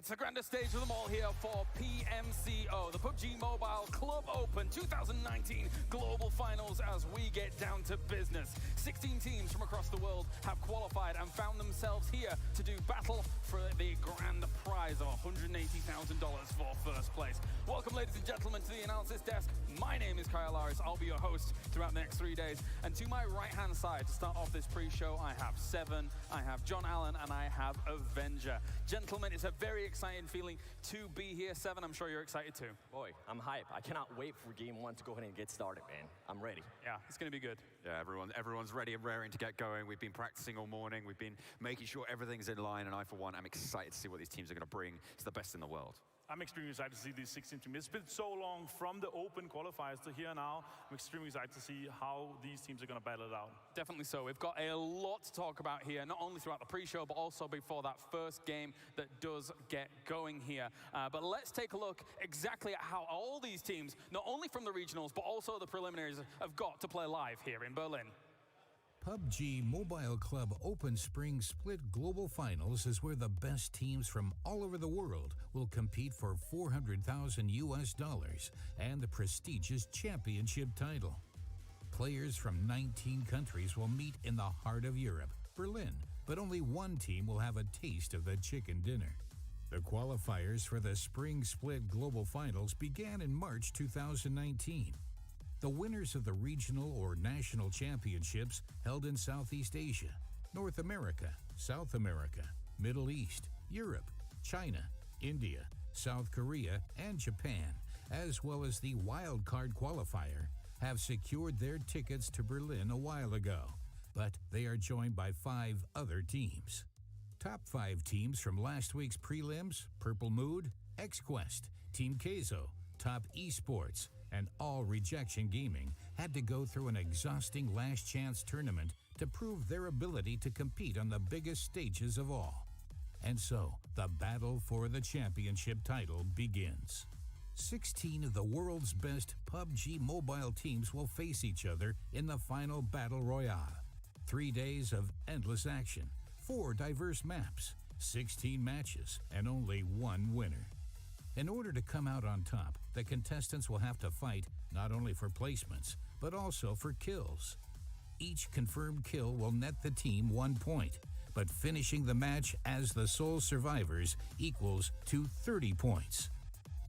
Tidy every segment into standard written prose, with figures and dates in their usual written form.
It's the grandest stage of them all here for PMCO, the PUBG Mobile Club Open 2019 Global Finals as we get down to business. 16 teams from across the world have qualified and found themselves here to do battle for the grand prize of $180,000 for first place. Welcome, ladies and gentlemen, to the analysis desk. My name is Kyle Laris. I'll be your host throughout the next 3 days. And to my right-hand side, to start off this pre-show, I have Seven, I have John Allen, and I have Avenger. Gentlemen, it's a very exciting feeling to be here. Seven, I'm sure you're excited too. Boy, I'm hype. I cannot wait for game one to go ahead and get started, man. I'm ready. Yeah, it's going to be good. Yeah, everyone's ready and raring to get going. We've been practicing all morning. We've been making sure everything's in line, and I, for one, am excited to see what these teams are going to bring. It's the best in the world. I'm extremely excited to see these 16 teams. It's been so long from the open qualifiers to here now. I'm extremely excited to see how these teams are going to battle it out. Definitely so. We've got a lot to talk about here, not only throughout the pre-show, but also before that first game that does get going here. But let's take a look exactly at how all these teams, not only from the regionals, but also the preliminaries, have got to play live here in Berlin. PUBG Mobile Club Open Spring Split Global Finals is where the best teams from all over the world will compete for $400,000 and the prestigious championship title. Players from 19 countries will meet in the heart of Europe, Berlin, but only one team will have a taste of the chicken dinner. The qualifiers for the Spring Split Global Finals began in March 2019. The winners of the regional or national championships held in Southeast Asia, North America, South America, Middle East, Europe, China, India, South Korea, and Japan, as well as the wild card qualifier, have secured their tickets to Berlin a while ago, but they are joined by 5 other teams. Top 5 teams from last week's prelims: Purple Mood, XQuest, Team Keizo, Top Esports, and All Rejection Gaming had to go through an exhausting last chance tournament to prove their ability to compete on the biggest stages of all. And so, the battle for the championship title begins. 16 of the world's best PUBG Mobile teams will face each other in the final Battle Royale. 3 days of endless action, 4 diverse maps, 16 matches, and only one winner. In order to come out on top, the contestants will have to fight not only for placements, but also for kills. Each confirmed kill will net the team 1 point, but finishing the match as the sole survivors equals to 30 points.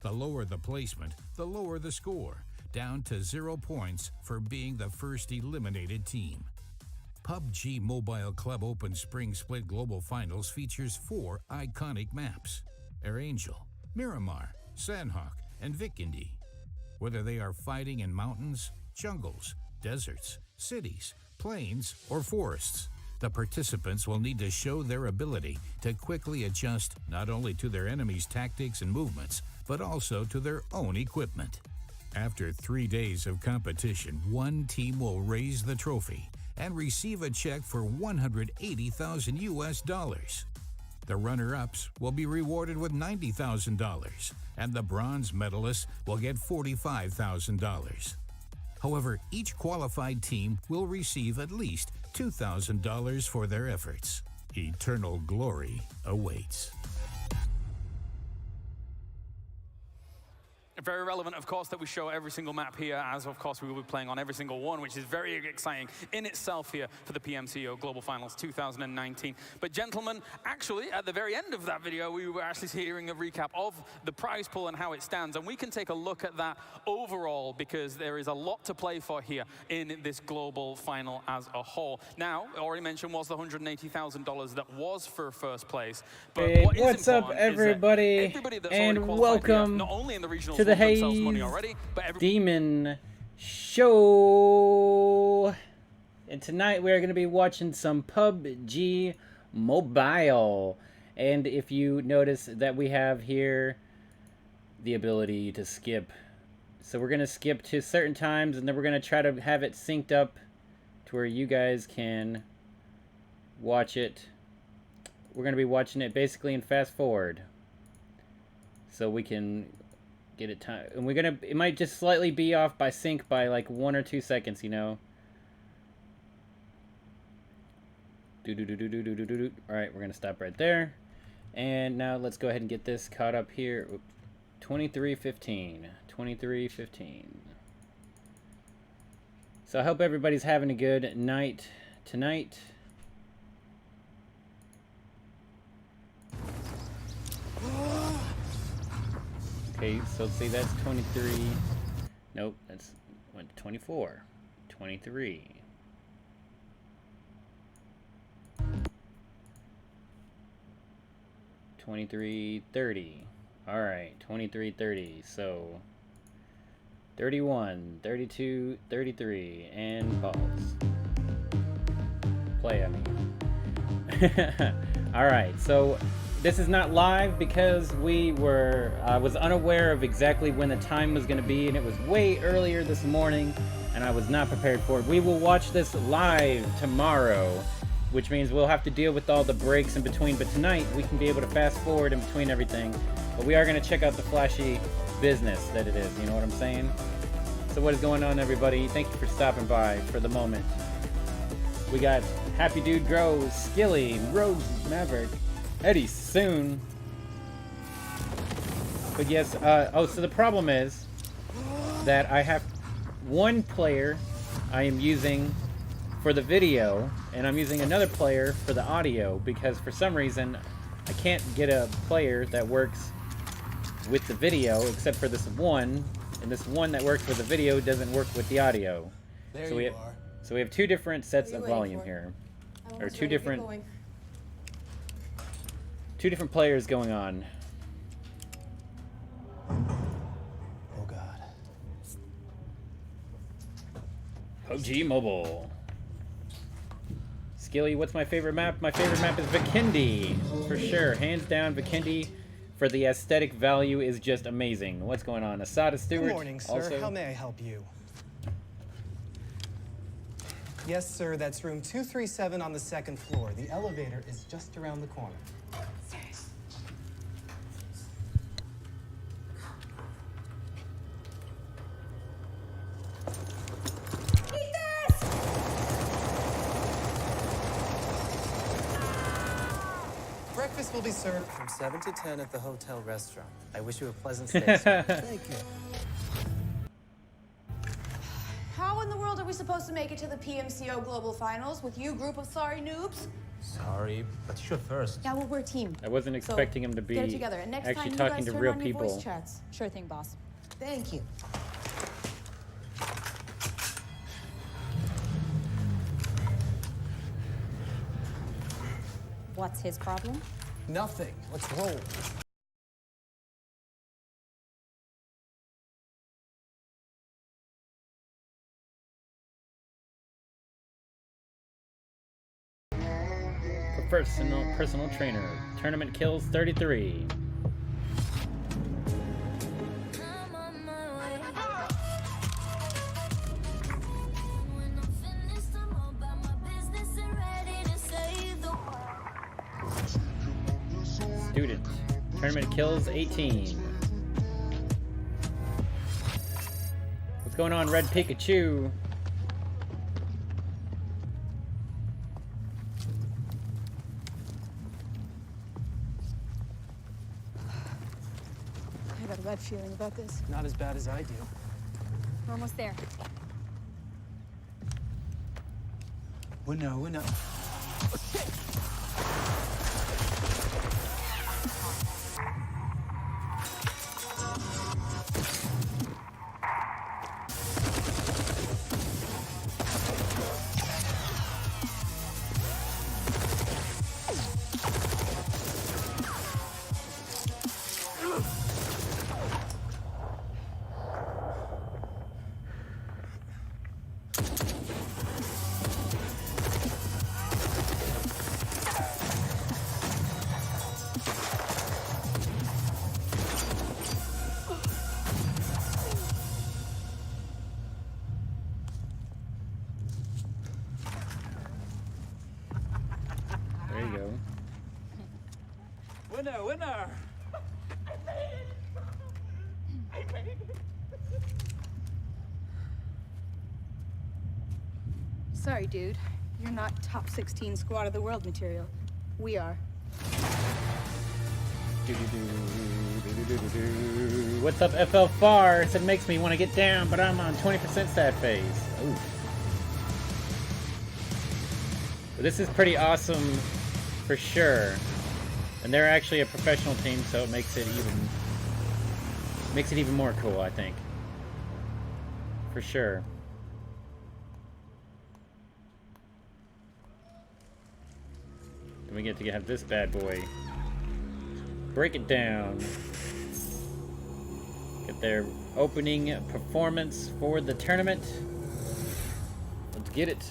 The lower the placement, the lower the score, down to 0 points for being the first eliminated team. PUBG Mobile Club Open Spring Split Global Finals features 4 iconic maps: Air Angel, Miramar, Sandhawk, and Vikendi. Whether they are fighting in mountains, jungles, deserts, cities, plains, or forests, the participants will need to show their ability to quickly adjust not only to their enemies' tactics and movements, but also to their own equipment. After 3 days of competition, one team will raise the trophy and receive a check for $180,000. The runner-ups will be rewarded with $90,000, and the bronze medalists will get $45,000. However, each qualified team will receive at least $2,000 for their efforts. Eternal glory awaits. Very relevant, of course, that we show every single map here, as of course we will be playing on every single one, which is very exciting in itself here for the PMCO Global Finals 2019. But gentlemen, actually, at the very end of that video, we were actually hearing a recap of the prize pool and how it stands, and we can take a look at that overall because there is a lot to play for here in this global final as a whole. Now, I already mentioned was the $180,000 that was for first place. But hey, what is what's up, everybody? And welcome not only in the regionals, to the Haze Demon Show. And tonight we are going to be watching some PUBG Mobile. And if you notice that we have here the ability to skip. So we're going to skip to certain times, and then we're going to try to have it synced up to where you guys can watch it. We're going to be watching it basically in fast forward, so we can get it time. And it might just slightly be off by sync by like 1 or 2 seconds, you know. All right, we're gonna stop right there. And now let's go ahead and get this caught up here. 23:15. 23:15. So I hope everybody's having a good night tonight. Okay, so let's see, that's 23. Nope, that's went to 24. 23. 23:30. Alright, 23:30. So 31, 32, 33, and balls. Play, I mean. Alright, so this is not live because I was unaware of exactly when the time was going to be, and it was way earlier this morning, and I was not prepared for it. We will watch this live tomorrow, which means we'll have to deal with all the breaks in between, but tonight we can be able to fast forward in between everything. But we are going to check out the flashy business that it is, you know what I'm saying? So what is going on, everybody? Thank you for stopping by for the moment. We got Happy Dude Grows, Skilly, Rose Maverick, Eddie soon. But yes, so the problem is that I have one player I am using for the video, and I'm using another player for the audio, because for some reason I can't get a player that works with the video except for this one, and this one that works with the video doesn't work with the audio. There so we have, so we have two different sets of volume here, or two different players going on. Oh God. PUBG Mobile. Skilly, what's my favorite map? My favorite map is Vikindi, for sure. Hands down, Vikindi, for the aesthetic value, is just amazing. What's going on? Asada Stewart. Good morning, sir. Also. How may I help you? Yes, sir. That's room 237 on the second floor. The elevator is just around the corner. Breakfast will be served from 7 to 10 at the hotel restaurant. I wish you a pleasant stay, sir. Thank you. How in the world are we supposed to make it to the PMCO Global Finals with you group of sorry noobs? Sorry, but you should first. Yeah, well, we're a team. I wasn't expecting him to be get it together. And next actually time talking you to guys real turn on your people. voice chats. Sure thing, boss. Thank you. What's his problem? Nothing. Let's roll. Personal trainer. Tournament kills 33. Student. Tournament kills 18. What's going on, Red Pikachu? I got a bad feeling about this. Not as bad as I do. We're almost there. Winnow. There you go. Winner! Sorry, dude. You're not top 16 squad of the world material. We are. What's up, FL Far? It makes me want to get down, but I'm on 20% stat phase. Ooh. But this is pretty awesome for sure. And they're actually a professional team, so it makes it even more cool, I think. For sure. Then we get to have this bad boy. Break it down. Get their opening performance for the tournament. Let's get it.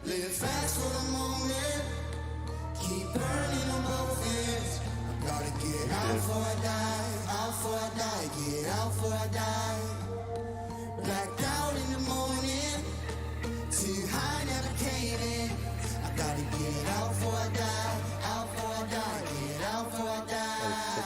Live fast for the moment. Keep burning on both ends. I gotta get out before I die. Out before I die. Get out before I die. Blacked out in the morning. Too high, never came in. I gotta get out before I die. Out before I die. Get out before I die.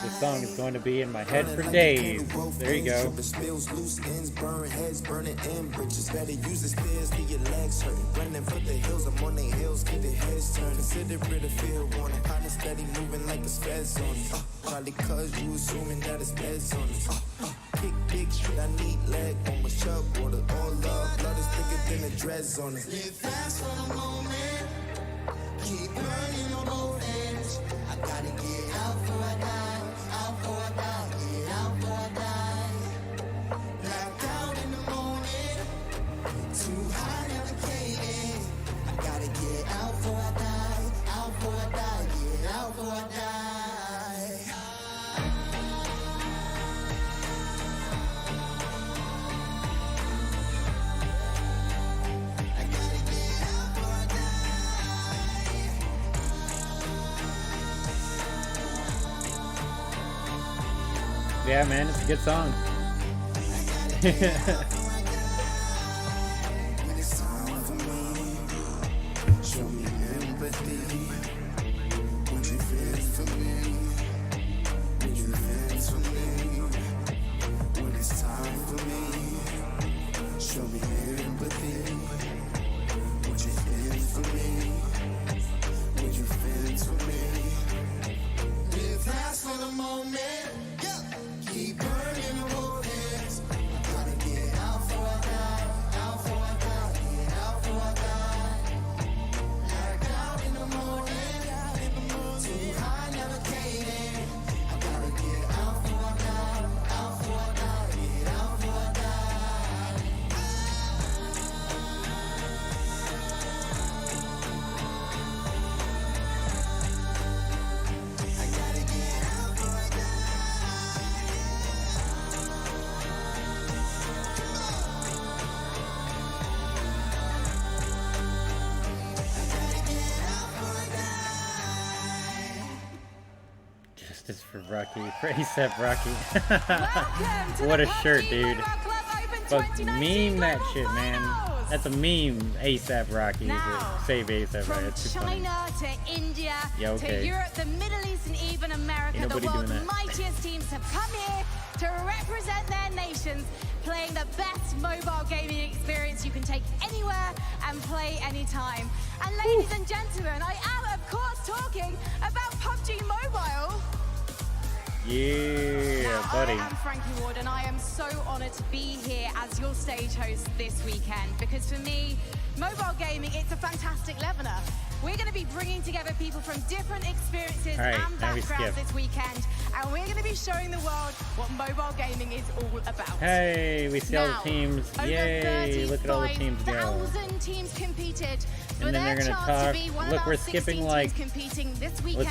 This song is going to be in my head for days. There you go. Spills, loose ends, burn heads, burning in bridges. Better use the stairs, get your legs hurting. Running for the hills, I'm on their heels, get their heads turning. Consider it a fair warning. Kinda steady moving like it's feds on us. Probably cause you assuming that it's feds on us. Kick big shit, I need leg on my chub water. All love, blood is thicker than the dreads on us. Live fast for the moment. Keep burning on both ends. I gotta get out before I die. Out before I die. Get out before I die. Blacked out in the morning. Too high, never came in. I gotta get out before I die. Out before I die. Get out before I die. Yeah, man, it's a good song. Show me empathy. Would you feel for me? Would you feel for me? When it's time for me, show me empathy. Would you feel for me? Would you feel for me? Live fast for the moment. Keep burning the both ends. I gotta get out before I die. Out before I die. Get out before I die. Blacked out in the morning. Too high, never came in. I gotta get out before I die. Out before I die. Get out before I die. Justice for Rocky. For ASAP Rocky. What a shirt, dude. But meme that shit, man. That's a meme, ASAP Rocky. Save ASAP Rocky. That's too funny. China to India to Europe, the Middle East, and even America, the world's mightiest teams have come here to represent their nations, playing the best mobile gaming experience you can take anywhere and play anytime. And ladies and gentlemen, I am of course talking about PUBG Mobile. Yeah, buddy. I am Frankie Ward, and I am so honored to be here as your stage host this weekend, because for me, mobile gaming, it's a fantastic leveler. We're going to be bringing together people from different experiences and backgrounds this weekend, and we're going to be showing the world what mobile gaming is all about. Hey, we see all the teams. Yay, look at all the teams go. 35,000 teams competed. And then they're going to talk. Look, we're skipping like, let's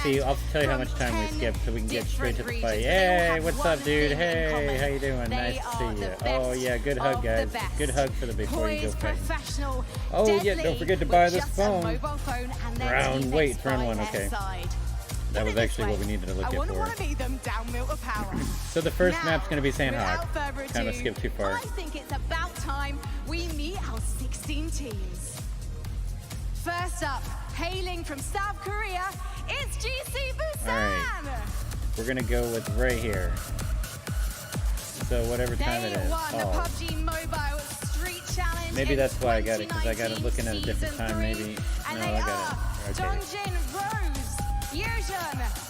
see, I'll tell you how much time we skipped so we can get straight to the fight. Hey, what's up, dude? Hey, how you doing? Nice to see you. Oh, yeah, good hug, guys. Good hug for the before you go fighting. Oh, yeah, don't forget to buy this phone. Round, wait, round one, okay. That was actually what we needed to look at for. So the first map's going to be Sandhawk. Kind of skipped too far. I think it's about time we meet our 16 teams. First up, hailing from South Korea, it's GC Busan! Alright, we're gonna go with right here. So whatever time it is. The PUBG Mobile Street Challenge. Maybe that's why I got it, because I got it looking at a different time, maybe. No, I got it. Okay.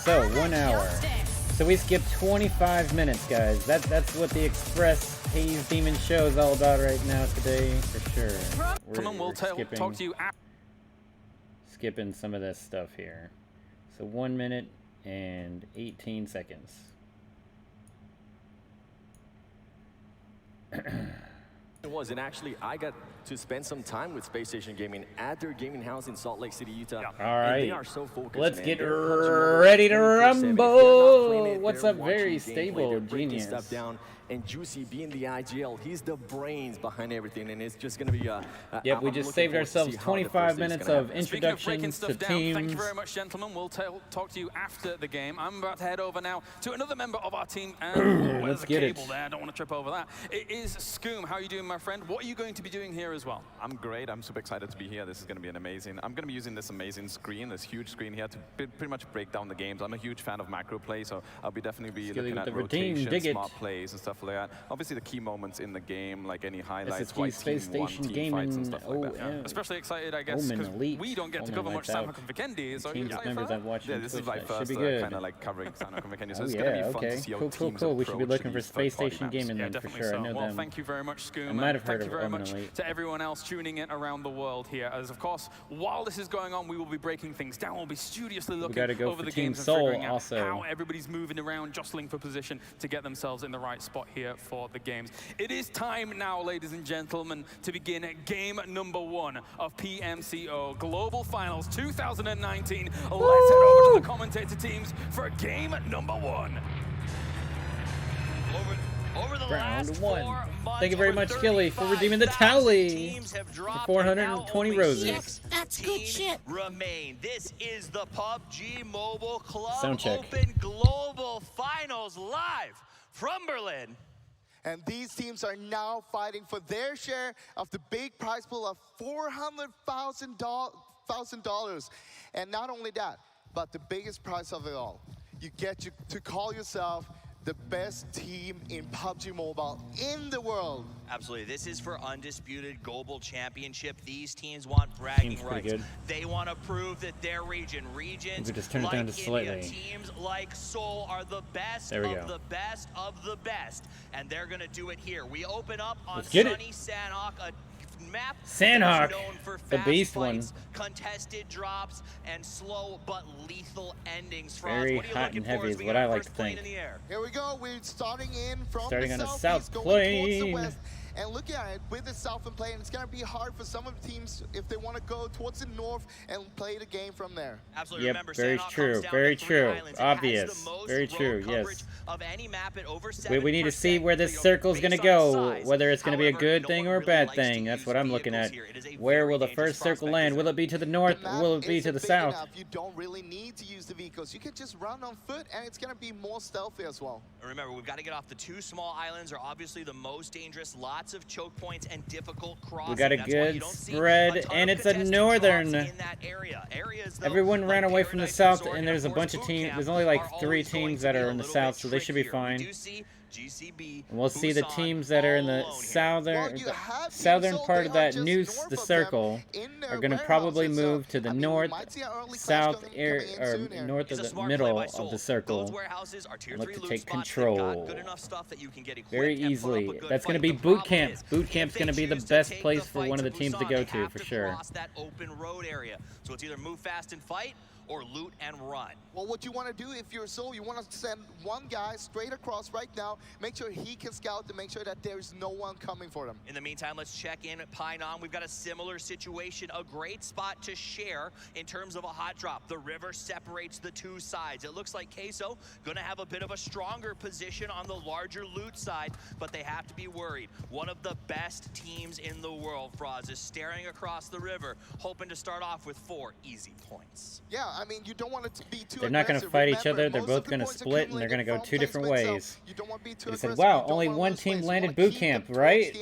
So, 1 hour. So we skipped 25 minutes, guys. That's what the Express Haze Demon show is all about right now today, for sure. We're talk to you after. Skipping some of this stuff here. So 1 minute and 18 seconds. It was, and actually I got to spend some time with Space Station Gaming at their gaming house in Salt Lake City, Utah. All right, they are so focused, let's get ready to rumble. What's up, very stable genius? Stuff down. And Juicy being the IGL, he's the brains behind everything, and it's just going to be yep, we just saved ourselves 25 minutes of introductions to teams. Thank you very much, gentlemen. We'll talk to you after the game. I'm about to head over now to another member of our team. And let's get it. There. I don't want to trip over that. It is Scoom. How are you doing, my friend? What are you going to be doing here as well? I'm great. I'm super excited to be here. This is going to be an amazing. I'm going to be using this amazing screen, this huge screen here, to pretty much break down the games. I'm a huge fan of macro play, so I'll be definitely looking at rotation, smart plays, and stuff like that. Obviously, the key moments in the game, like any highlights, SSG Space Station Gaming, and stuff like that. Especially excited, I guess, because we don't get to cover much Sandhawk and Vikendi. So teams members I've watched. Yeah, this is my first kind of like covering Sandhawk and Vikendi. So it's going to be fun to see how cool. We should be looking for Space Station Gaming then, for sure. I know well, them. thank you very much, Scoom. I might have heard of them. Thank you very much to everyone else tuning in around the world here. As of course, while this is going on, we will be breaking things down. We'll be studiously looking over the games and figuring out how everybody's moving around, jostling for position to get themselves in the right spot here for the games. It is time now, ladies and gentlemen, to begin game number 1 of PMCO Global Finals 2019. Let's head over to the commentator teams for game number 1. Over the last 4 months, thank you very much, Gilly, for redeeming the Towelie for 420 roses. That's good shit. Remain. This is the PUBG Mobile Club Open Global Finals live from Berlin. And these teams are now fighting for their share of the big prize pool of $400,000. And not only that, but the biggest prize of it all. You get to call yourself the best team in PUBG Mobile in the world. Absolutely. This is for undisputed global championship. These teams want bragging rights. They want to prove that their regions just turn it down to India, teams like Seoul are the best of the best of the best. And they're going to do it here. We open up on sunny Sandhawk, a map Sandhawk, known for the fast beast fights, one. Contested drops, and slow but lethal endings. Very hot and heavy is what I like to think. Here we go. We're starting in from on the a south going towards the plane. west. And looking at it, with the south and play, and it's going to be hard for some of the teams if they want to go towards the north and play the game from there. Absolutely. Yep, Remember, very true, very true. Obvious, very true, yes. Of any map at over We need to see where this circle's going to go, whether it's going to be a good thing or a bad thing. That's what I'm looking at. Where will the first circle land? Will it be to the north? Will it be to the south? You don't really need to use the vehicles. You can just run on foot, and it's going to be more stealthy as well. Remember, we've got to get off the two small islands are obviously the most dangerous. Lots of choke points and difficult crossing. We got a good spread, and it's a northern. In that area. Everyone ran away from the south, and there's a bunch of teams. There's only like 3 teams that are in the south, so they should be fine. And we'll see the teams that are in the southern part of that noose, the circle, are going to probably move to the north, south, or north of the middle of the circle, and look to take control very easily. That's going to be boot camp. Boot camp's going to be the best place for one of the teams to go to, for sure. So it's either move fast and fight, or loot and run. Well, what you want to do if you're Soul, you want to send one guy straight across right now, make sure he can scout to make sure that there's no one coming for them. In the meantime, let's check in at Painan. We've got a similar situation, a great spot to share in terms of a hot drop. The river separates the two sides. It looks like Queso going to have a bit of a stronger position on the larger loot side, but they have to be worried. One of the best teams in the world, Froz, is staring across the river, hoping to start off with 4 easy points. Yeah, I mean, you don't want it to be too They're not going to fight each other. They're both going to split, and they're going to go 2 different ways. They said, wow, only one team landed boot camp, right?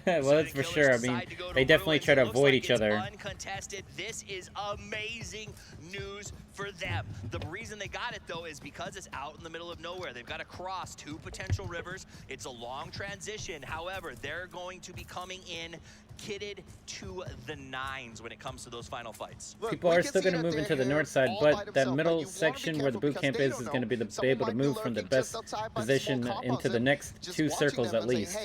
Well, that's for sure. I mean, they definitely try to avoid each other. Uncontested. This is amazing news for them. The reason they got it, though, is because it's out in the middle of nowhere. They've got to cross 2 potential rivers. It's a long transition. However, they're going to be coming in kitted to the nines when it comes to those final fights. People are still going to move into the north side, but that middle section where the boot camp is going to be able to move from the best position into the next 2 circles at least.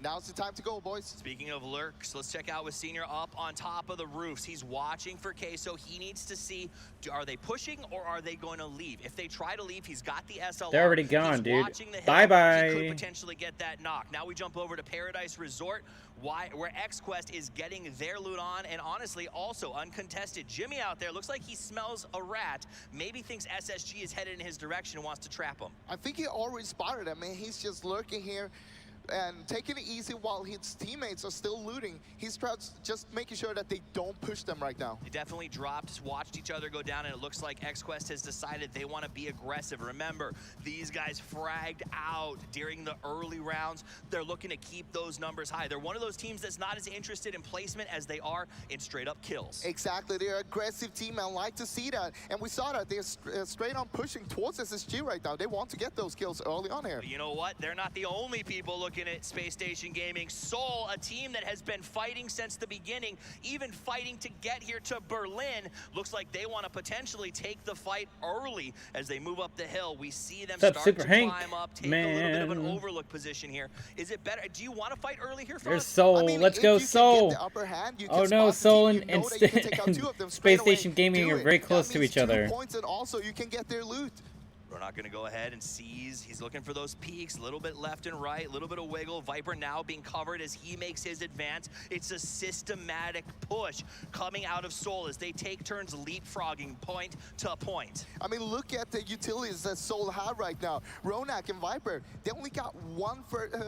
Now's the time to go, boys. Speaking of lurks, let's check out with Senior up on top of the roofs. He's watching for Queso. He needs to see, are they pushing or are they going to leave? If they try to leave, he's got the SLR. They're already gone, dude. Bye-bye. He could potentially get that knock. Now we jump over to Paradise Resort, where XQuest is getting their loot on, and honestly, also uncontested. Jimmy out there looks like he smells a rat. Maybe thinks SSG is headed in his direction and wants to trap him. I think he already spotted him. I mean, he's just lurking here and taking it easy while his teammates are still looting. He's just making sure that they don't push them right now. They definitely dropped, watched each other go down, and it looks like XQuest has decided they want to be aggressive. Remember, these guys fragged out during the early rounds. They're looking to keep those numbers high. They're one of those teams that's not as interested in placement as they are in straight-up kills. Exactly. They're an aggressive team. I like to see that. And we saw that. They're straight on pushing towards SSG right now. They want to get those kills early on here. But you know what? They're not the only people looking at Space Station Gaming. Seoul, a team that has been fighting since the beginning, even fighting to get here to Berlin. Looks like they want to potentially take the fight early as they move up the hill. We see them start to climb up, take a little bit of an overlook position here. Is it better? Do you want to fight early here? There's Seoul. I mean, let's go Seoul. Oh no, Seoul and Space Station Gaming are very close to each other. Points, and also you can get their loot. We're not going to go ahead and seize. He's looking for those peaks, a little bit left and right, a little bit of wiggle. Viper now being covered as he makes his advance. It's a systematic push coming out of Seoul as they take turns leapfrogging point to point. I mean, look at the utilities that Seoul have right now. Ronak and Viper, they only got 1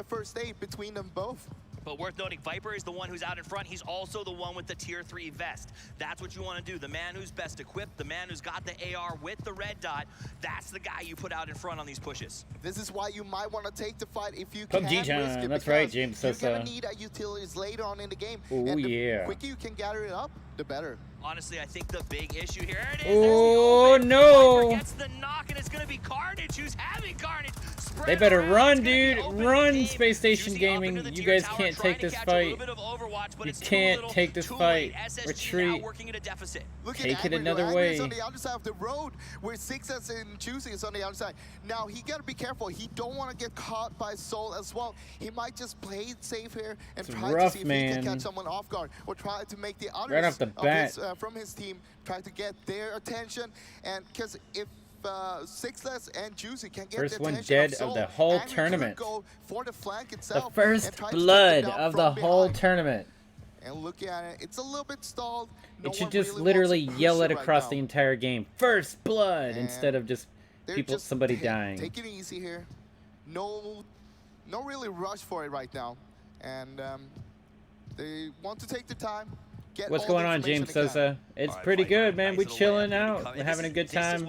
first aid between them both. But worth noting, Viper is the one who's out in front. He's also the one with the tier 3 vest. That's what you want to do. The man who's best equipped, the man who's got the AR with the red dot, that's the guy you put out in front on these pushes. This is why you might want to take the fight if you can. PUBG time. That's right, James Sosa. You're going to need utilities later on in the game. Oh, and yeah. The quicker you can gather it up, the better. Honestly, I think the big issue here, it is. Oh, no. Viper gets the knock, and it's going to be Carnage who's having Carnage. They better run, dude. Run, Space Station Gaming. You guys can't take this fight. You can't take this fight. Retreat. Take it another way. On the other side of the road, where 6S and Juicy is on the other side. Now, he got to be careful. He don't want to get caught by Soul as well. He might just play it safe here and try to see if he can catch someone off guard, or try to make the others right off the bat from his team try to get their attention. And because if Sixless and Juicy can get first the one dead of the whole tournament. For the flank itself, the first blood of the whole tournament. And look at it, it's a little bit stalled. It should just literally yell it across the entire game. First blood, instead of just people, somebody dying. Take it easy here. No really rush for it right now. And they want to take the time. What's going on, James Sosa? It's pretty good, man. We're chilling out. We're having a good time.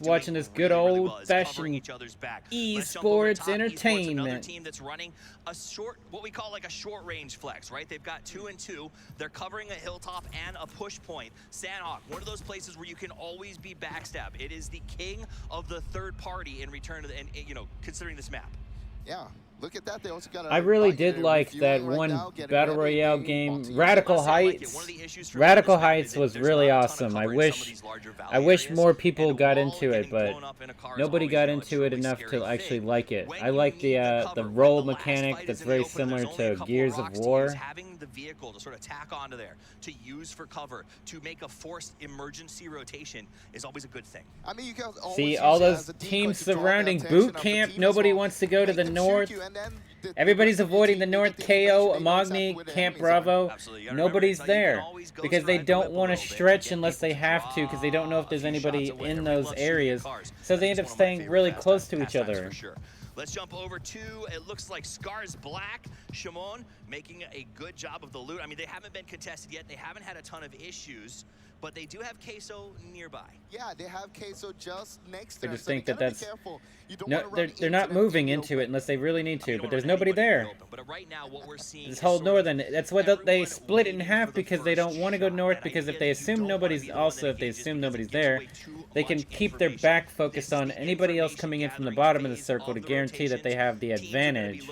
Watching this good old-fashioned esports entertainment. Another team that's running a short, what we call like a short-range flex, right? They've got 2 and 2. They're covering a hilltop and a push point. Sandhawk, one of those places where you can always be backstab. It is the king of the third party in return to the, and you know, considering this map. Yeah. Look at that. They also got I really did like that one Battle Royale game, Radical Heights. Radical Heights was really awesome. I wish more people got into it, but nobody got into it enough to actually like it. I like the roll mechanic that's very similar to Gears of War. Having the vehicle to sort of tack onto there, to use for cover, to make a forced emergency rotation is always a good thing. I mean, you can see all those teams surrounding boot camp. Nobody wants to go to the north. Everybody's avoiding the north. KO, Amagni, Camp Bravo. Nobody's there because they don't want to stretch unless they have to, because they don't know if there's anybody in those areas. So they end up staying really close to each other. Let's jump over to, it looks like Scars Black. Shimon making a good job of the loot. I mean, they haven't been contested yet. They haven't had a ton of issues, but they do have Queso nearby. Yeah, they have Queso just next to I them. just think that that's... No, they're not moving into it unless they really need to, but there's nobody there. But right now, what we're seeing this whole northern, that's what they split it in half, because they don't want to go north, because if they assume nobody's there, they can keep their back focused on anybody else coming in from the bottom of the circle to guarantee that they have the advantage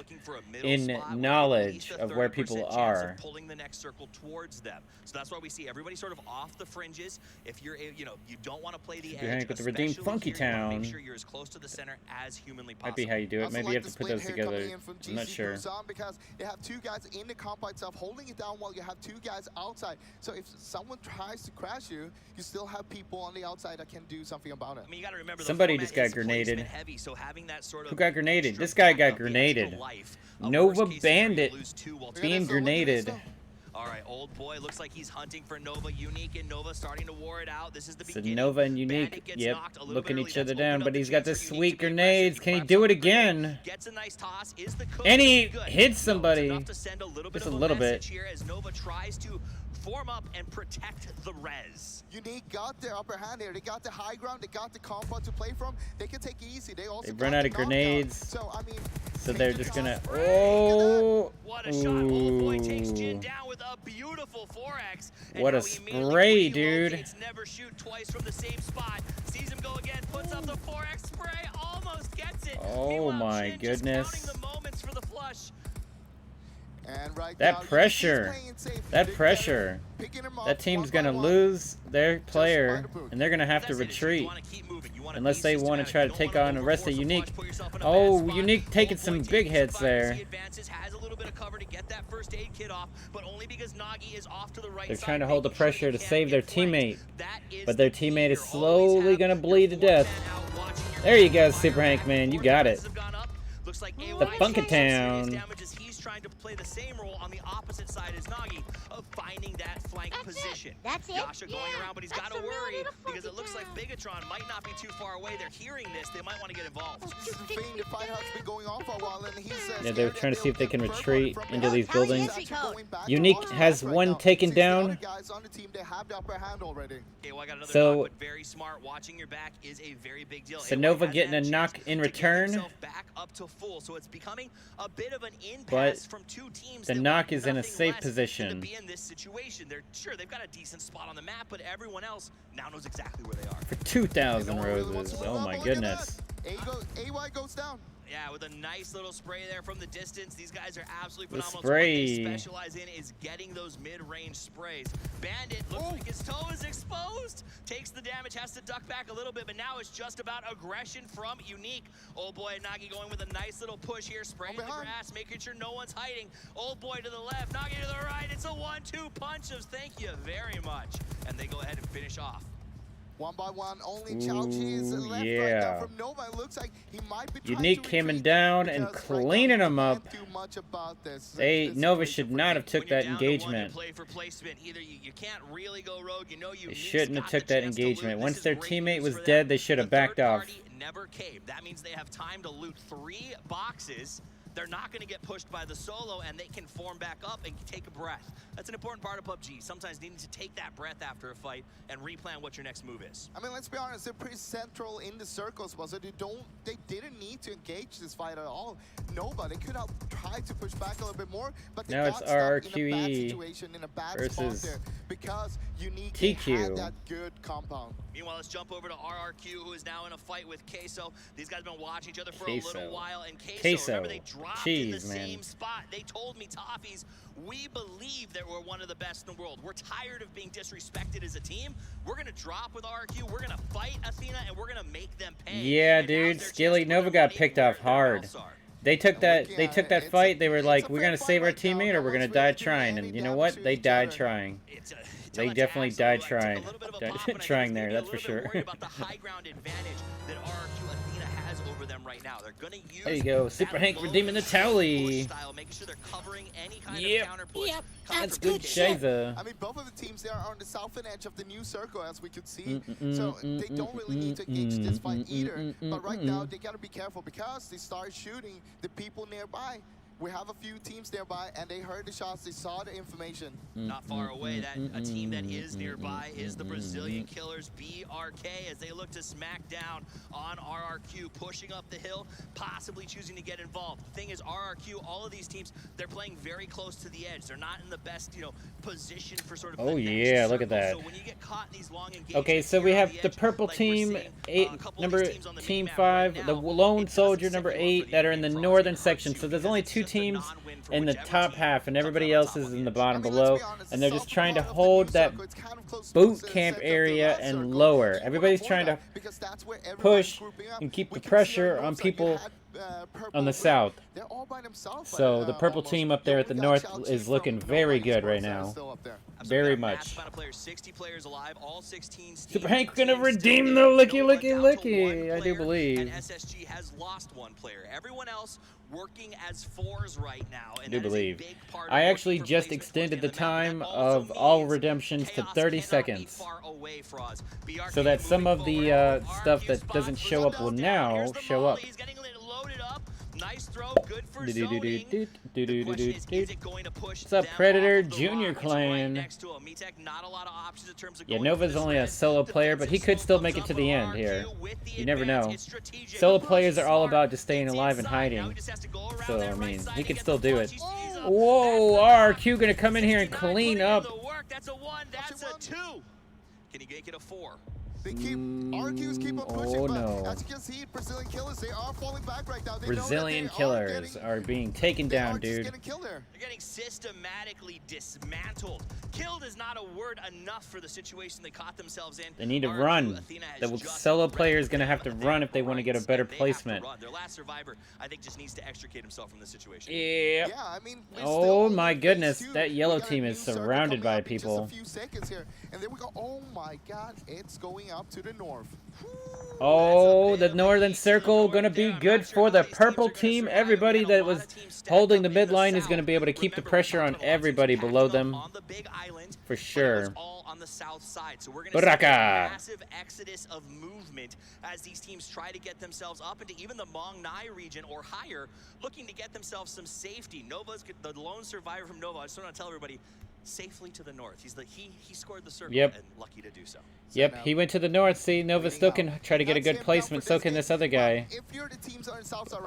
in knowledge of where people are. Pulling the next circle towards them. So that's why we see everybody sort of off the fringes. If you're, you know, you don't want to play the edge, with the Redeemed Funky Town. Make sure you're as close to the center as humanly possible. Might be how you do it. Maybe you have to put those together. I'm not sure. Because you have 2 guys in the comp by itself holding it down while you have 2 guys outside. So if someone tries to crash you, you still have people on the outside that can do something about it. I mean, you got to remember somebody just got grenaded. Heavy, so having that sort of who got grenaded? This guy got grenaded. Nova Bandit being grenaded. All right, old boy looks like he's hunting for Nova. Unique and Nova starting to war it out. This is the beginning. Nova and Unique, yep, looking each other down, but he's got the sweet grenades. Can he do it again? Gets a nice toss. Is the and he hits somebody. Just a little bit. Here as Nova tries to form up and protect the res. Unique got the upper hand here. They got the high ground. They got the compound to play from. They can take it easy. They also run out of grenades. So I mean, so they're just gonna. Oh! What a shot! Old boy takes Jin down with a beautiful 4x. What a spray, dude! Never shoot twice from the same spot. Sees him go again. Puts up the 4x spray. Almost gets it. Oh my goodness! Just counting the moments for the flush. And right that now, pressure, that team's gonna lose their player, and they're gonna have to retreat unless they want to try to take on the rest of Unique. Oh, Unique taking some big hits there. They're trying to hold the pressure to save their teammate, but their teammate is slowly gonna bleed to death. There you go, Super Hank, man, you got it. The Funky Town. Trying to play the same role on the opposite side as Nagi of finding that flank position. That's it. Yasha going around, but he's got to worry because it looks like Bigatron might not be too far away. They're hearing this. They might want to get involved. The fight has been going on for a while, and he says, yeah, they're trying to see if they can retreat into these buildings. Unique has one taken down. So, very smart. Watching your back is a very big deal. So Nova getting a knock in return. Back up to full, so it's becoming a bit of an but from 2 teams. The knock is in a safe position. To be in this situation. They're sure they've got a decent spot on the map, but everyone else now knows exactly where they are. For 2,000 roses. Oh my goodness. AY goes down. Yeah, with a nice little spray there from the distance. These guys are absolutely phenomenal. The spray. So what they specialize in is getting those mid-range sprays. Bandit looks like his toe is exposed. Takes the damage, has to duck back a little bit, but now it's just about aggression from Unique. Old boy Nagi going with a nice little push here, spraying the grass, making sure no one's hiding. Old boy to the left, Nagi to the right. It's a 1-2 punch of thank you very much. And they go ahead and finish off. One by one, only Chalchi is left right now from Nova. It looks like he might be Unique coming down and cleaning him up. Nova should not have took that engagement. They shouldn't have took that engagement. Once their teammate was dead, they should have backed off. Never caved. That means they have time to loot 3 boxes. They're not going to get pushed by the solo, and they can form back up and take a breath. That's an important part of PUBG. Sometimes needing to take that breath after a fight and replan what your next move is. I mean, let's be honest, they're pretty central in the circles, so they didn't need to engage this fight at all. Nova, they could have tried to push back a little bit more, but they got stuck in a bad situation, in a bad spot there, because Unique had that good compound. Meanwhile, let's jump over to RRQ, who is now in a fight with Queso. These guys have been watching each other for a little while, and Queso, remember, they dropped in the same spot. They told me, Toffees, we believe that we're one of the best in the world. We're tired of being disrespected as a team. We're going to drop with RRQ. We're going to fight Athena, and we're going to make them pay. Yeah, dude, Skilly, Nova got picked off hard. They took that fight. They were like, we're going to save our teammate or we're going to die trying. And you know what? They died trying. They definitely died trying. Trying there, that's for sure. There you go, Super Hank redeeming the Towelie. Yep, that's good Shaza. I mean, both of the teams there are on the southern edge of the new circle, as we could see. So they don't really need to engage this fight either. But right now, they got to be careful because they start shooting the people nearby. We have a few teams nearby, and they heard the shots. They saw the information. Not far away, that a team that is nearby is the Brazilian Killers, BRK, as they look to smack down on RRQ, pushing up the hill, possibly choosing to get involved. The thing is, RRQ, all of these teams, they're playing very close to the edge. They're not in the best, position for sort of. Oh yeah, look at that. So when you get caught in these long engagements, okay, so we have the purple team, team 5, the lone soldier number 8 that are in the northern section. So there's only 2 teams in the top half, and everybody else is in the bottom below, and they're just trying to hold that boot camp area and lower. Everybody's trying to push and keep the pressure on people on the south. So the purple team up there at the north is looking very good right now. Very much. Super Hank gonna redeem the Licky Licky Licky, I do believe. And SSG has lost 1 player. Everyone else working as 4s right now. I do believe. I actually just extended the time of all redemptions to 30 seconds. So that some of the stuff that doesn't show up will now show up. Nice throw, good for zoning. What's up, Predator Junior Clan? Yeah, Nova's only a solo player, but he could still make it to the end here. You never know. Solo players are all about just staying alive and hiding. So, I mean, he could still do it. Whoa, RQ gonna come in here and clean up. That's a 1, that's a 2. Can he make it a 4? They keep, RQs keep on pushing, but as you can see, Brazilian Killers, they are falling back right now. Brazilian Killers are being taken down, dude. They're getting systematically dismantled. Killed is not a word enough for the situation they caught themselves in. They need to run. The solo player is going to have to run if they want to get a better placement. Their last survivor, I think, just needs to extricate himself from the situation. Yeah. Yeah, I mean, oh my goodness, that yellow team is surrounded by people. Just a few seconds here, and then we go, oh my god, it's going up to the north. Oh, the northern circle going to be good for the purple team. Everybody that was holding the midline is going to be able to keep the pressure on everybody below them. For sure. On the south side, so we're going to see a massive exodus of movement as these teams try to get themselves up into even the Mong Nai region or higher, looking to get themselves some safety. Nova's the lone survivor from Nova. I just want to tell everybody, safely to the north. He scored the circle and lucky to do so. Yep, he went to the north. See, Nova still can try to get a good placement. So can this other guy.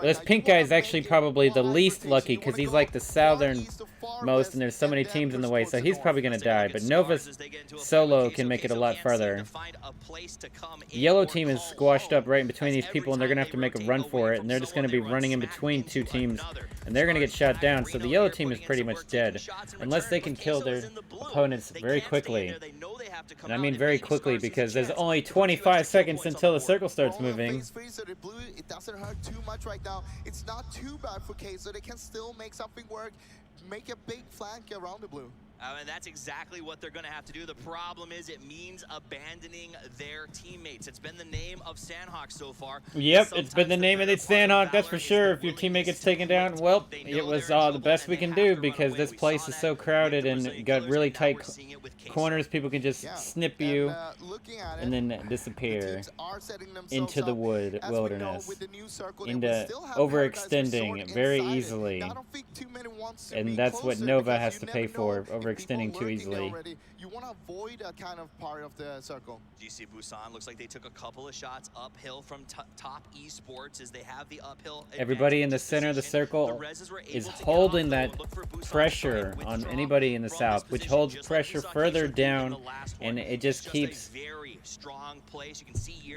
This pink guy is actually probably the least lucky because he's like the southernmost, and there's so many teams in the way. So he's probably going to die. But Nova's solo can make it a lot farther. The yellow team is squashed up right in between these people, and they're going to have to make a run for it. And they're just going to be running in between 2 teams, and they're going to get shot down. So the yellow team is pretty much dead unless they can kill their opponents very quickly. And I mean very quickly because there's only 25 seconds until the circle starts moving. It doesn't hurt too much right now. It's not too bad for K, so they can still make something work. Make a big flank around the blue. And that's exactly what they're going to have to do. The problem is it means abandoning their teammates. It's been the name of Sandhawk so far. Yep, it's been the name of the Sandhawk, that's for sure. If your teammate gets taken down, well, it was the best we can do because this place is so crowded and got really tight corners. People can just snip you and then disappear into the wilderness, into overextending very easily. And that's what Nova has to pay for, overextending too easily. You want to avoid a kind of part of the circle. GC Busan looks like they took a couple of shots uphill from top esports as they have the uphill. Everybody in the center of the circle is holding that pressure on anybody in the south, which holds pressure further down, and it just keeps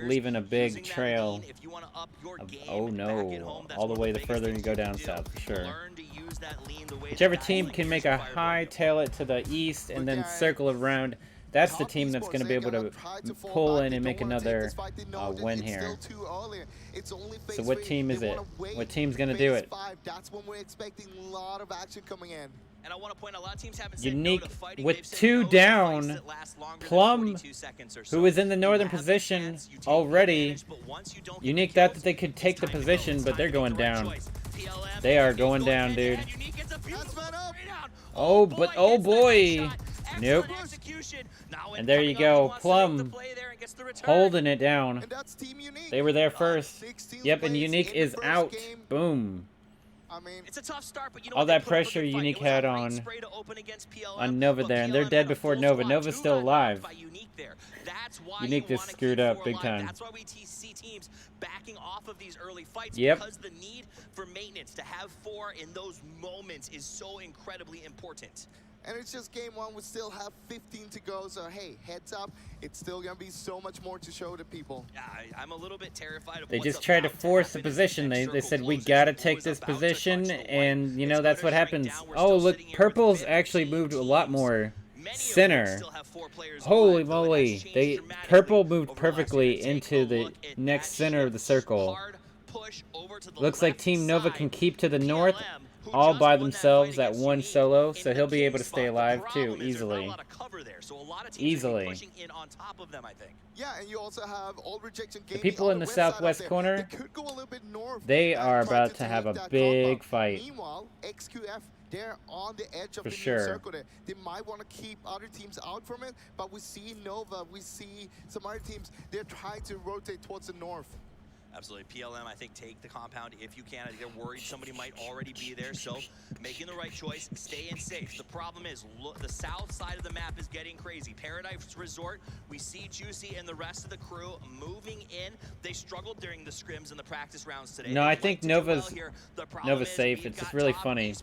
leaving a big trail of, oh no, all the way the further you go down south, for sure. Whichever team can make a high tail it to the east and then circle around, that's the team that's going to be able to pull in and make another win here. So what team is it? What team's going to do it? That's when we're expecting a lot of action coming in. And I want to point out a lot of teams haven't Unique with 2 down. Plum, who is in the northern position already. Unique thought that they could take the position, but they're going down. They are going down, dude. Oh, but oh boy. Nope. And there you go. Plum holding it down. They were there first. Yep, and Unique is out. Boom. It's a tough start, but you know all that pressure Unique had on Nova there, and they're dead before Nova. Nova's still alive. Unique just screwed up big time. That's why we see teams backing off of these early fights, yep. Because the need for maintenance to have 4 in those moments is so incredibly important. And it's just game 1, we still have 15 to go, so hey, heads up, it's still gonna be so much more to show to people. Yeah, I'm a little bit terrified of they just tried to force the position. They said, we gotta take this position, and you know, that's what happens. Oh, look, Purple's actually moved a lot more center. Holy moly, Purple moved perfectly into the next center of the circle. Looks like Team Nova can keep to the north all by themselves at one solo, so he'll be able to stay alive too, easily. Easily. Yeah, and you also have all rejection the people in the southwest corner, they are about to have a big fight. Meanwhile, XQF, they're on the edge of for the sure. circle there. They might want to keep other teams out from it, but we see Nova, we see some other teams, they're trying to rotate towards the north. Absolutely. PLM, I think, take the compound if you can. I think they're worried somebody might already be there, so making the right choice, staying safe. The problem is, look, the south side of the map is getting crazy. Paradise Resort, we see Juicy and the rest of the crew moving in. They struggled during the scrims and the practice rounds today. No, I think Nova's safe. It's just really funny.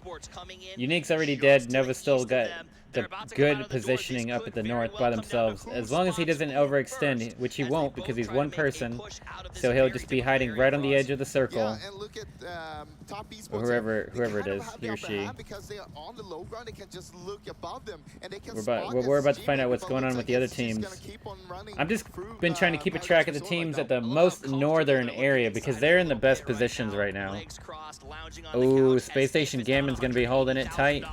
Unique's already dead. Nova's still got the good positioning up at the north by themselves. As long as he doesn't overextend, which he won't because he's one person, so he'll just be hiding right on the edge of the circle. Yeah, and look at, or whoever it is, he or she. Because they are on the low ground, they can just look above them, and they can we're about to find out what's going on with the other teams. I've just been trying to keep a track of the teams at the most northern area because they're in the best positions right now. Oh, Space Station Gammon's going to be holding it tight.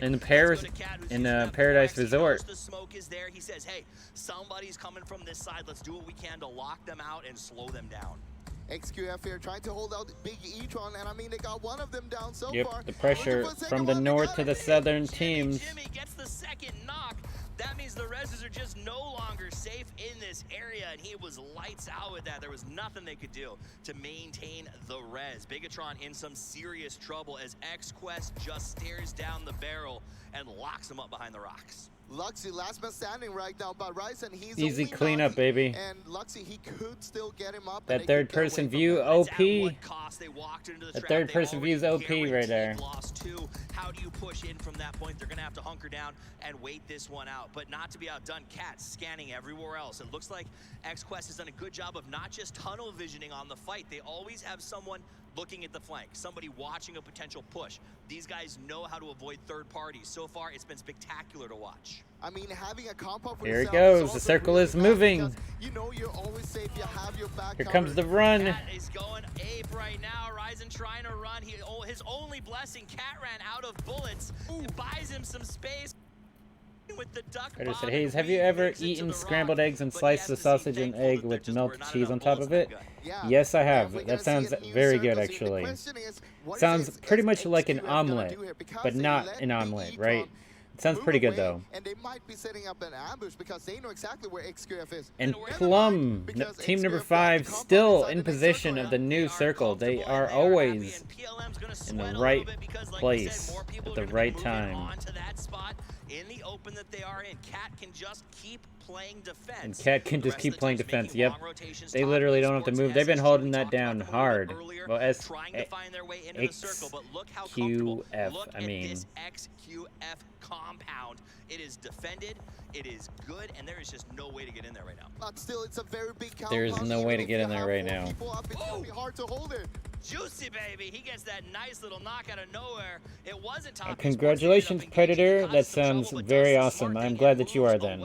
In the Paradise Resort. The smoke is there. He says, hey, somebody's coming from this side. Let's do what we can to lock them out and slow them down. XQF here trying to hold out Big E-tron, and I mean, they got one of them down so far. The pressure from the north to the southern teams. Jimmy gets the second knock. That means the Rezers are just no longer safe in this area, and he was lights out with that. There was nothing they could do to maintain the res. Bigatron in some serious trouble as XQuest just stares down the barrel and locks him up behind the rocks. Luxy, last man standing right now, but Ryzen, he's easy cleanup, baby. And Luxy, he could still get him up. That third person view OP. That third person view is OP right there. How do you push in from that point? They're going to have to hunker down and wait this one out. But not to be outdone, Cat scanning everywhere else. It looks like XQuest has done a good job of not just tunnel visioning on the fight. They always have someone looking at the flank, somebody watching a potential push. These guys know how to avoid third parties. So far, it's been spectacular to watch. I mean, having a comp up here it goes. The circle is moving. You know you're always safe. You have your back. Here comes the run. Cat is going ape right now. Ryzen trying to run. His only blessing, Cat ran out of bullets. It buys him some space. Ryder said, Haze, have you ever eaten scrambled eggs and sliced the sausage and egg with milk cheese on top of it? Yes, I have. That sounds very good, actually. Sounds pretty much like an omelet, but not an omelet, right? It sounds pretty good, though. And they might be setting up an ambush because they know exactly where XQF is. And Plum, team number 5, still in position of the new circle. They are always in the right place at the right time. In the open that they are in, Cat can just keep playing defense. And Cat can just keep playing defense. Yep. They literally don't have to move. They've been holding that down hard. Well, XQF, I mean. XQF compound. It is defended. It is good, and there is just no way to get in there right now. But still, it's a very big count. There is no way to get in there right now. It's gonna be hard to hold it. Juicy baby, he gets that nice little knock out of nowhere. It wasn't top. Congratulations, Predator. That sounds very awesome. I'm glad that you are then.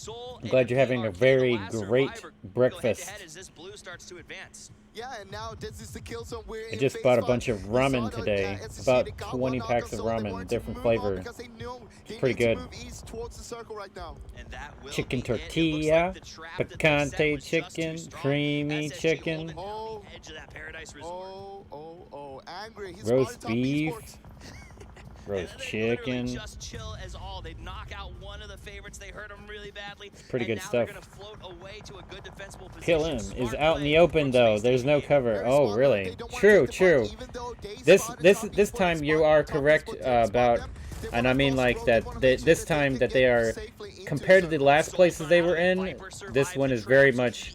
I'm glad you're having a very great breakfast. Yeah, and now this is the kill zone. I just bought a bunch of ramen today. About 20 packs of ramen, different flavor. It's pretty good. Chicken tortilla, picante chicken, creamy chicken, roast beef, roast chicken. Just chill as all. They knock out one of the favorites. They hurt him really badly. It's pretty good stuff. Kill him is out in the open though. There's no cover. Oh, really? True, true. This time you are correct about, and I mean like that. This time that they are compared to the last places they were in. This one is very much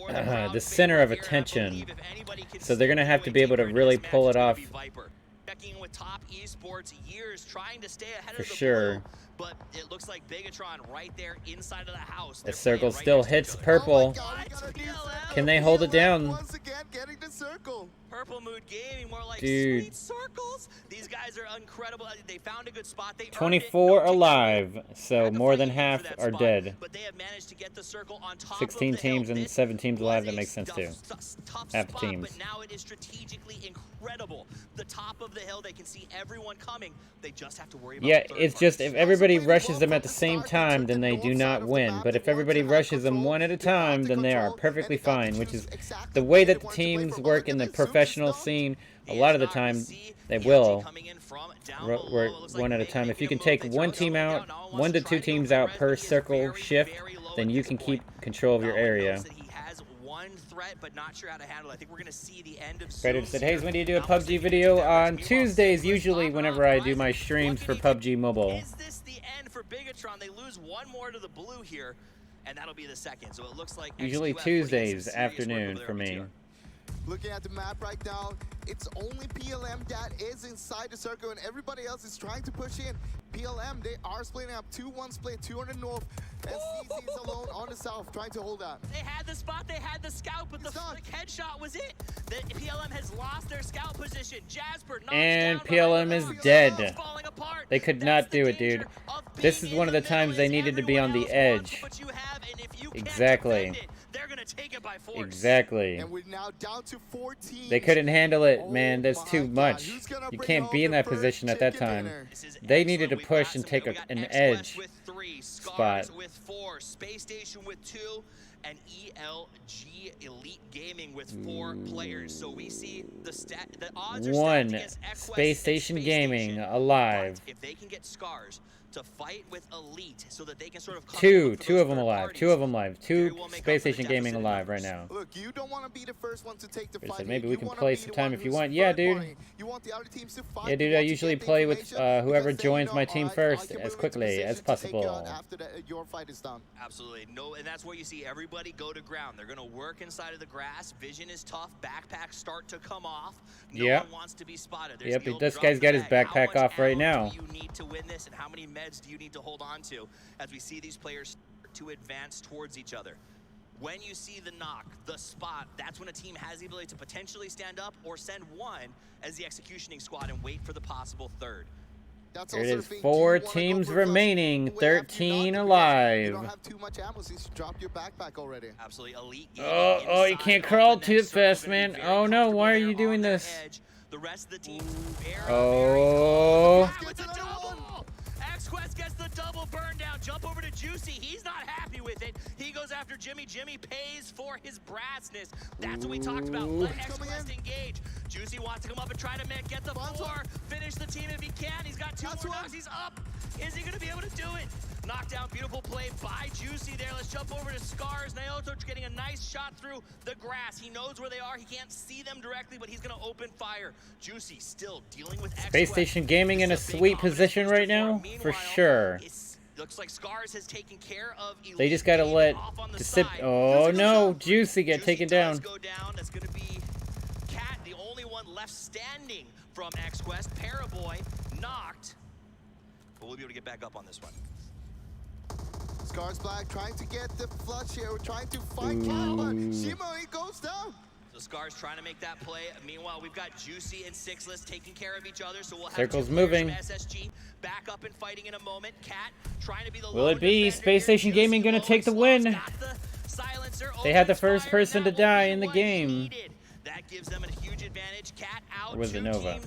the center of attention. So they're gonna have to be able to really pull it off. With top esports years trying to stay ahead for of the sure. blue, but it looks like Bigatron right there inside of the house. The circle still hits purple. Can they hold it down? Once again, getting the circle. Purple Mood Gaming, more like dude. Sweet circles. These guys are incredible. They found a good spot. They 24 alive, so more than half are dead. But they have managed to get the circle on top 16 teams and 7 teams alive. That makes sense too. Half teams. But now it is strategically incredible. The top of the hill, they can see everyone coming. They just have to worry about. Yeah, it's just if everybody rushes them at the same time, then they do not win. But if everybody rushes them one at a time, then they are perfectly fine. Which is the way that the teams work in the professional scene. A lot of the time, they will work one at a time. If you can take one team out, 1 to 2 teams out per circle shift, then you can keep control of your area. But not sure how to handle it. I think we're going to see the end of Predator said, Haze, when do you do a PUBG video? On Tuesdays, usually whenever I do my streams for PUBG Mobile. Is this the end for Bigatron? They lose one more to the blue here, and that'll be the second. So it looks like usually Tuesdays afternoon for me. Looking at the map right now, it's only PLM that is inside the circle, and everybody else is trying to push in. PLM, they are splitting up 2-1 split, 2 on the north, and CZ is alone on the south, trying to hold that. They had the spot, they had the scout, but the flick headshot was it. The PLM has lost their scout position. Jasper and PLM is dead. They could not do it, dude. This is one of the times they needed to be on the edge. Exactly. They're gonna take it by force. Exactly. And we're now down to 14. They couldn't handle it, man. That's too much. You can't be in that position at that time. They needed to push and take an edge spot. With 4, Space Station with 2, and ELG Elite Gaming with 4 players. So we see the odds are 1 Space Station Gaming alive. If they can get Scars to fight with Elite so that they can sort of 2 of them alive. 2 of them alive. 2 Space Station Gaming alive right now. Look, you don't want to be the first one to take the fight. Said, maybe we can play sometime if you want. Yeah, dude. Yeah, dude, I usually play with whoever joins my team first as quickly as possible. After your fight is done. Absolutely. No, and that's where you see everybody go to ground. They're going to work inside of the grass. Vision is tough. Backpacks start to come off. No one wants to be spotted. Yep, this guy's got his backpack off right now. You need to win this, and how many meds do you need to hold on to as we see these players start to advance towards each other? When you see the knock, the spot, that's when a team has the ability to potentially stand up or send one as the executioning squad and wait for the possible third. There it is, 4 teams remaining, 13 alive. You don't have too much ammo, so you should drop your backpack already. Absolutely elite. Oh, you can't crawl too fast, man. Oh no, why are you doing this? The rest of the team. XQuest gets the double burn down. Jump over to Juicy. He's not happy with it. He goes after Jimmy. Jimmy pays for his brassness. That's what we talked about. Let XQuest engage. Juicy wants to come up and try to get the 4. Finish the team if he can. He's got 2 more knocks. He's up. Is he going to be able to do it? Knockdown, beautiful play by Juicy there. Let's jump over to Scars. Naoto getting a nice shot through the grass. He knows where they are. He can't see them directly, but he's going to open fire. Juicy still dealing with Space Station Gaming in a sweet position right now, for sure. Looks like Scars has taken care of Elite. They just got to let oh no, Juicy get taken down. That's going to be Cat, the only one left standing from XQuest. Paraboy knocked, but we'll be able to get back up on this one. Scars Black trying to get the flush here. We're trying to find Cat, but Shimo, he goes down. So Scars trying to make that play. Meanwhile, we've got Juicy and Sixless taking care of each other. So we'll have Circle's moving. SSG back up and fighting in a moment. Cat trying to be the Will it be Space Station Gaming gonna take the win? They had the first person to die in the game. That gives them a huge advantage. Cat out. Or was it Nova?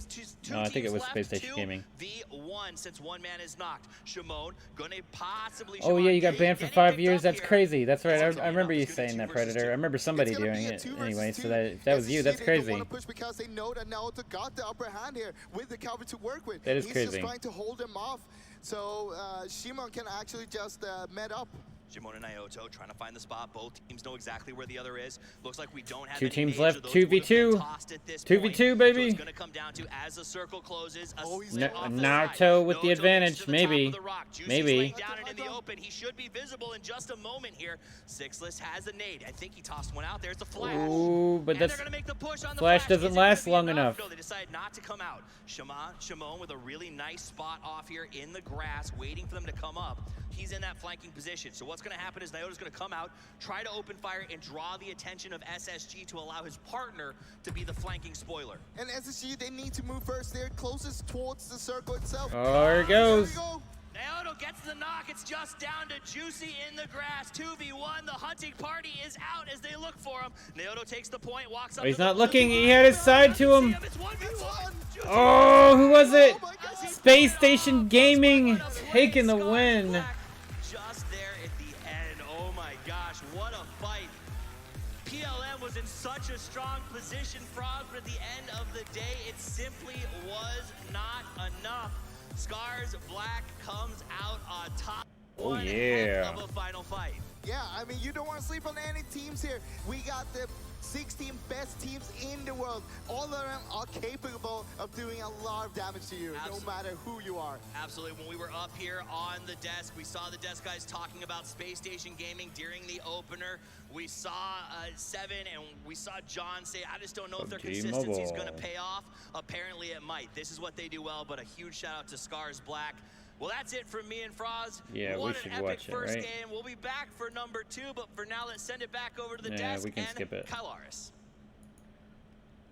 No, I think it was Space Station Gaming. V1 since one man is knocked. Shimon gonna possibly. Oh yeah, you got banned for 5 years. That's crazy. That's right. I remember you saying that, Predator. I remember somebody doing it. Anyway, so if that was you, that's crazy. Because they know that Naoto got the upper hand here with the cover to work with. That is crazy. He's just trying to hold him off, so Shimon can actually just med up. Shimon and Naoto trying to find the spot. Both teams know exactly where the other is. Looks like we don't have 2 teams left. 2v2. 2v2, baby. It's gonna come down to as the circle closes. Naruto with the advantage, maybe. Maybe. Down and in the open. He should be visible in just a moment here. Sixless has a nade. I think he tossed one out there. It's a flash. Ooh, but that's flash doesn't last long enough. No, they decide not to come out. Shimon with a really nice spot off here in the grass, waiting for them to come up. He's in that flanking position. So what's going to happen is Naoto's going to come out, try to open fire, and draw the attention of SSG to allow his partner to be the flanking spoiler. And SSG, they need to move first. They're closest towards the circle itself. Oh, there it goes. Naoto gets the knock. It's just down to Juicy in the grass. 2v1. The hunting party is out as they look for him. Naoto takes the point, walks up. Oh, he's not looking. He had his side to him. Oh, who was it? Space Station Gaming taking the win. Just there at the end. Oh my gosh, what a fight. PLM was in such a strong position, Frog, but at the end of the day, it simply was not enough. Scars Black comes out on top. Oh yeah. Of a final fight. Yeah, I mean, you don't want to sleep on any teams here. We got the 16 best teams in the world. All of them are capable of doing a lot of damage to you, no matter who you are. Absolutely. When we were up here on the desk, we saw the desk guys talking about Space Station Gaming during the opener. We saw Seven and we saw John say, I just don't know if their consistency is going to pay off. Apparently it might. This is what they do well, but a huge shout out to Scars Black. Well, that's it from me and Froz. Yeah, we should watch it, right? Game. We'll be back for number 2, but for now, let's send it back over to the desk. We can skip it. Kylaris.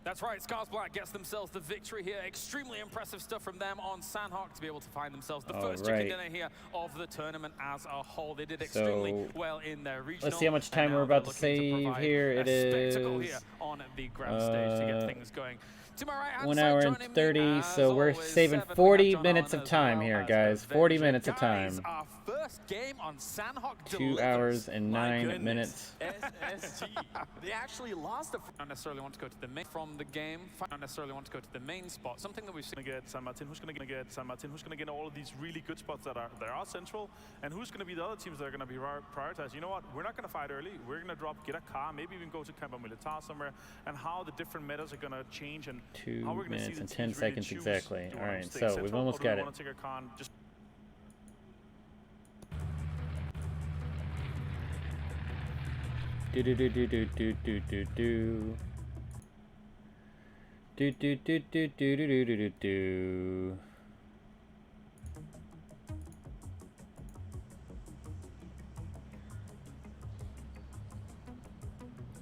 That's right, Scars Black gets themselves the victory here. Extremely impressive stuff from them on Sandhawk to be able to find themselves the first chicken dinner here of the tournament as a whole. They did extremely well in their regional. Let's see how much time we're about to save here. It is here on the grand stage to get things going. 1 hour and 30, so we're saving 40 minutes of time here, guys. 40 minutes of time. Our first game on Sandhawk 2 hours and 9 minutes. SSG. They actually lost the. Don't necessarily want to go to the main from the game. Don't necessarily want to go to the main spot. Something that we've seen. Get San Martin. Who's going to get San Martin? Who's going to get all of these really good spots that are central? And who's going to be the other teams that are going to be prioritized? You know what? We're not going to fight early. We're going to get a car. Maybe even go to Campo Militar somewhere. And how the different metas are going to change and 2 how we're going to see minutes and the 10 seconds really exactly. choose. All right, so we've almost got it. Want to take a con, just Do do do do do do do do do. Do do do do do do do do do.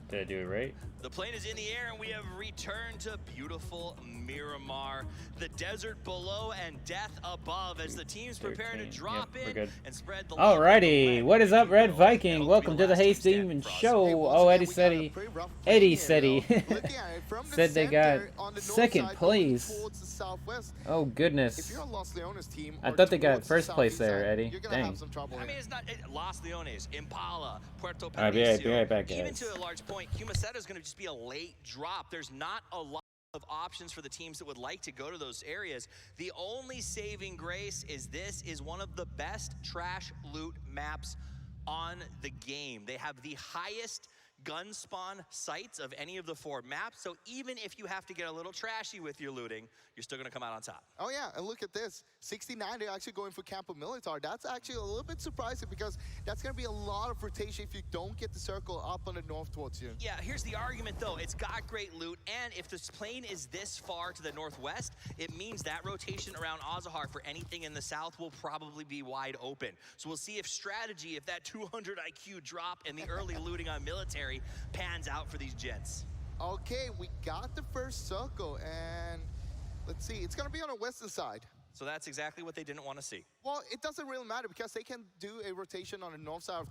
Did I do it right? The plane is in the air, and we have returned to beautiful Miramar. The desert below and death above as the teams prepare to drop in and spread the love. Alrighty, what is up, Red Viking? Welcome to the Haze Demon Show. Oh, Eddie said he said they got second place. Oh goodness! I thought they got first place there, Eddie. Dang. I mean, it's not Los Leones, Impala, Puerto I'll be right back, guys. Even to a large point, Cumaseta is going to just be a late drop. There's not a lot of options for the teams that would like to go to those areas. The only saving grace is this is one of the best trash loot maps on the game. They have the highest gun spawn sites of any of the 4 maps, so even if you have to get a little trashy with your looting, you're still going to come out on top. Oh yeah, and look at this. 69, they're actually going for Campo Militar. That's actually a little bit surprising because that's going to be a lot of rotation if you don't get the circle up on the north towards you. Yeah, here's the argument though. It's got great loot, and if this plane is this far to the northwest, it means that rotation around Azahar for anything in the south will probably be wide open. So we'll see if strategy, if that 200 IQ drop and the early looting on military pans out for these gents. Okay, we got the first circle, and let's see, it's gonna be on the western side. So that's exactly what they didn't want to see. Well, it doesn't really matter because they can do a rotation on the north side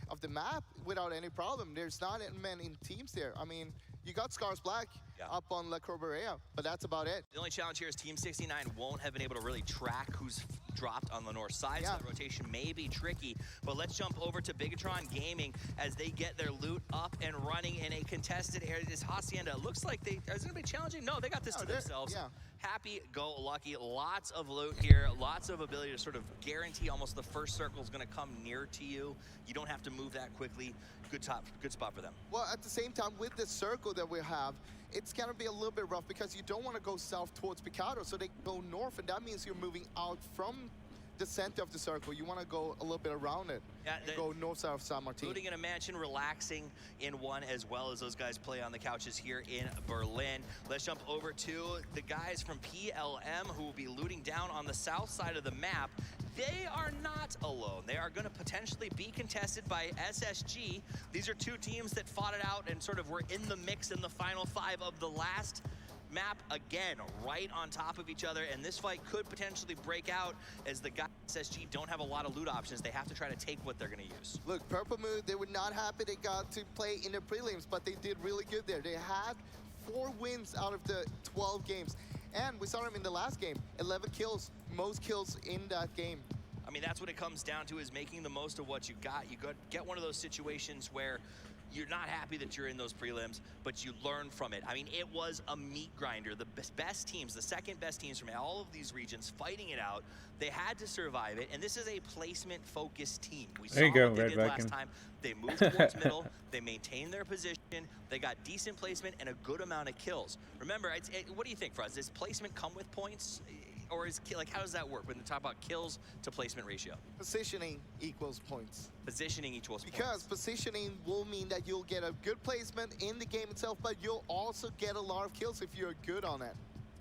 of the map without any problem. There's not many teams there. I mean, you got Scars Black up on La Corberea, but that's about it. The only challenge here is Team 69 won't have been able to really track who's dropped on the north side, so the rotation may be tricky. But let's jump over to Bigatron Gaming as they get their loot up and running in a contested area. This Hacienda looks like is it gonna be challenging? No, they got this to themselves. Happy go lucky, lots of loot here, lots of ability to sort of guarantee almost the first circle is gonna come near to you. You don't have to move that quickly. Good spot for them. Well, at the same time, with the circle that we have, it's gonna be a little bit rough because you don't want to go south towards Picado, so they go north, and that means you're moving out from the center of the circle. You want to go a little bit around it. And go north side of San Martin. Looting in a mansion, relaxing in one, as well as those guys play on the couches here in Berlin. Let's jump over to the guys from PLM who will be looting down on the south side of the map. They are not alone. They are going to potentially be contested by SSG. These are 2 teams that fought it out and sort of were in the mix in the final 5 of the last map, again right on top of each other, and this fight could potentially break out as the guys SSG don't have a lot of loot options. They have to try to take what they're going to use. Look, Purple Moon, they were not happy they got to play in the prelims, but they did really good there. They had 4 wins out of the 12 games, and we saw them in the last game, 11 kills, most kills in that game. I mean, that's what it comes down to, is making the most of what you got. You get one of those situations where you're not happy that you're in those prelims, but you learn from it. I mean, it was a meat grinder. The best teams, the second best teams from all of these regions fighting it out. They had to survive it, and this is a placement-focused team. We saw what they did last time. They moved towards middle, they maintained their position, they got decent placement and a good amount of kills. Remember, what do you think, Fuzz? Does placement come with points? Or how does that work when they talk about kills to placement ratio? Positioning equals points. Positioning equals points. Because positioning will mean that you'll get a good placement in the game itself, but you'll also get a lot of kills if you're good on it.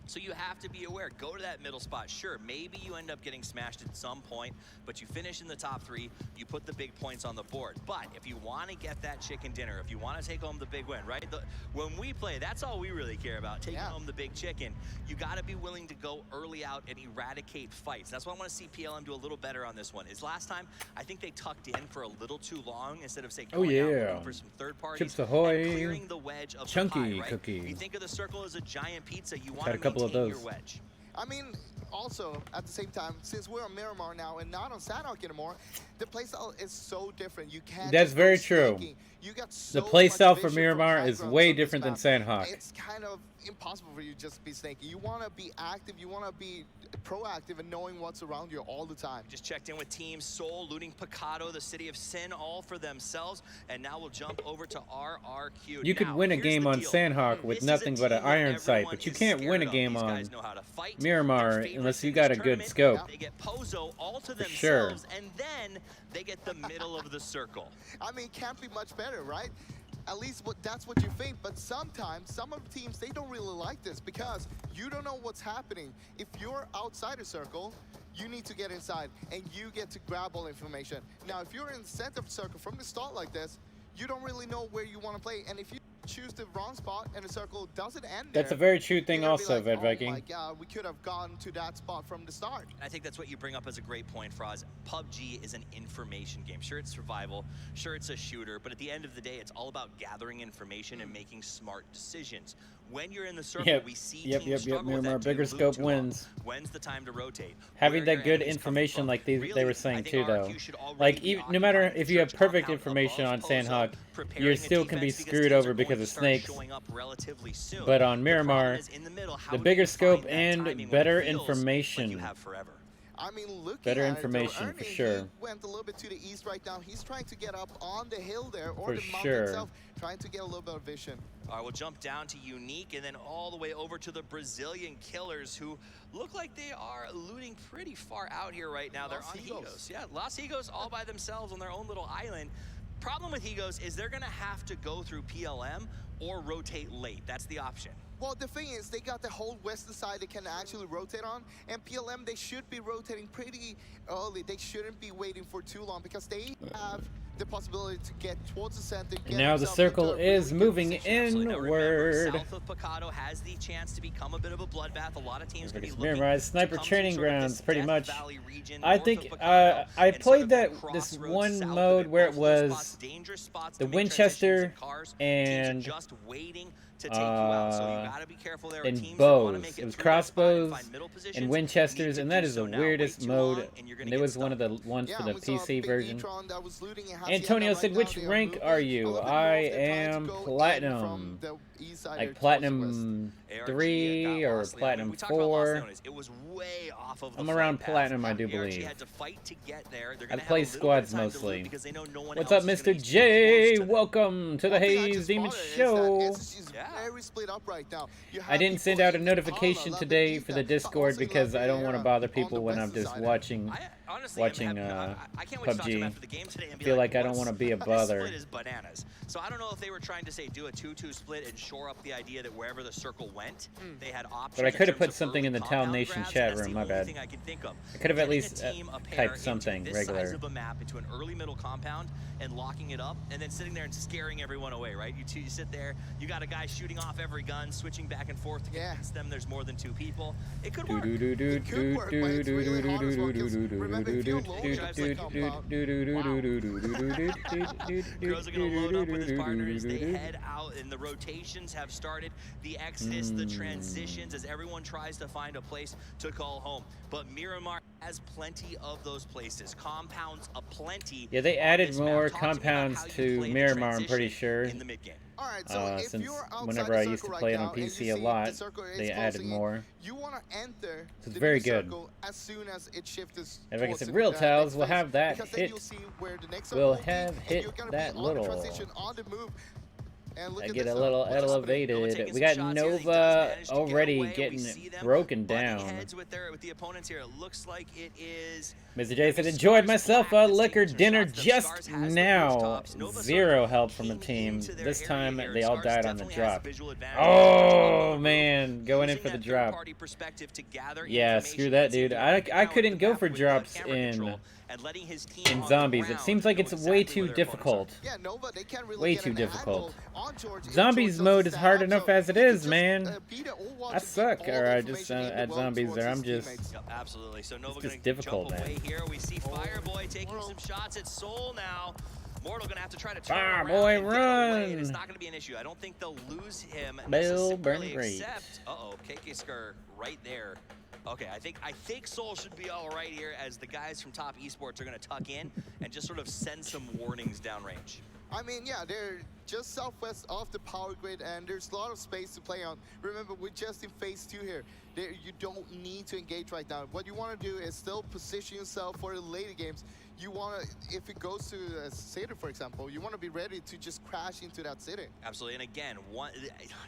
So you have to be aware. Go to that middle spot. Sure, maybe you end up getting smashed at some point, but you finish in the top 3, you put the big points on the board. But if you want to get that chicken dinner, if you want to take home the big win, right? When we play, that's all we really care about, taking home the big chicken. You got to be willing to go early out and eradicate fights. That's why I want to see PLM do a little better on this one. Is last time, I think they tucked in for a little too long instead of, say, going out for some third parties. Chips Ahoy. And clearing the wedge of Chunky the pie, right? cookie. You think of the circle as a giant pizza, you want Had a to couple of maintain those. your wedge. I mean, also, at the same time, since we're on Miramar now and not on Sanhok anymore, the playstyle is so different. You can't. That's very true. You got so the playstyle for much Miramar is way different than map. Sanhok. It's kind of impossible for you to just be snaky. You want to be active. You want to be proactive and knowing what's around you all the time. Just checked in with Team Seoul, looting Picado, the city of Sin, all for themselves. And now we'll jump over to RRQ. You could win a game on Sanhok with nothing but an iron sight, but you can't win a game on Miramar unless you got a good scope. They get Pozo all to themselves, sure. And then they get the middle of the circle. I mean, can't be much better, right? At least that's what you think, but sometimes some of the teams, they don't really like this because you don't know what's happening. If you're outside a circle, you need to get inside and you get to grab all information. Now, if you're in the center of the circle from the start like this, you don't really know where you want to play, and if you choose the wrong spot and the circle doesn't end That's there, a very true thing also, like, Ved Viking. Oh my God, we could have gone to that spot from the start. I think that's what you bring up as a great point, Froz. PUBG is an information game. Sure, it's survival. Sure, it's a shooter. But at the end of the day, it's all about gathering information and making smart decisions. When you're in the circle, we see teams struggle with that. Bigger scope wins. When's the time to rotate? Having that good information, like they were saying too, though. Like, even, no matter if you have perfect information on Sandhawk, you still can be screwed over because of snakes. But on Miramar, the bigger scope and better information. I mean, look better information for sure. He went a little bit to the east right now. He's trying to get up on the hill there, or for the mountain itself, trying to get a little bit of vision. All right, we'll jump down to Unique and then all the way over to the Brazilian Killers, who look like they are looting pretty far out here right now. They're on Higos. Yeah, Los Higos all by themselves on their own little island. Problem with Higos is they're going to have to go through PLM or rotate late. That's the option. Well, the thing is, they got the whole western side they can actually rotate on, and PLM, they should be rotating pretty early. They shouldn't be waiting for too long because they have the possibility to get towards the center. And now the circle is moving inward. South of Picado has the chance to become a bit of a bloodbath. A lot of teams going to be looking sniper training grounds, pretty much. I think I played this one mode where it was the Winchester and to take you out, so you gotta be careful there. And bows. It was crossbows and Winchesters, and that is the weirdest mode. And it was one of the ones for the PC version. Antonio said, which rank are you? I am Platinum. Like Platinum 3 or Platinum 4. I'm around Platinum, I do believe. I play squads mostly. What's up, Mr. J? Welcome to the Haze Demon Show. I didn't send out a notification today for the Discord because I don't want to bother people when I'm just watching PUBG. I feel like I don't want to be a bother. So I don't know if they were trying to say do a 2-2 split and shore up the idea that wherever the circle went, they had options. But I could have put something in the Town Nation chat room. My bad. I could have at least typed something regular. Size of a map into an early middle compound and locking it up, and then sitting there and scaring everyone away, right? You sit there, you got a guy shooting off every gun, switching back and forth to convince them there's more than 2 people. It could work. It could work, but it's really hard as well, 'cause remember, if you're low, guys like Girls are gonna load up with his partners. They head out, and the rotations have started. The exodus, the transitions, as everyone tries to find a place to call home. But Miramar has plenty of those places. Compounds aplenty. Yeah, they added more compounds to Miramar, I'm pretty sure. In the mid game. Since whenever I used to play it on PC a lot, they added more. You want to enter so it's very good. As soon as it shifts. And like I said, Real Tales will have that hit. We'll have hit that little. I get a little elevated. We got Nova already getting broken down. Mr. J said, enjoyed myself a liquor dinner just now. 0 help from the team. This time they all died on the drop. Oh man, going in for the drop. Yeah, screw that, dude. I couldn't go for drops in zombies. It seems like it's way too difficult. Way too difficult. Zombies mode is hard enough as it is, man. I suck. Or I just at zombies there. I'm just. Absolutely. So Nova it's just difficult, man. Here we see Fireboy taking some shots at Soul now. Mortal gonna have to try to turn Fireboy, run! It's not gonna be an issue. I don't think they'll lose him necessarily, except KK right there. Okay, I think Soul should be all right here as the guys from Top Esports are going to tuck in and just sort of send some warnings downrange. I mean, yeah, they're just southwest of the power grid, and there's a lot of space to play on. Remember, we're just in phase 2 here. You don't need to engage right now. What you want to do is still position yourself for the later games. You want to, if it goes to a city, for example, you want to be ready to just crash into that city. Absolutely, and again,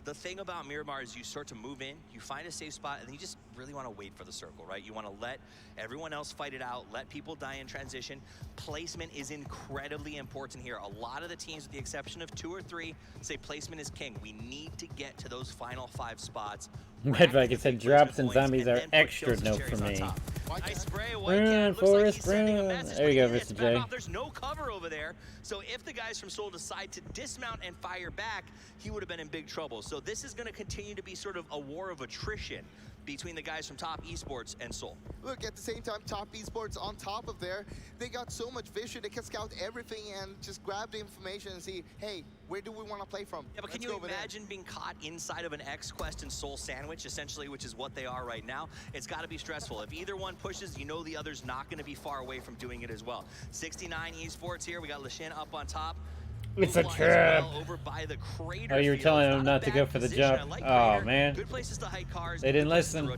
the thing about Miramar is you start to move in, you find a safe spot, and then you just really want to wait for the circle, right? You want to let everyone else fight it out, let people die in transition. Placement is incredibly important here. A lot of the teams, with the exception of 2 or 3, say placement is king. We need to get to those final 5 spots. Red Viking said drops and zombies are extra note for me. Nice spray, Run, Forrest, run. There you go, Mr. J. There's no cover over there, so if the guys from Seoul decide to dismount and fire back, he would have been in big trouble. So this is going to continue to be sort of a war of attrition between the guys from Top Esports and Seoul. Look, at the same time, Top Esports on top of there, they got so much vision, they can scout everything and just grab the information and see, hey, where do we want to play from? Yeah, but can you imagine being caught inside of an X Quest and Seoul sandwich, essentially, which is what they are right now? It's got to be stressful. If either one pushes, you know the other's not going to be far away from doing it as well. 69 Esports here. We got Lashin up on top. It's a trap. Oh, you were telling them not to go for the jump. Oh, man. Good places to hike cars. They didn't listen.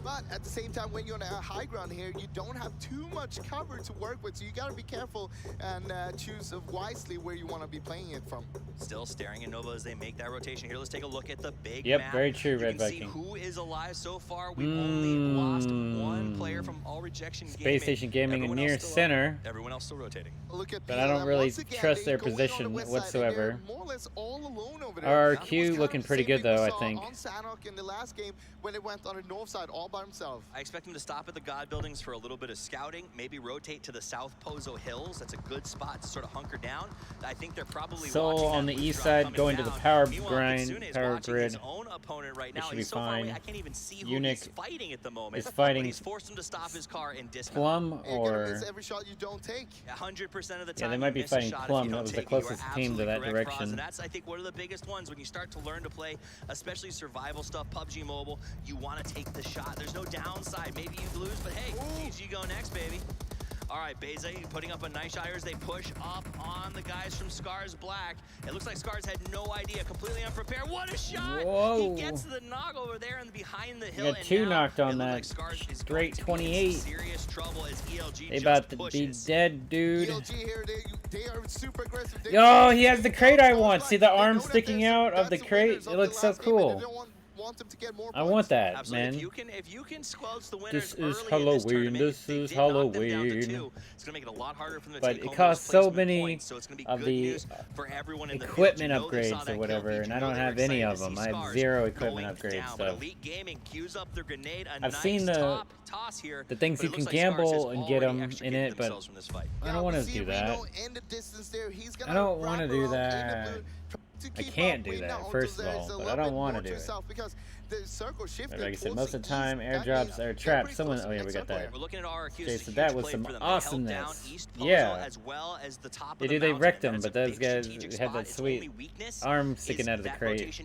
But at the same time, when you're on a high ground here, you don't have too much cover to work with, so you got to be careful and choose wisely where you want to be playing it from. Still staring at Nova as they make that rotation. Here, let's take a look at the big map. Yep, very true, Red Viking. See who is alive so far. We've only lost 1 player from all rejection gaming. Space Station Gaming near center. Everyone else still rotating. Look at but I don't really trust their position whatsoever. More or less all alone over there. RQ looking pretty good though, I think. On Sanok in the last game when it went on the north side all by himself. I expect him to stop at the God buildings for a little bit of scouting, maybe rotate to the South Pozo Hills. That's a good spot to sort of hunker down. I think they're probably Soul on the east side going to the power grind, power grid. His own opponent right now. It should be he's so fine. far away, I can't even see who he's fighting at the moment. Is fighting. He's forced him to stop his car and dismount. Plum or every shot you don't take. 100% of the time. Yeah, they might be fighting Plum. That was the closest team to that direction. And that's, I think, one of the biggest ones when you start to learn to play, especially survival stuff, PUBG Mobile. You want to take the shot. There's no downside. Maybe you lose, but hey, GG go next, baby. All right, Beza putting up a nice shot as they push up on the guys from Scars Black. It looks like Scars had no idea, completely unprepared. What a shot! Whoa. He gets the knock over there and behind the hill. Got 2 knocked on that. Straight 28. Serious trouble as ELG they about to be dead, dude. ELG here, they are super aggressive. Yo, he has the crate I want. See the arm sticking out of the crate? It looks so cool. I want that, absolutely. man. If you can squelch the winners this is Halloween. This is Halloween. It's gonna make it a lot harder for them to but it costs so many of the equipment upgrades or whatever, and I don't have any of them. I have 0 equipment upgrades. So I've seen the things you can gamble and get them in it, but I don't want to do that. I don't want to do that. I can't do that, first of all, but I don't want to do it. Like I said, most of the time, airdrops are trapped. Someone, oh yeah, we got that. Okay, so that was some awesomeness. Yeah. They wrecked them, but those guys have that sweet arm sticking out of the crate.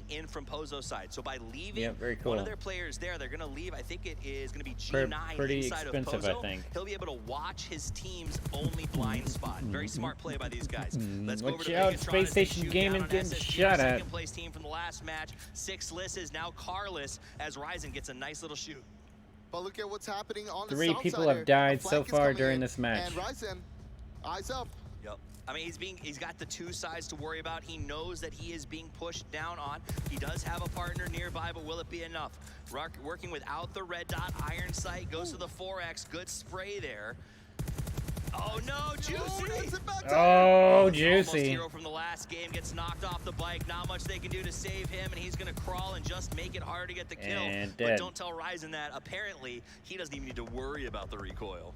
Yeah, very cool. One of their players there, they're going to leave. I think it is going to be G9 pretty inside expensive, of Pozo. I think. He'll be able to watch his team's only blind spot. Very smart play by these guys. Let's go over Watch to out, Megatron Space Station Gaming getting shot at. Second place team from the last match. 6less is now carless as Ryzen gets a nice little shoot. But look at what's happening on the 3 people have died so far during this match. And Ryzen, eyes up. Yep. I mean, he's got the 2 sides to worry about. He knows that he is being pushed down on. He does have a partner nearby, but will it be enough? Working without the red dot, iron sight goes to the 4x. Good spray there. Oh no, Juicy! Oh, Juicy. Hero from the last game gets knocked off the bike. Not much they can do to save him, and he's gonna crawl and just make it hard to get the kill. And but don't tell Ryzen that. Apparently, he doesn't even need to worry about the recoil.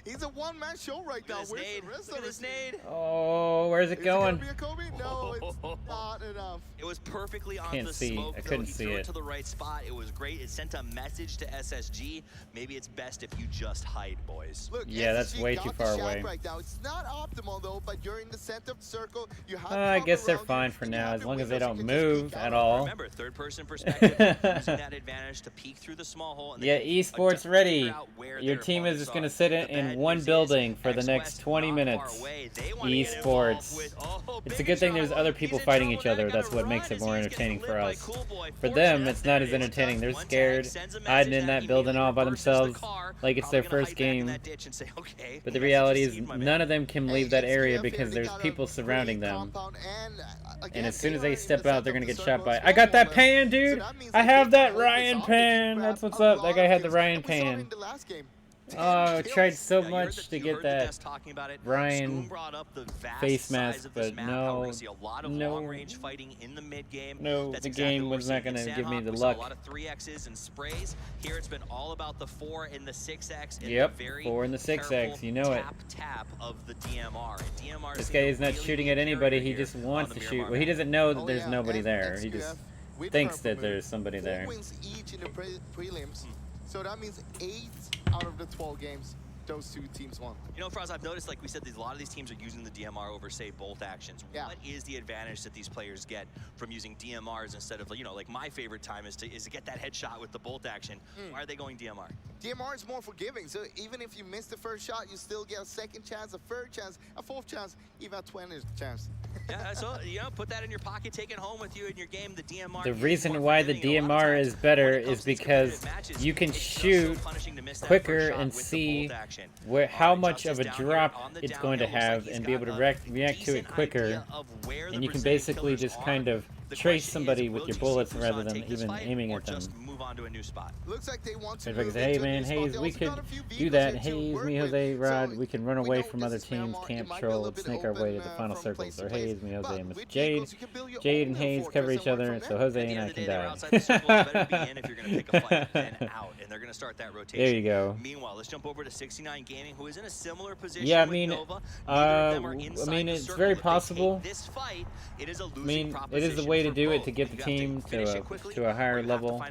He's a one-man show right now. Look at his nade. Oh, where's it going? Is it gonna be a Kobe? No, it's not enough. It was perfectly on the smoke. I couldn't see it. To the right spot. It was great. It sent a message to SSG. Maybe it's best if you just hide, boys. Look, yeah, that's way too far away. Right now. It's not optimal though, but you're in the center of the circle. You have I guess they're fine for now, as long as they don't move at all. Remember, third-person perspective, using that advantage to peek through the small hole. And yeah, esports ready. Your team is just going to sit in one building for the next 20 minutes. Esports. It's a good thing there's other people fighting each other. That's what makes it more entertaining for us. For them, it's not as entertaining. They're scared, hiding in that building all by themselves, like it's their first game. But the reality is, none of them can leave that area because there's people surrounding them. And as soon as they step out, they're gonna get shot by. I got that pan, dude! I have that Ryan pan! That's what's up. That guy had the Ryan pan. Oh, tried so much to get that Ryan face mask, but no, the game was not going to give me the luck. A lot of 3Xs and sprays. Here it's been all about the 4 and the 6X. Yep, 4 and the 6X, you know it. Tap of the DMR. This guy is not shooting at anybody, he just wants to shoot. Well, he doesn't know that there's nobody there. He just thinks that there's somebody there. 4 wins each in the prelims. So that means 8 out of the 12 games those two teams won. You know, Froz, I've noticed, like we said, a lot of these teams are using the DMR over, say, bolt actions. Yeah. What is the advantage that these players get from using DMRs instead of, you know, like my favorite time is to get that headshot with the bolt action. Why are they going DMR? DMR is more forgiving, so even if you miss the first shot, you still get a second chance, a third chance, a fourth chance, even a 20th chance. Yeah, so, you know, put that in your pocket, take it home with you in your game. The DMR. The reason why the DMR is better is because you can shoot quicker and see how much of a drop it's going to have and be able to react to it quicker. And you can basically just kind of trace somebody with your bullets rather than even aiming at them. To a new spot. Looks like they want to hey man, Haze, we could do that. Haze, me, Jose, Rod, we can run away from other teams, camp, troll, and snake our way to the final circles. Or Haze, me, Jose, and Mr. Jade. Jade and Haze cover each other, so Jose and I can die. There you go. Meanwhile, let's jump over to 69 Gaming, who is in a similar position. Yeah, I mean, it's very possible. It is the way to do it to get the team to a higher level.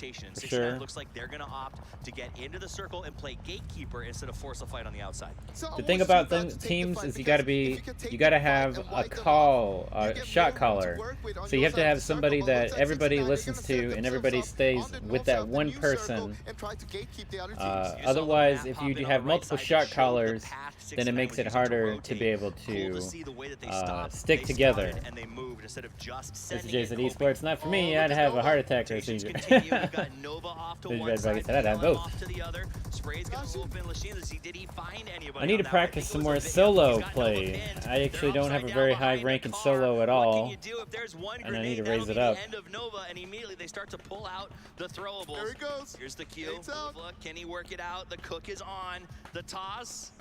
Rotation. Sure. Looks like they're going to opt to get into the circle and play gatekeeper instead of force a fight on the outside. The thing about teams is you got to have a shot caller. So you have to have somebody that everybody listens to and everybody stays with that one person. Otherwise, if you have multiple shot callers, then it makes it harder to be able to stick together. This is Jason Esports. Not for me. I'd have a heart attack or a seizure. I'd have both. I need to practice some more solo play. I actually don't have a very high rank in solo at all, and I need to raise it up. And immediately they start to pull out the throwables. There he goes. Here's the cue. Can he work it out? The cook is on. The toss.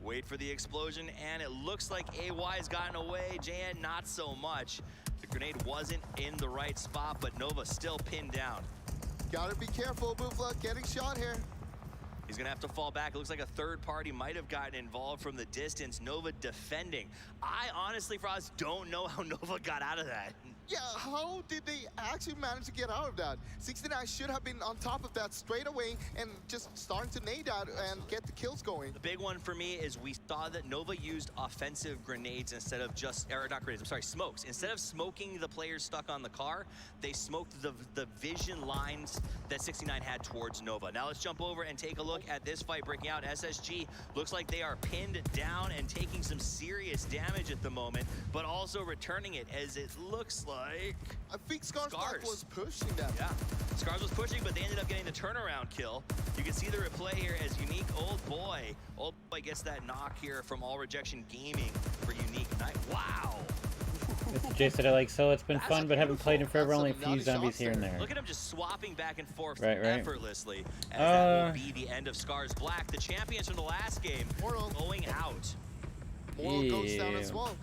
Wait for the explosion, and it looks like AY's gotten away. JN, not so much. The grenade wasn't in the right spot, but Nova still pinned down. Gotta be careful, Boofla, getting shot here. He's gonna have to fall back. It looks like a third party might have gotten involved from the distance. Nova defending. I honestly, Froz, don't know how Nova got out of that. Yeah, how did they actually manage to get out of that? 69 should have been on top of that straight away and just starting to nade out and get the kills going. The big one for me is we saw that Nova used offensive grenades instead of just, or not grenades, I'm sorry, smokes. Instead of smoking the players stuck on the car, they smoked the vision lines that 69 had towards Nova. Now let's jump over and take a look at this fight breaking out. SSG looks like they are pinned down and taking some serious damage at the moment, but also returning it as it looks like. I think Scars was pushing them. Yeah, Scars was pushing, but they ended up getting the turnaround kill. You can see the replay here as Unique Old Boy gets that knock here from All Rejection Gaming for Unique Night. Wow. Mr. J said I like solo. It's been fun, but haven't played in forever. Only a few zombies here and there. Look at him just swapping back and forth effortlessly. As that will be the end of Scars Black. The champions from the last game going out. Moral goes down as well.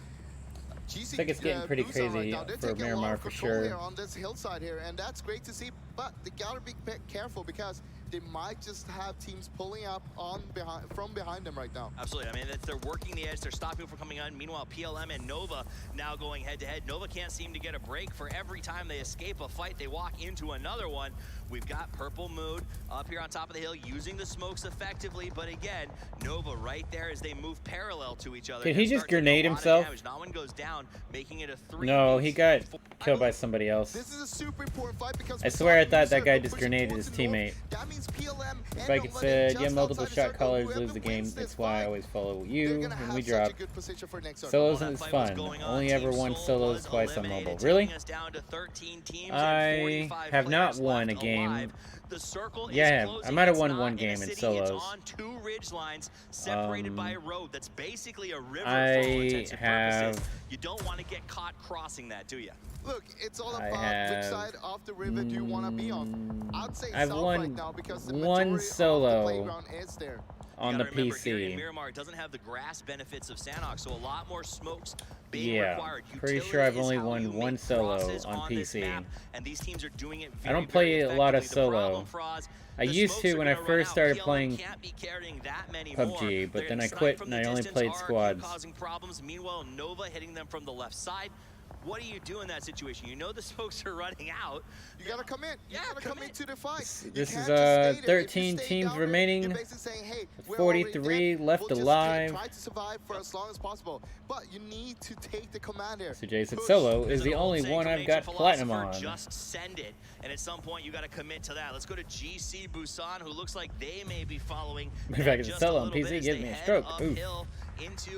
I think it's getting pretty crazy for Miramar for sure. On this hillside here, and that's great to see, but they gotta be careful because they might just have teams pulling up from behind them right now. Absolutely. I mean, they're working the edge. They're stopping from coming on. Meanwhile, PLM and Nova now going head-to-head. Nova can't seem to get a break. For every time they escape a fight, they walk into another one. We've got Purple Mood up here on top of the hill using the smokes effectively, but again, Nova right there as they move parallel to each other. Did he just grenade himself? Not one goes down, making it a 3. No, he got killed by somebody else. This is a super important fight because I swear I thought that guy just grenaded his teammate. That means PLM if I could say, yeah, multiple shot callers lose the game. That's why I always follow you when we drop. Solos is fun. Only ever won solos twice on mobile. Really? I have not won a game game. The circle Yeah, is closing. I might have It's won not one in a game in city, solos. It's on two ridge lines separated by a road that's basically a river for all I intents and purposes. have. You don't want to get caught crossing that, do you? Look, it's all I about have, which side of the river do you want to be on. I'd say I've south won right now because the one majority solo of the playground is there. on the Remember, here in PC. Miramar, it doesn't have the grass benefits of Sanhok, so a lot more smokes being Yeah, required. pretty sure I've only won one solo on PC. Map, and these teams are doing it I don't play a lot of solo. I the used smokes to are when I gonna first run started out. playing can't be carrying that many PUBG, more. but They're then I gonna quit snipe and from I the only distance, played RRQ squads. causing problems. Meanwhile, Nova hitting them from the left side. What do you do in that situation? You know the smokes are running out. You gotta come in. You gotta come into the fight. This You is can't just stay there. If you 13 stay teams down there, remaining. you're basically saying, hey, we're 43 already dead. left We'll just alive. try to survive for as long as possible. But you need to take the command there. So Jay said Push. solo is There's the an old only saying one from I've got ancient platinum philosopher, on. Just send it, and at some point you got to commit to that. Let's go to GC Busan, who looks like they may be following. If I could solo on PC, give me a stroke. Oof.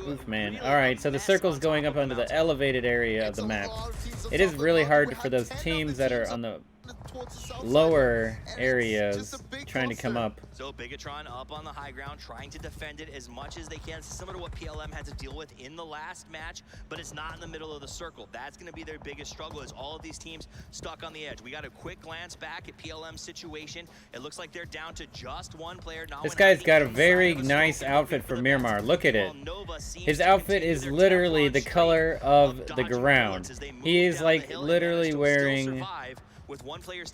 Oof, man. Alright, so the circle's going up onto the elevated area of the map. It is really hard for those teams that are on the lower areas trying to come up. So Bigatron up on the high ground, trying to defend it as much as they can. It's similar to what PLM had to deal with in the last match, but it's not in the middle of the circle. That's going to be their biggest struggle, is all of these teams stuck on the edge. We got a quick glance back at PLM's situation. It looks like they're down to just one player. This guy's got a very nice outfit for Miramar. Look at it. His outfit is literally the color of the ground. He is like literally wearing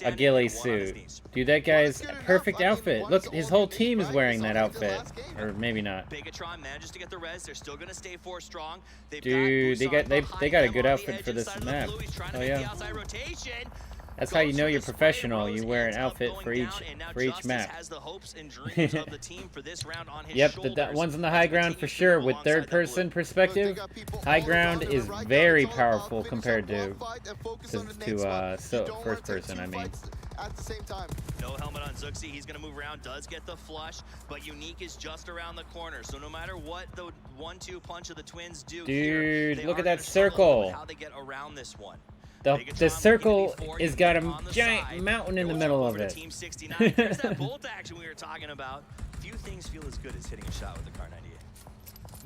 a ghillie suit. Dude, that guy's perfect outfit. Look, his whole team is wearing that outfit. Or maybe not. Bigatron manages to get the res. They're still going to stay 4 strong. Dude, they got a good outfit for this map. Oh yeah. That's how you know you're professional. You wear an outfit for each map. Yep, the one's on the high ground for sure. With third-person perspective, high ground is very powerful compared to first person. I mean. At the same time. No helmet on Zuxi. He's going to move around. Does get the flush, but Unique is just around the corner. So no matter what the 1-2 punch of the twins do, dude, look at that circle. How they get around this one. The circle has got a giant mountain in the middle of it. Team 69. There's that bolt action we were talking about. Few things feel as good as hitting a shot with the Kar 98.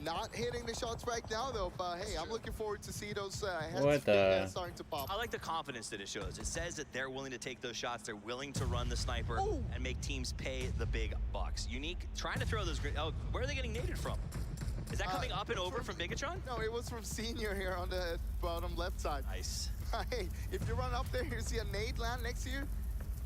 Not hitting the shots right now though, but hey, I'm looking forward to see those heads starting to pop. I like the confidence that it shows. It says that they're willing to take those shots. They're willing to run the sniper and make teams pay the big bucks. Unique trying to throw those. Oh, where are they getting naded from? Is that coming up and over from Bigatron? No, it was from Senior here on the bottom left side. Nice. Hey, if you run up there, you see a nade land next to you,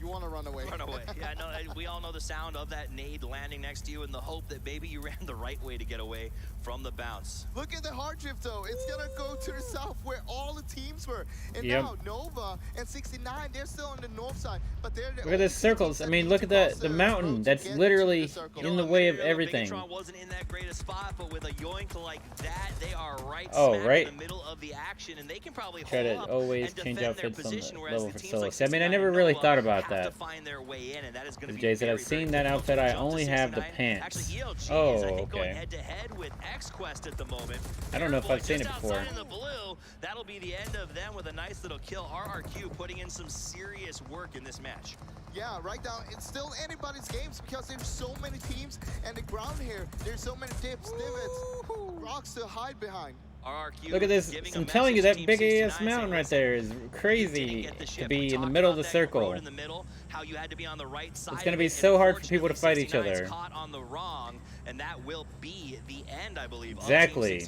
you want to run away. Run away. Yeah, no, we all know the sound of that nade landing next to you and the hope that maybe you ran the right way to get away from the bounce. Look at the hard drift though. It's gonna go to the south where all the teams were. And now Nova and 69, they're still on the north side, but they're look at the circles. I mean, look at the mountain. That's literally in the way of everything. Bigatron wasn't in that great a spot, but with a yoink like that, they are right right in the middle of the action, and they can probably try to hold always up change and outfits on position, the whereas level for teams solo. like I mean, I never 69 really Nova thought about have that. to find their way in, and that is going to be Jay said, I've seen that outfit. I only have the pants. Oh, okay. Head-to-head with X-Quest at the moment. I don't know if I've seen it Just before. outside in the blue, that'll be the end of them with a nice little kill. RRQ putting in some serious work in this match. Yeah, right now, it's still anybody's games because there's so many teams and the ground here. There's so many dips, divots, rocks to hide behind. RRQ look at this. I'm telling you, that big ass mountain right there is crazy to be in the middle of the circle. It's going to be so hard for people to fight each other. Caught on the wrong, and that will be the end, I believe. Exactly.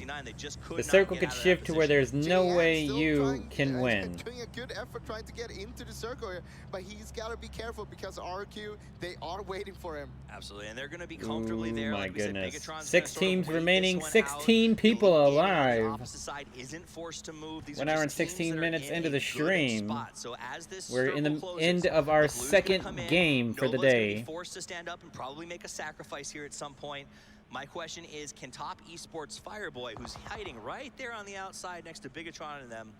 The circle could shift to where there's no way you can win. Doing a good effort trying to get into the circle here, but he's got to be careful because RQ, they are waiting for him. Absolutely, and they're going to be comfortably there. My like goodness. 6 teams remaining, 16 people alive. When I run 16 minutes into the stream, we're in the end of our second game for the day. Forced to stand up and probably make a sacrifice here at some point. My question is, can top esports Fireboy, who's hiding right there on the outside next to Bigatron and them,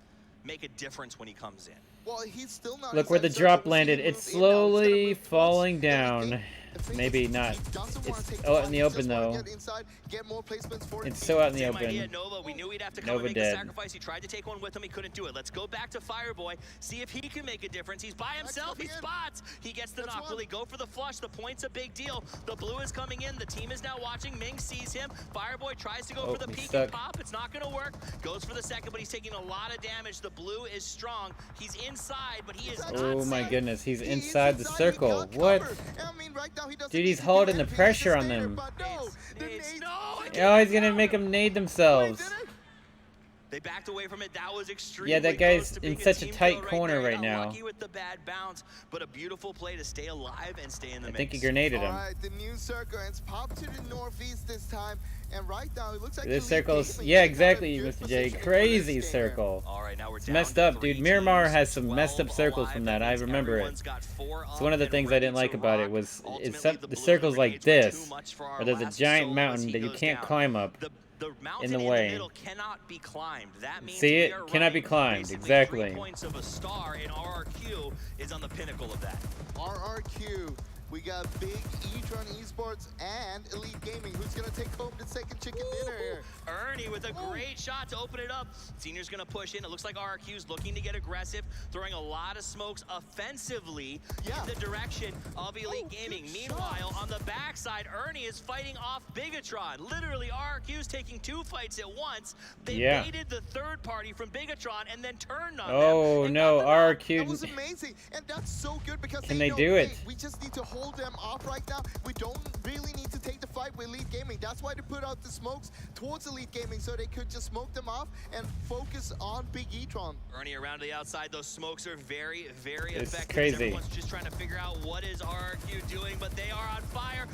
make a difference when he comes in? Well, he's still not. Look where the drop landed. It's slowly falling down. Maybe not. It's out in the open though. It's so out in the open. Nova, we knew he'd have to come Nova and make dead. the sacrifice. He tried to take one with him. He couldn't do it. Let's go back to Fireboy. See if he can make a difference. He's by himself. He spots. He gets the knock. Will he go for the flush? The point's a big deal. The blue is coming in. The team is now watching. Ming sees him. Fireboy tries to go for the peek and pop. It's not going to work. Goes for the second, but he's taking a lot of damage. The blue is strong. He's inside, but he is not Oh my safe. goodness, he's inside the circle. What? Dude, he's holding the pressure on them. Oh, he's gonna make them nade themselves. They backed away from it. That was extremely Yeah, that guy's close to in being such a team tight kill right corner there. He right got now. lucky with the bad bounce, but a beautiful play to stay alive and stay in the I mix. think he grenaded him. Alright, the new circle, and it's popped to the northeast this time. And right now, it looks like This circle's, yeah, exactly, Mr. J. Crazy circle. It's messed up, dude. Miramar has some messed up circles from that. I remember it. It's one of the things I didn't like about it was the circles like this, where there's a giant mountain that you can't climb up. The in the mountain way. in the middle cannot be climbed. That means See we it? are Cannot be running climbed. basically Exactly. 3 points of a star, and RRQ is on the pinnacle of that. RRQ. We got Big E-Tron Esports and Elite Gaming. Who's going to take home the second chicken dinner here? Ernie with a great shot to open it up. Senior's going to push in. It looks like RRQ's looking to get aggressive, throwing a lot of smokes offensively in the direction of Elite Gaming. Meanwhile, on the backside, Ernie is fighting off Bigatron. Literally, RRQ's taking 2 fights at once. They baited the third party from Bigatron and then turned on them. Oh no, RRQ. That was amazing, and that's so good because Can they know, do it? hey, we just need to hold them off right now. We don't really need to take the fight with Elite Gaming. That's why they put out the smokes towards Elite Gaming, so they could just smoke them off and focus on Big E-Tron. Ernie around to the outside. Those smokes are very, very It's effective. crazy. Everyone's just trying to figure out what is RRQ doing, but they are on fire.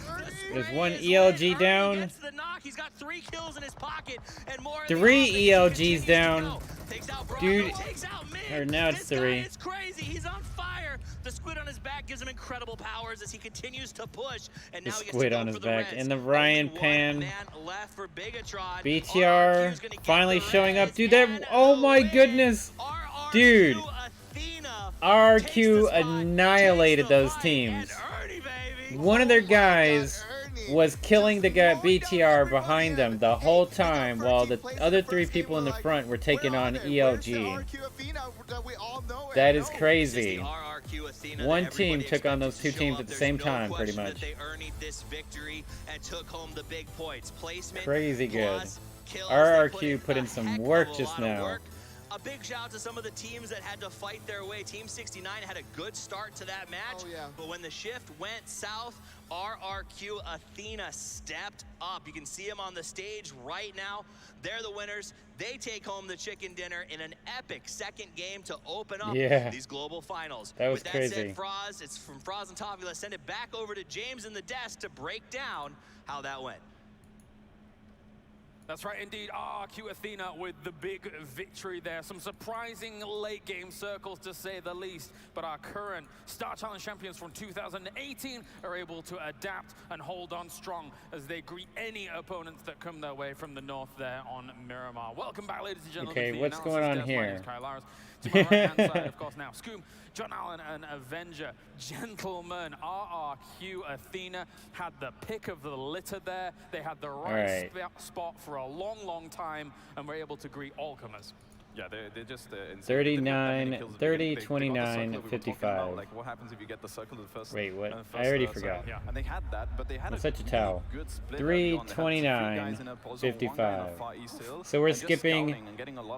There's one ELG down. Gets the knock. He's got 3 kills in his pocket and more. 3 ELGs down. Takes out Bravo, Dude, takes out Ming. or now it's 3. It's crazy. He's on fire. The squid on his back gives him incredible powers as he continues to push. And The now he gets squid to go on his for the back. reds. And the Ryan Only Pan. one man left for Bigatron. BTR finally showing up. Dude, that, oh my goodness. Dude. RRQ annihilated those teams. One of their guys was killing the guy BTR behind them the whole time while the other 3 people in the front were taking on ELG. That is crazy. One team took on those 2 teams at the same time, pretty much. Crazy good. RRQ put in some work just now. A big shout out to some of the teams that had to fight their way. Team 69 had a good start to that match, but when the shift went south, RRQ Athena stepped up. You can see them on the stage right now. They're the winners. They take home the chicken dinner in an epic second game to open up these global finals. That was With crazy. That said, Froz, it's from Froz and Towelie. Let's send it back over to James in the desk to break down how that went. That's right, indeed. RRQ Athena with the big victory there. Some surprising late game circles, to say the least. But our current Star Challenge champions from 2018 are able to adapt and hold on strong as they greet any opponents that come their way from the north there on Miramar. Welcome back, ladies and gentlemen. Okay, to the what's going analysis on desk. My here? name is Kyle Lars. To my right-hand side, of course, now, Scoom, John Allen, and Avenger. Gentlemen, RRQ Athena had the pick of the litter there. They had the right spot for a long, long time, and were able to greet all comers. Yeah, they're just 39, 30, 29, 55. Like, what happens if you get the circle to the first? Wait, what? I already forgot. Yeah, and they had that, but they had such a towel. good split. 3, 29, 55. So we're skipping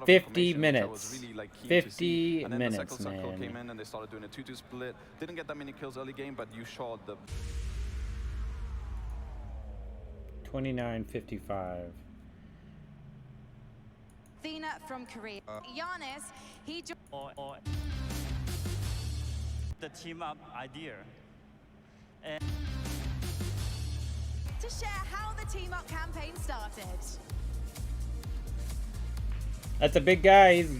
50 minutes. 50 minutes, man. Came in and they started doing a 2-2 split. Didn't get that many kills early game, but you shot the 29, 55. Athena from Korea. Giannis, he the team up idea. And to share how the team up campaign started. That's a big guy. He's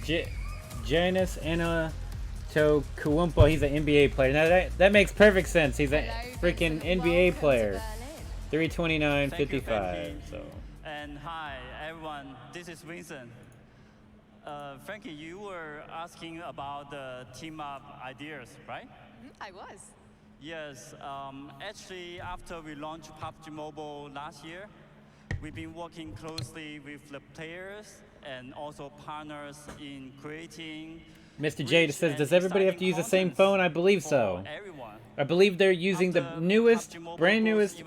Janus Antetokounmpo. He's an NBA player. Now that makes perfect sense. He's a freaking NBA player. 329, 55. So. And hi everyone, this is Vincent. Frankie, you were asking about the team up ideas, right? I was. Yes, actually, after we launched PUBG Mobile last year, we've been working closely with the players and also partners in creating. Mr. J says, does everybody have to use the same phone? I believe so. I believe they're using the newest, brand newest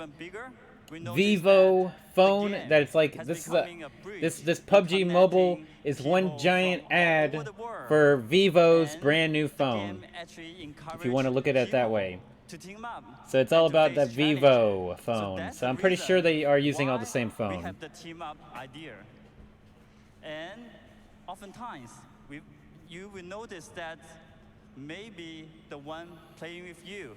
Vivo phone. That it's like this PUBG Mobile is one giant ad for Vivo's brand new phone. If you want to look at it that way. So it's all about that Vivo phone. So I'm pretty sure they are using all the same phone. We have the team up idea, and oftentimes you will notice that maybe the one playing with you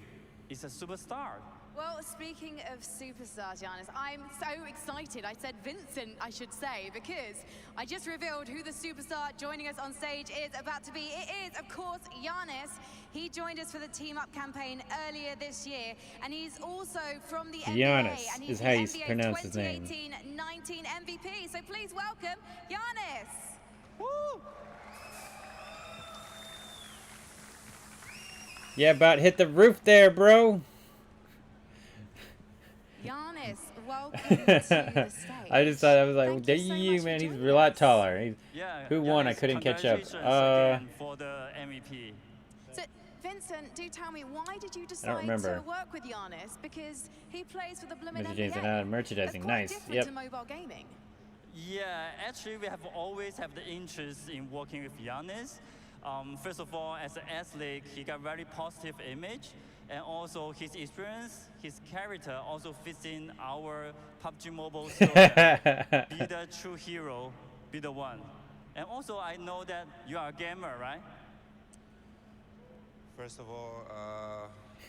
is a superstar. Well, speaking of superstars, Giannis, I'm so excited. I said Vincent, I should say, because I just revealed who the superstar joining us on stage is about to be. It is, of course, Giannis. He joined us for the Team Up campaign earlier this year, and he's also from the NBA. Giannis and he's is how you NBA's pronounce his name. 2018-19 MVP. So please welcome Giannis. Woo! Yeah, about hit the roof there, bro. Giannis, welcome to the stage. I just thought, I was like, there you, man, he's a lot taller. Who won? I couldn't catch up. For the MVP. So, Vincent, do tell me, why did you I decide don't remember. to work with Giannis? Because he plays for the Bloomin' Mr. James NBA. and merchandising, That's quite nice. different Yep. to mobile gaming. Yeah, actually, we have always have the interest in working with Giannis. First of all, as an athlete, he got very positive image, and also his experience, his character also fits in our PUBG Mobile slogan, be the true hero, be the one. And also, I know that you are a gamer, right? First of all,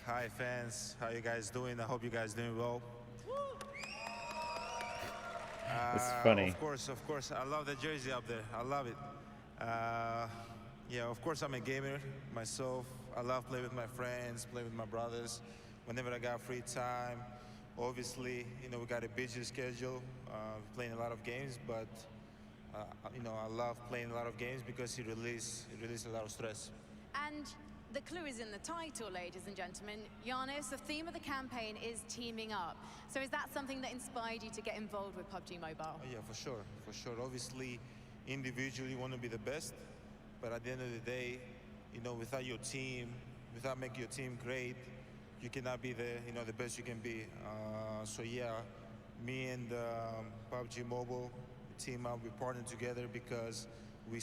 hi fans, how you guys doing? I hope you guys doing well. It's funny. Of course, I love the jersey up there. I love it. Yeah, of course I'm a gamer myself. I love playing with my friends, playing with my brothers. Whenever I got free time, obviously, you know, we got a busy schedule, playing a lot of games, but you know, I love playing a lot of games because it releases a lot of stress. And the clue is in the title, ladies and gentlemen. Giannis, the theme of the campaign is teaming up. So is that something that inspired you to get involved with PUBG Mobile? Yeah, for sure. Obviously, individually you want to be the best, but at the end of the day, you know, without your team, without making your team great, you cannot be the best you can be. So yeah, me and PUBG Mobile team up, we partnered together because we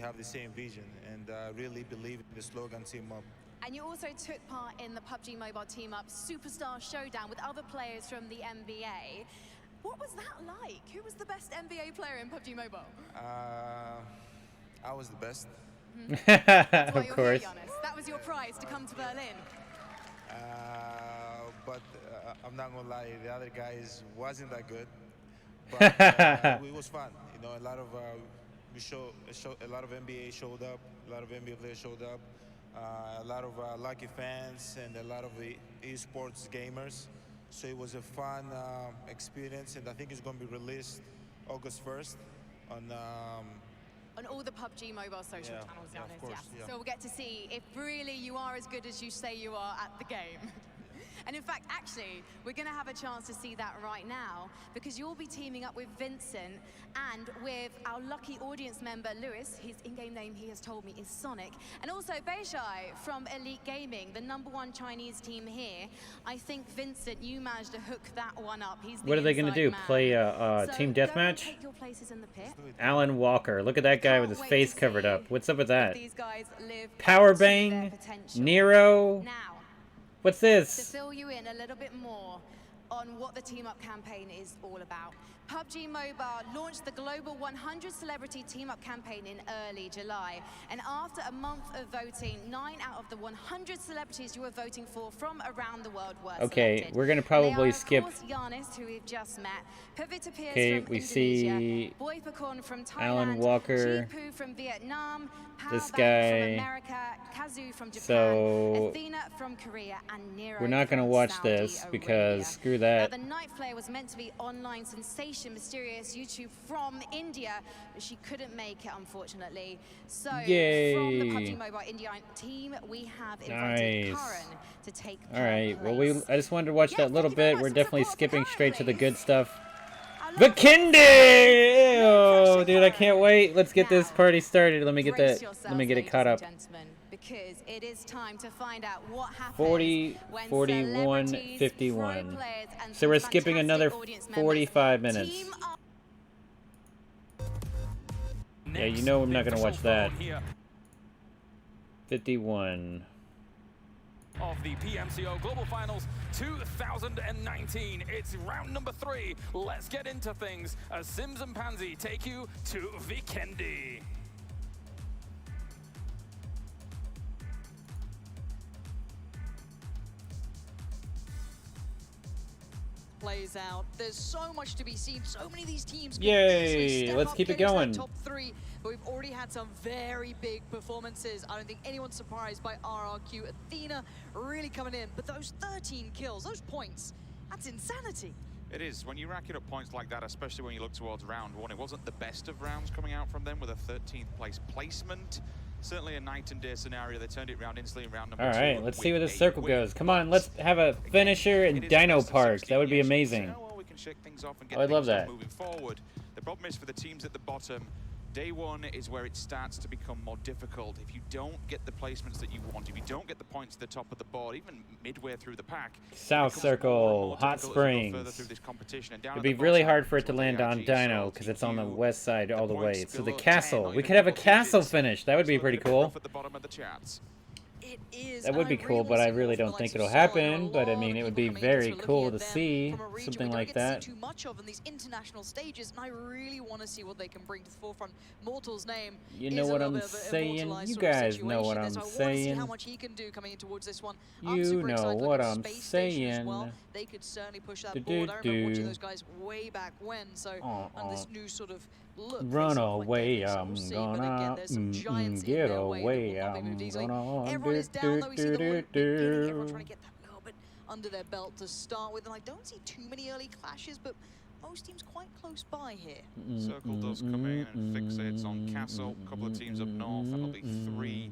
have the same vision, and I really believe in the slogan team up. And you also took part in the PUBG Mobile Team Up Superstar Showdown with other players from the NBA. What was that like? Who was the best NBA player in PUBG Mobile? I was the best. That's why of you're course. Here, Giannis. That was your prize to come to Berlin. But I'm not gonna lie, the other guys wasn't that good. But it was fun. You know, a lot of NBA showed up, a lot of NBA players showed up, a lot of Lucky fans, and a lot of esports gamers. So it was a fun experience, and I think it's going to be released August 1st on all the PUBG Mobile social channels, Giannis, yes. So we'll get to see if really you are as good as you say you are at the game. And in fact, actually, we're going to have a chance to see that right now, because you'll be teaming up with Vincent and with our lucky audience member, Lewis. His in-game name, he has told me, is Sonic. And also Beishai from Elite Gaming, the #1 Chinese team here. I think, Vincent, you managed to hook that one up. He's the What are they going to do? man. Play a team deathmatch? Take your places in the pit. Alan Walker. Look at that guy with his face covered up. What's up with that? These guys live Power up to their Bang? potential. Nero? Now, what's to this? fill you in a little bit more on what the Team Up campaign is all about. PUBG Mobile launched the global 100 celebrity Team Up campaign in early July. And after a month of voting, 9 out of the 100 celebrities you were voting for from around the world were selected. We're going to probably skip. Of course, Giannis, who we've just met, Pavita Pierce Okay, from we Indonesia, see Boy Pacon from Thailand, Alan Walker, Jipu from Vietnam, this Power guy. Bang from America, Kazu from Japan, So Athena from Korea, and Nero we're not going to from watch Saudi this Arabia. because screw Now, that. the Night Flare was meant to be online sensation Nation, mysterious YouTube from India, but she couldn't make it, unfortunately. So Yay. from the PUBG Mobile India team, we have invited Karen to take All right. place. Well, I just wanted to watch that little bit. We're definitely skipping straight to the good stuff. Vikendi! Oh, dude, I can't wait. Let's get this party started. Let me get that. Let me get it caught up. Because it is time to find out what happens 40, 41, 51. So we're skipping another 45 minutes. Yeah, you know I'm not going to watch that. 51. Of the PMCO Global Finals 2019. It's round number 3. Let's get into things as Sims and Pansy take you to Vikendi. Plays out. There's so much to be seen. So many of these teams. Yay! Let's keep it going. Top 3, but we've already had some very big performances. I don't think anyone's surprised by RRQ. Athena really coming in, but those 13 kills, those points, that's insanity. It is. When you rack it up points like that, especially when you look towards round 1, it wasn't the best of rounds coming out from them with a 13th place placement. Certainly a night and day scenario. They turned it around instantly in round number 2. All right, let's see where this circle goes. Come on, let's have a finisher in Dino Park. That would be amazing. Oh, I'd love that. Moving forward. The problem is for the teams at the bottom, day 1 is where it starts to become more difficult. If you don't get the placements that you want, if you don't get the points at the top of the board, even midway through the pack, South Circle, Hot Springs. It'd be really hard for it to land on Dino because it's on the west side all the way. So the castle, we could have a castle finish. That would be pretty cool. That would be cool, but I really don't think it'll happen. But I mean, it would be very cool to see something like that. Too much of in these international stages, and I really want to see what they can bring to the forefront. Mortal's name. You know what I'm saying? You guys know what I'm saying. How much he can do coming in towards this one. You know what I'm saying. Well. They could certainly push that board. I remember watching those guys way back when. So on this new sort of look. Run away, I'm gonna get away, I'm gonna everyone is down, though. We see the win beginning. Everyone trying to get that little bit under their belt to start with. And I don't see too many early clashes, but most teams quite close by here. Circle does come in and fixates on Castle. A couple of teams up north, that'll be 3.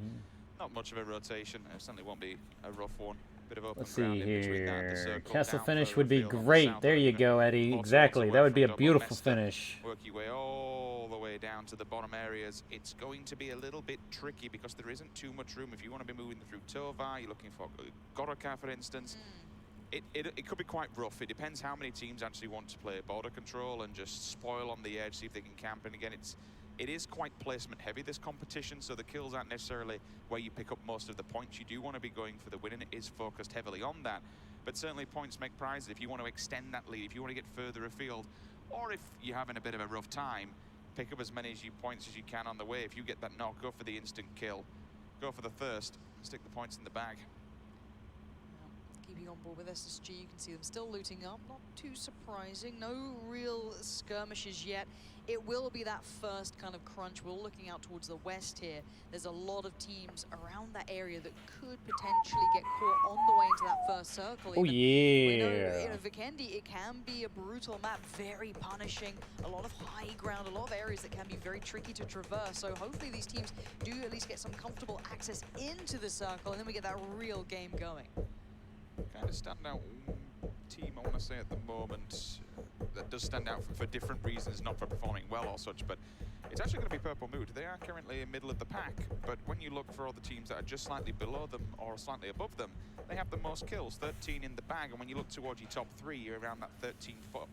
Not much of a rotation. It certainly won't be a rough one. Bit of open Let's see ground in between here. Castle finish would be great. There you go, Eddie. Exactly. That would be a beautiful finish. Work your way all the way down to the bottom areas. It's going to be a little bit tricky because there isn't too much room. If you want to be moving through Tova, you're looking for Goroka, for instance. It could be quite rough. It depends how many teams actually want to play border control and just spoil on the edge, see if they can camp. And again, it is quite placement heavy, this competition, so the kills aren't necessarily where you pick up most of the points. You do want to be going for the win, and it is focused heavily on that. But certainly points make prizes. If you want to extend that lead, if you want to get further afield, or if you're having a bit of a rough time, pick up as many points as you can on the way. If you get that knock, go for the instant kill. Go for the thirst, stick the points in the bag. Keeping on board with SSG, you can see them still looting up. Not too surprising. No real skirmishes yet. It will be that first kind of crunch. We're looking out towards the west here. There's a lot of teams around that area that could potentially get caught on the way into that first circle. Oh, yeah. We know, you know, Vikendi, it can be a brutal map, very punishing. A lot of high ground, a lot of areas that can be very tricky to traverse. So hopefully these teams do at least get some comfortable access into the circle, and then we get that real game going. Kind of standout team, I want to say, at the moment that does stand out for different reasons, not for performing well or such, but it's actually going to be Purple Mood. They are currently in middle of the pack, but when you look for all the teams that are just slightly below them or slightly above them, they have the most kills, 13 in the bag, and when you look towards your top 3, you're around that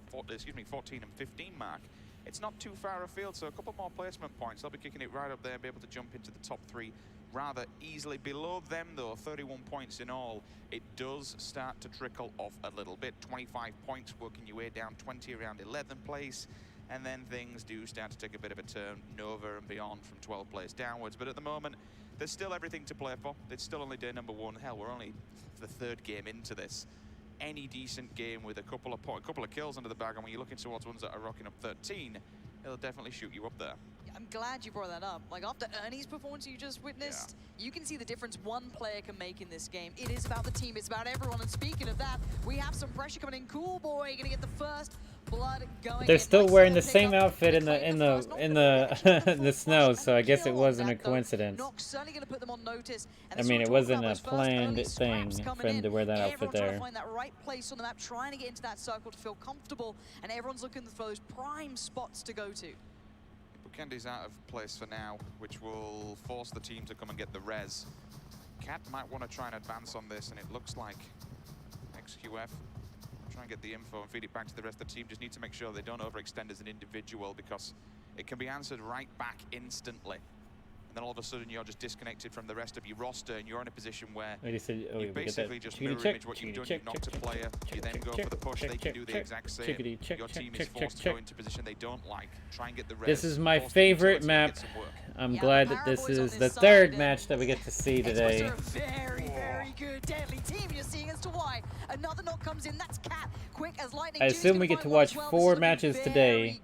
14 and 15 mark. It's not too far afield, so a couple more placement points. They'll be kicking it right up there and be able to jump into the top 3 rather easily. Below them, though, 31 points in all. It does start to trickle off a little bit. 25 points, working your way down 20 around 11th place. And then things do start to take a bit of a turn, Nova and beyond from 12th place downwards. But at the moment, there's still everything to play for. It's still only day number 1. Hell, we're only the 3rd game into this. Any decent game with a couple of kills under the bag, and when you're looking towards ones that are rocking up 13, it'll definitely shoot you up there. I'm glad you brought that up. Like, after Ernie's performance you just witnessed, you can see the difference one player can make in this game. It is about the team, it's about everyone, and speaking of that, we have some pressure coming in. Cool Boy gonna get the first They're still wearing the same outfit in the snow, so I guess it wasn't a coincidence. I mean, it wasn't a planned thing for them to wear that outfit there. Trying to find that right place on the map, trying to get into that circle to feel comfortable, and everyone's looking for those prime spots to go to. Bukendi's out of place for now, which will force the team to come and get the res. Cat might want to try and advance on this, and it looks like XQF try and get the info and feed it back to the rest of the team. Just need to make sure they don't overextend as an individual, because it can be answered right back instantly. And then all of a sudden you're just disconnected from the rest of your roster, and you're in a position where you basically just mirror image what you've done. You've knocked a player, you then go for the push, they can do the exact same. Your team is forced to go into a position they don't like. Try and get the res. This is my favorite map. I'm glad that this is the third match that we get to see today. Very, very good, deadly team. You're seeing as to why another knock comes in. That's Cat, quick as lightning. I assume we get to watch 4 matches today,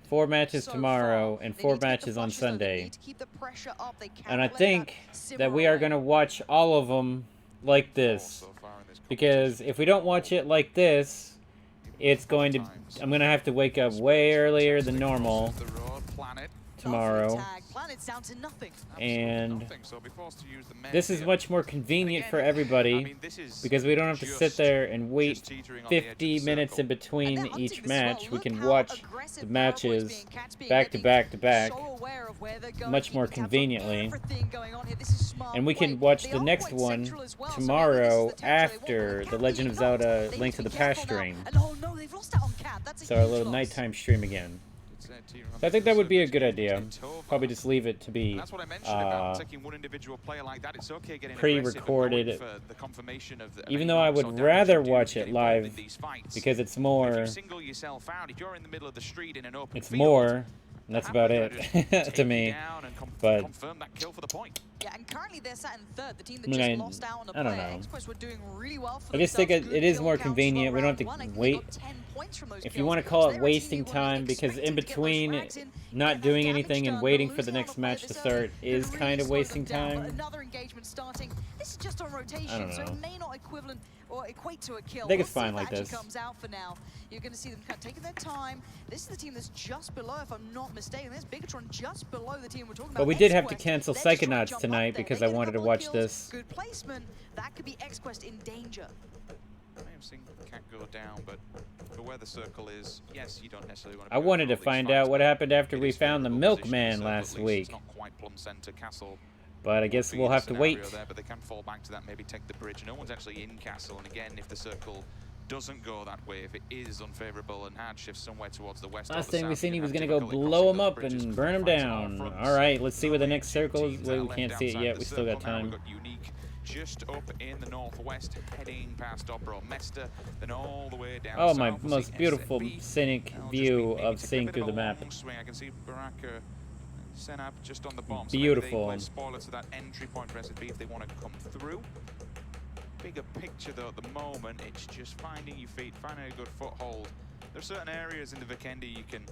4 matches tomorrow, and 4 matches on Sunday. And I think that we are going to watch all of them like this, because if we don't watch it like this, it's going to, I'm going to have to wake up way earlier than normal tomorrow, and this is much more convenient for everybody, because we don't have to sit there and wait 50 minutes in between each match. We can watch the matches back to back to back much more conveniently, and we can watch the next one tomorrow after the Legend of Zelda Link to the Past stream, so our little nighttime stream again. So I think that would be a good idea. Probably just leave it to be pre-recorded, even though I would rather watch it live, because it's more, and that's about it to me. But yeah, and currently they're sat in third. The team that just lost out on a player. I don't know. Express were doing really well for I just think it is more convenient. We don't have to wait. If you want to call it wasting time, because in between not doing anything and waiting for the next match to start is kind of wasting time. Another engagement starting. This is just on rotation, so it may not equate to a kill. I think it's fine like this. Comes out for now. You're going to see them kind of taking their time. This is the team that's just below, if I'm not mistaken. There's Bigatron just below the team we're talking about. But we did have to cancel Psychonauts tonight because I wanted to watch this. Good placement. That could be XQuest in danger. I may have seen Cat go down, but for where the circle is, yes, you don't necessarily want to. I wanted to find out what happened after we found the Milkman last week. But I guess we'll have to wait. There, but they can fall back to that, maybe take the bridge. No one's actually in castle, and again, if the circle doesn't go that way, if it is unfavorable and hard shifts somewhere towards the west. Last thing we seen, he was going to go blow him up and burn him down. All right, let's see where the next circle is. Well, we can't see it yet. We still got time. Just up in the northwest, heading past Dobro Mesta, then all the way down. Oh, my most beautiful scenic view of seeing through the map. I can see Baraka, Senap just on the bomb. Beautiful. So spoiler to that entry point for SSB if they want to come through. Bigger picture though at the moment, it's just finding your feet, finding a good foothold. There's certain areas in the Vikendi you can,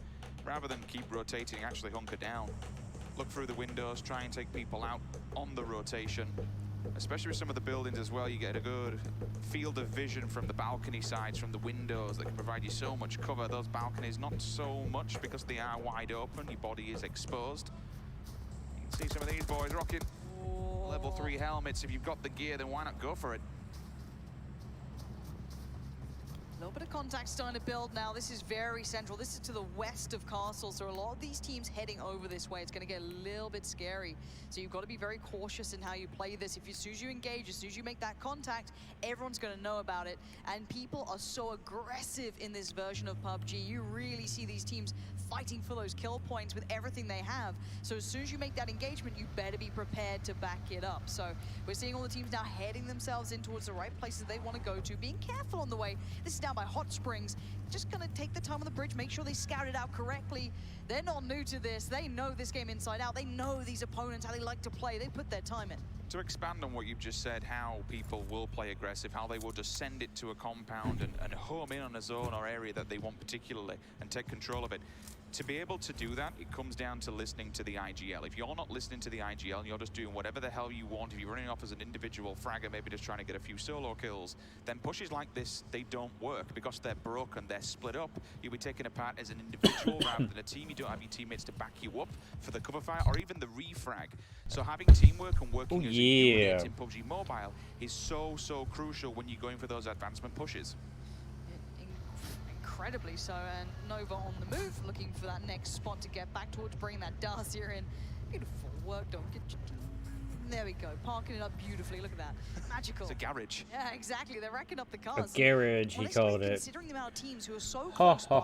rather than keep rotating, actually hunker down. Look through the windows, try and take people out on the rotation. Especially with some of the buildings as well, you get a good field of vision from the balcony sides, from the windows that can provide you so much cover. Those balconies, not so much because they are wide open, your body is exposed. You can see some of these boys rocking level 3 helmets. If you've got the gear, then why not go for it? A little bit of contact starting to build now. This is very central. This is to the west of Castle, so a lot of these teams heading over this way. It's going to get a little bit scary. So you've got to be very cautious in how you play this. As soon as you engage, as soon as you make that contact, everyone's going to know about it. And people are so aggressive in this version of PUBG. You really see these teams fighting for those kill points with everything they have. So as soon as you make that engagement, you better be prepared to back it up. So we're seeing all the teams now heading themselves in towards the right places they want to go to, being careful on the way. This is down by Hot Springs. Just gonna take the time on the bridge, make sure they scout it out correctly. They're not new to this. They know this game inside out. They know these opponents, how they like to play. They put their time in. To expand on what you've just said, how people will play aggressive, how they will just send it to a compound and home in on a zone or area that they want particularly and take control of it. to be able to do that, it comes down to listening to the IGL. If you're not listening to the IGL and you're just doing whatever the hell you want, if you're running off as an individual fragger, maybe just trying to get a few solo kills, then pushes like this, they don't work because they're broken, they're split up. You'll be taken apart as an individual rather than a team. You don't have your teammates to back you up for the cover fire or even the refrag. So having teamwork and working as a unit in PUBG Mobile is so, so crucial when you're going for those advancement pushes. Incredibly so, and Nova on the move, looking for that next spot to get back towards bringing that Darcia in. Beautiful work done. There we go, parking it up beautifully. Look at that, magical. It's a garage. Yeah, exactly. They're racking up the cars. A garage, he called it. Considering the amount of teams who are so close by,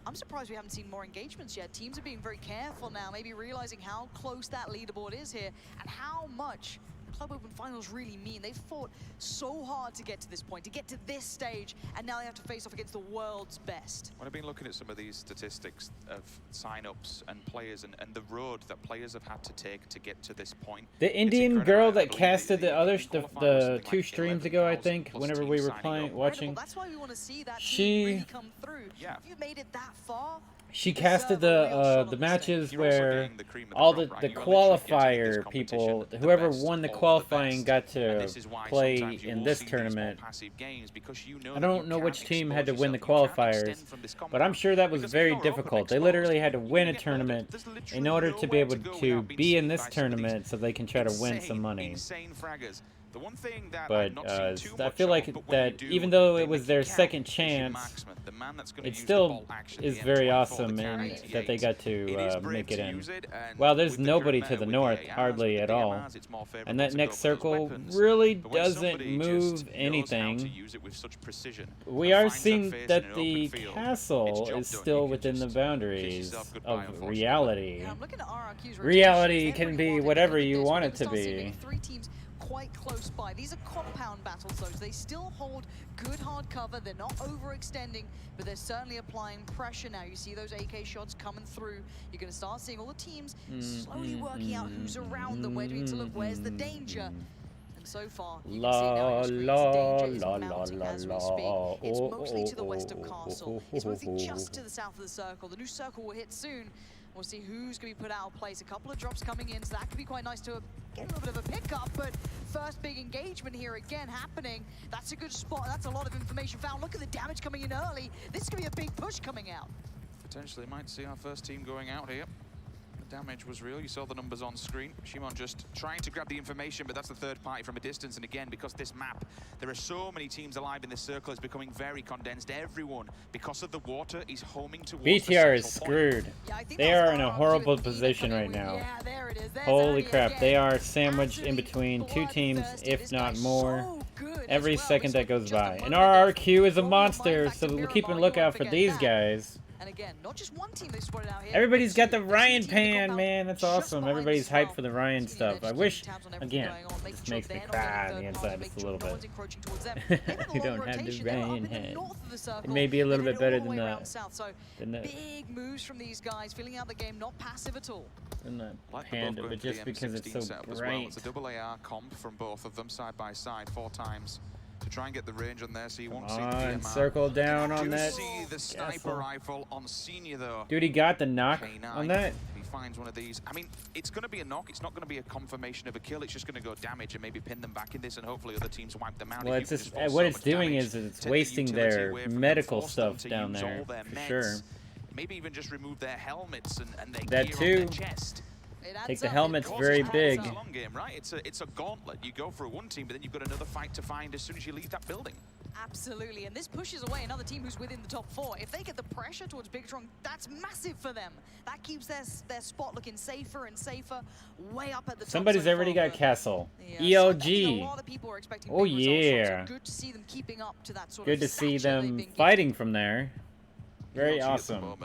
I'm surprised we haven't seen more engagements yet. Teams are being very careful now, maybe realizing how close that leaderboard is here and how much Club Open Finals really mean. They've fought so hard to get to this point, to get to this stage, and now they have to face off against the world's best. When I've been looking at some of these statistics of sign-ups and players and the road that players have had to take to get to this point. The Indian girl that casted the 2 streams ago, I think, whenever we were watching. That's why we want to see that team really come through. Yeah. If you've made it that far, she casted the matches where all the qualifier people, whoever won the qualifying, got to play in this tournament. I don't know which team had to win the qualifiers, but I'm sure that was very difficult. They literally had to win a tournament in order to be able to be in this tournament so they can try to win some money. But I feel like that even though it was their second chance, it still is very awesome and that they got to make it in. Wow, there's nobody to the north, hardly at all. And that next circle really doesn't move anything. We are seeing that the castle is still within the boundaries of reality. Reality can be whatever you want it to be. Quite close by. These are compound battles though, so they still hold good hard cover. They're not overextending, but they're certainly applying pressure now. You see those AK shots coming through. You're going to start seeing all the teams slowly working out who's around them, where do we need to look, where's the danger. And so far, you can see now danger is mounting as we speak. It's mostly to the west of Castle. It's mostly just to the south of the circle. The new circle will hit soon. We'll see who's going to be put out of place. A couple of drops coming in, so that could be quite nice to get a little bit of a pickup. But first big engagement here again happening. That's a good spot. That's a lot of information found. Look at the damage coming in early. This is going to be a big push coming out. Potentially might see our first team going out here. The damage was real. You saw the numbers on screen. Shimon just trying to grab the information, but that's the third party from a distance. And again, because this map, there are so many teams alive in this circle, it's becoming very condensed. Everyone, because of the water, is homing towards BTR is screwed. They are in a horrible position right now. Yeah, there it is. Holy crap, they are sandwiched in between 2 teams, if not more, every second that goes by. And our RQ is a monster, so we'll keep a lookout for these guys. And again, not just one team they spotted out here. Everybody's got the Ryan pan, man. That's awesome. Everybody's hyped for the Ryan stuff. I wish, again, this makes me cry on the inside just a little bit. We don't have the Ryan head. It may be a little bit better than the big moves from these guys, filling out the game, not passive at all. Than the Panda, but just because it's so bright. It's a double AR comp from both of them side by side 4 times. To try and get the range on there, so you won't see the DMR. Circle down on that. See the sniper rifle on Senior though. Dude, he got the knock on that. He finds one of these. I mean, it's going to be a knock. It's not going to be a confirmation of a kill. It's just going to go damage and maybe pin them back in this, and hopefully other teams wipe them out. Well, it's just what it's doing is it's wasting their medical stuff down there for sure. Maybe even just remove their helmets and their that gear too. on their chest. Take the helmets very big. It's a long game, right? It's a gauntlet. You go for one team, but then you've got another fight to find as soon as you leave that building. Absolutely, and this pushes away another team who's within the top 4. If they get the pressure towards Big Strong, that's massive for them. That keeps their spot looking safer and safer, way up at the top. Somebody's already got Castle. ELG. Oh yeah. Good to see them keeping up to that sort Good to see them fighting from there. Very awesome.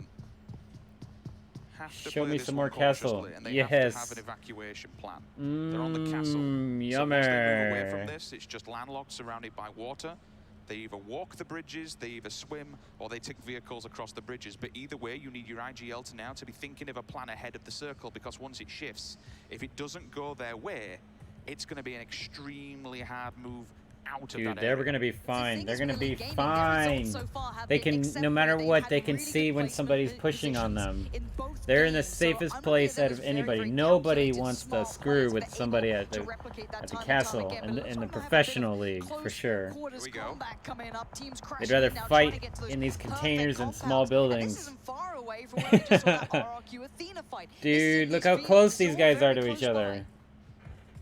Show me some more castle. Yes. Have an evacuation plan. They're on the castle. Yummer. Away from this, it's just landlocked, surrounded by water. They either walk the bridges, they either swim, or they take vehicles across the bridges. But either way, you need your IGL to now to be thinking of a plan ahead of the circle, because once it shifts, if it doesn't go their way, it's going to be an extremely hard move out of Dude, that they're area. gonna be fine. They're gonna be fine. They can, no matter what, they can see when somebody's pushing on them. They're in the safest place out of anybody. Nobody wants to screw with somebody at the castle in the professional league, for sure. Here we go. They'd rather fight in these containers and small buildings. Dude, look how close these guys are to each other.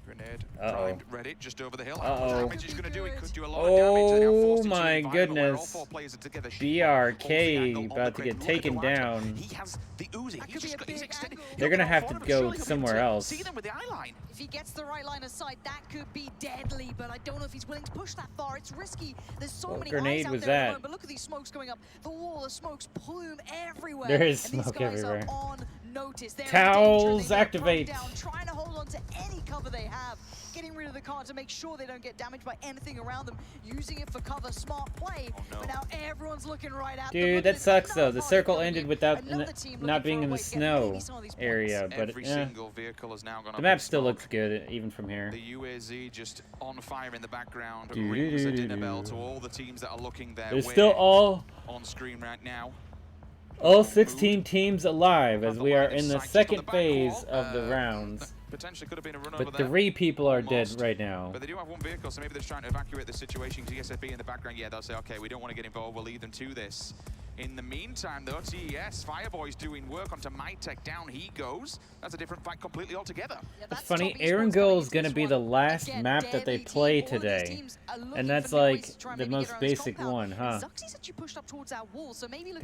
Grenade, Uh-oh. primed, ready, just over the hill. Uh-oh. Damage is going to do. It could do a lot of damage. They're now forced into my an environment where all goodness. 4 players are together. BRK about to get taken down. He has the Uzi. He's extended. They're gonna have to go somewhere else. See them with the eye line. If he gets the right line of sight, that could be deadly, but I don't know if he's willing to push that far. It's risky. There's so many grenade eyes out was there at the that? moment, but look at these smokes going up. The wall of smokes plume everywhere. There is and these smoke guys everywhere. Are on notice. They're Towels in danger. They've activate. got down, trying to hold on to any cover they have. Getting rid of the car to make sure they don't get damaged by anything around them. Using it for cover, smart play. But now everyone's looking right at them. Dude, that sucks though. The circle ended without not being in the snow area, but Every single vehicle is now gonna the map be still smoke. looks good even from here. The UAZ just on fire in the background. Rings a dinner bell to all the teams that are looking their There's way still all on screen right now. 16 teams alive as we are in the second phase of the rounds. Potentially could have been a run over But there. 3 people are dead right now. But they do have 1 vehicle, so maybe they're just trying to evacuate the situation. TSFB in the background, yeah, they'll say, okay, we don't want to get involved, we'll lead them to this. In the meantime, though, TES, Fireboy's doing work onto MyTech. Down he goes. That's a different fight completely altogether. It's funny, Erangel is going to be the last map that they play today. And that's like the most basic one, huh? Because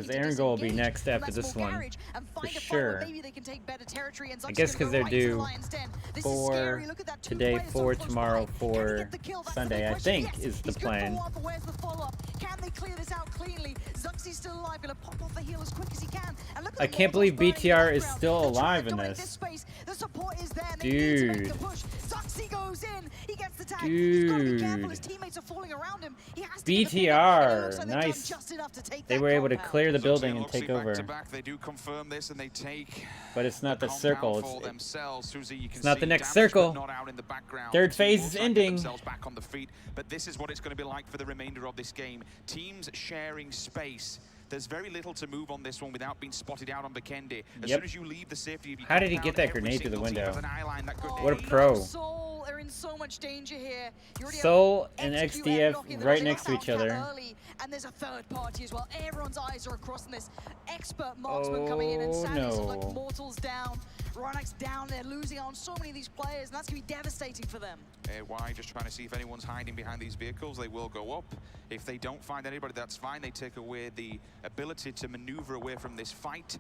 Erangel will be next after this one. For sure. I guess because they're due 4 today, 4 tomorrow, 4 Sunday, I think is the plan. Can they clear this out cleanly? Zuxi's still alive, gonna pop off the heel as quick as he can. And look at I can't believe BTR is still alive in this. The support is there. Dude. Zuxi goes in. He gets the tag. Dude. He's got to be careful. His teammates are falling around him. He has to BTR, nice. They were able to clear the building and take over. They do confirm this and they take But it's not the circle. It's not the next circle. Third phase is ending. Back on the feet, but this is what it's going to be like for the remainder of this game. Teams sharing space. There's very little to move on this one without being spotted out on Vikendi. As soon as you leave the safety of your How did he get that grenade through the window? What a pro. Soul are in so much danger here. Soul and XDF right next to each other. And there's a third party as well. Everyone's eyes are across in this. Expert marksman coming in, and sadly, like Mortal's down. Ronak's down. They're losing out on so many of these players, and that's going to be devastating for them. Why? Just trying to see if anyone's hiding behind these vehicles. They will go up. If they don't find anybody, that's fine. They take away the ability to maneuver away from this fight.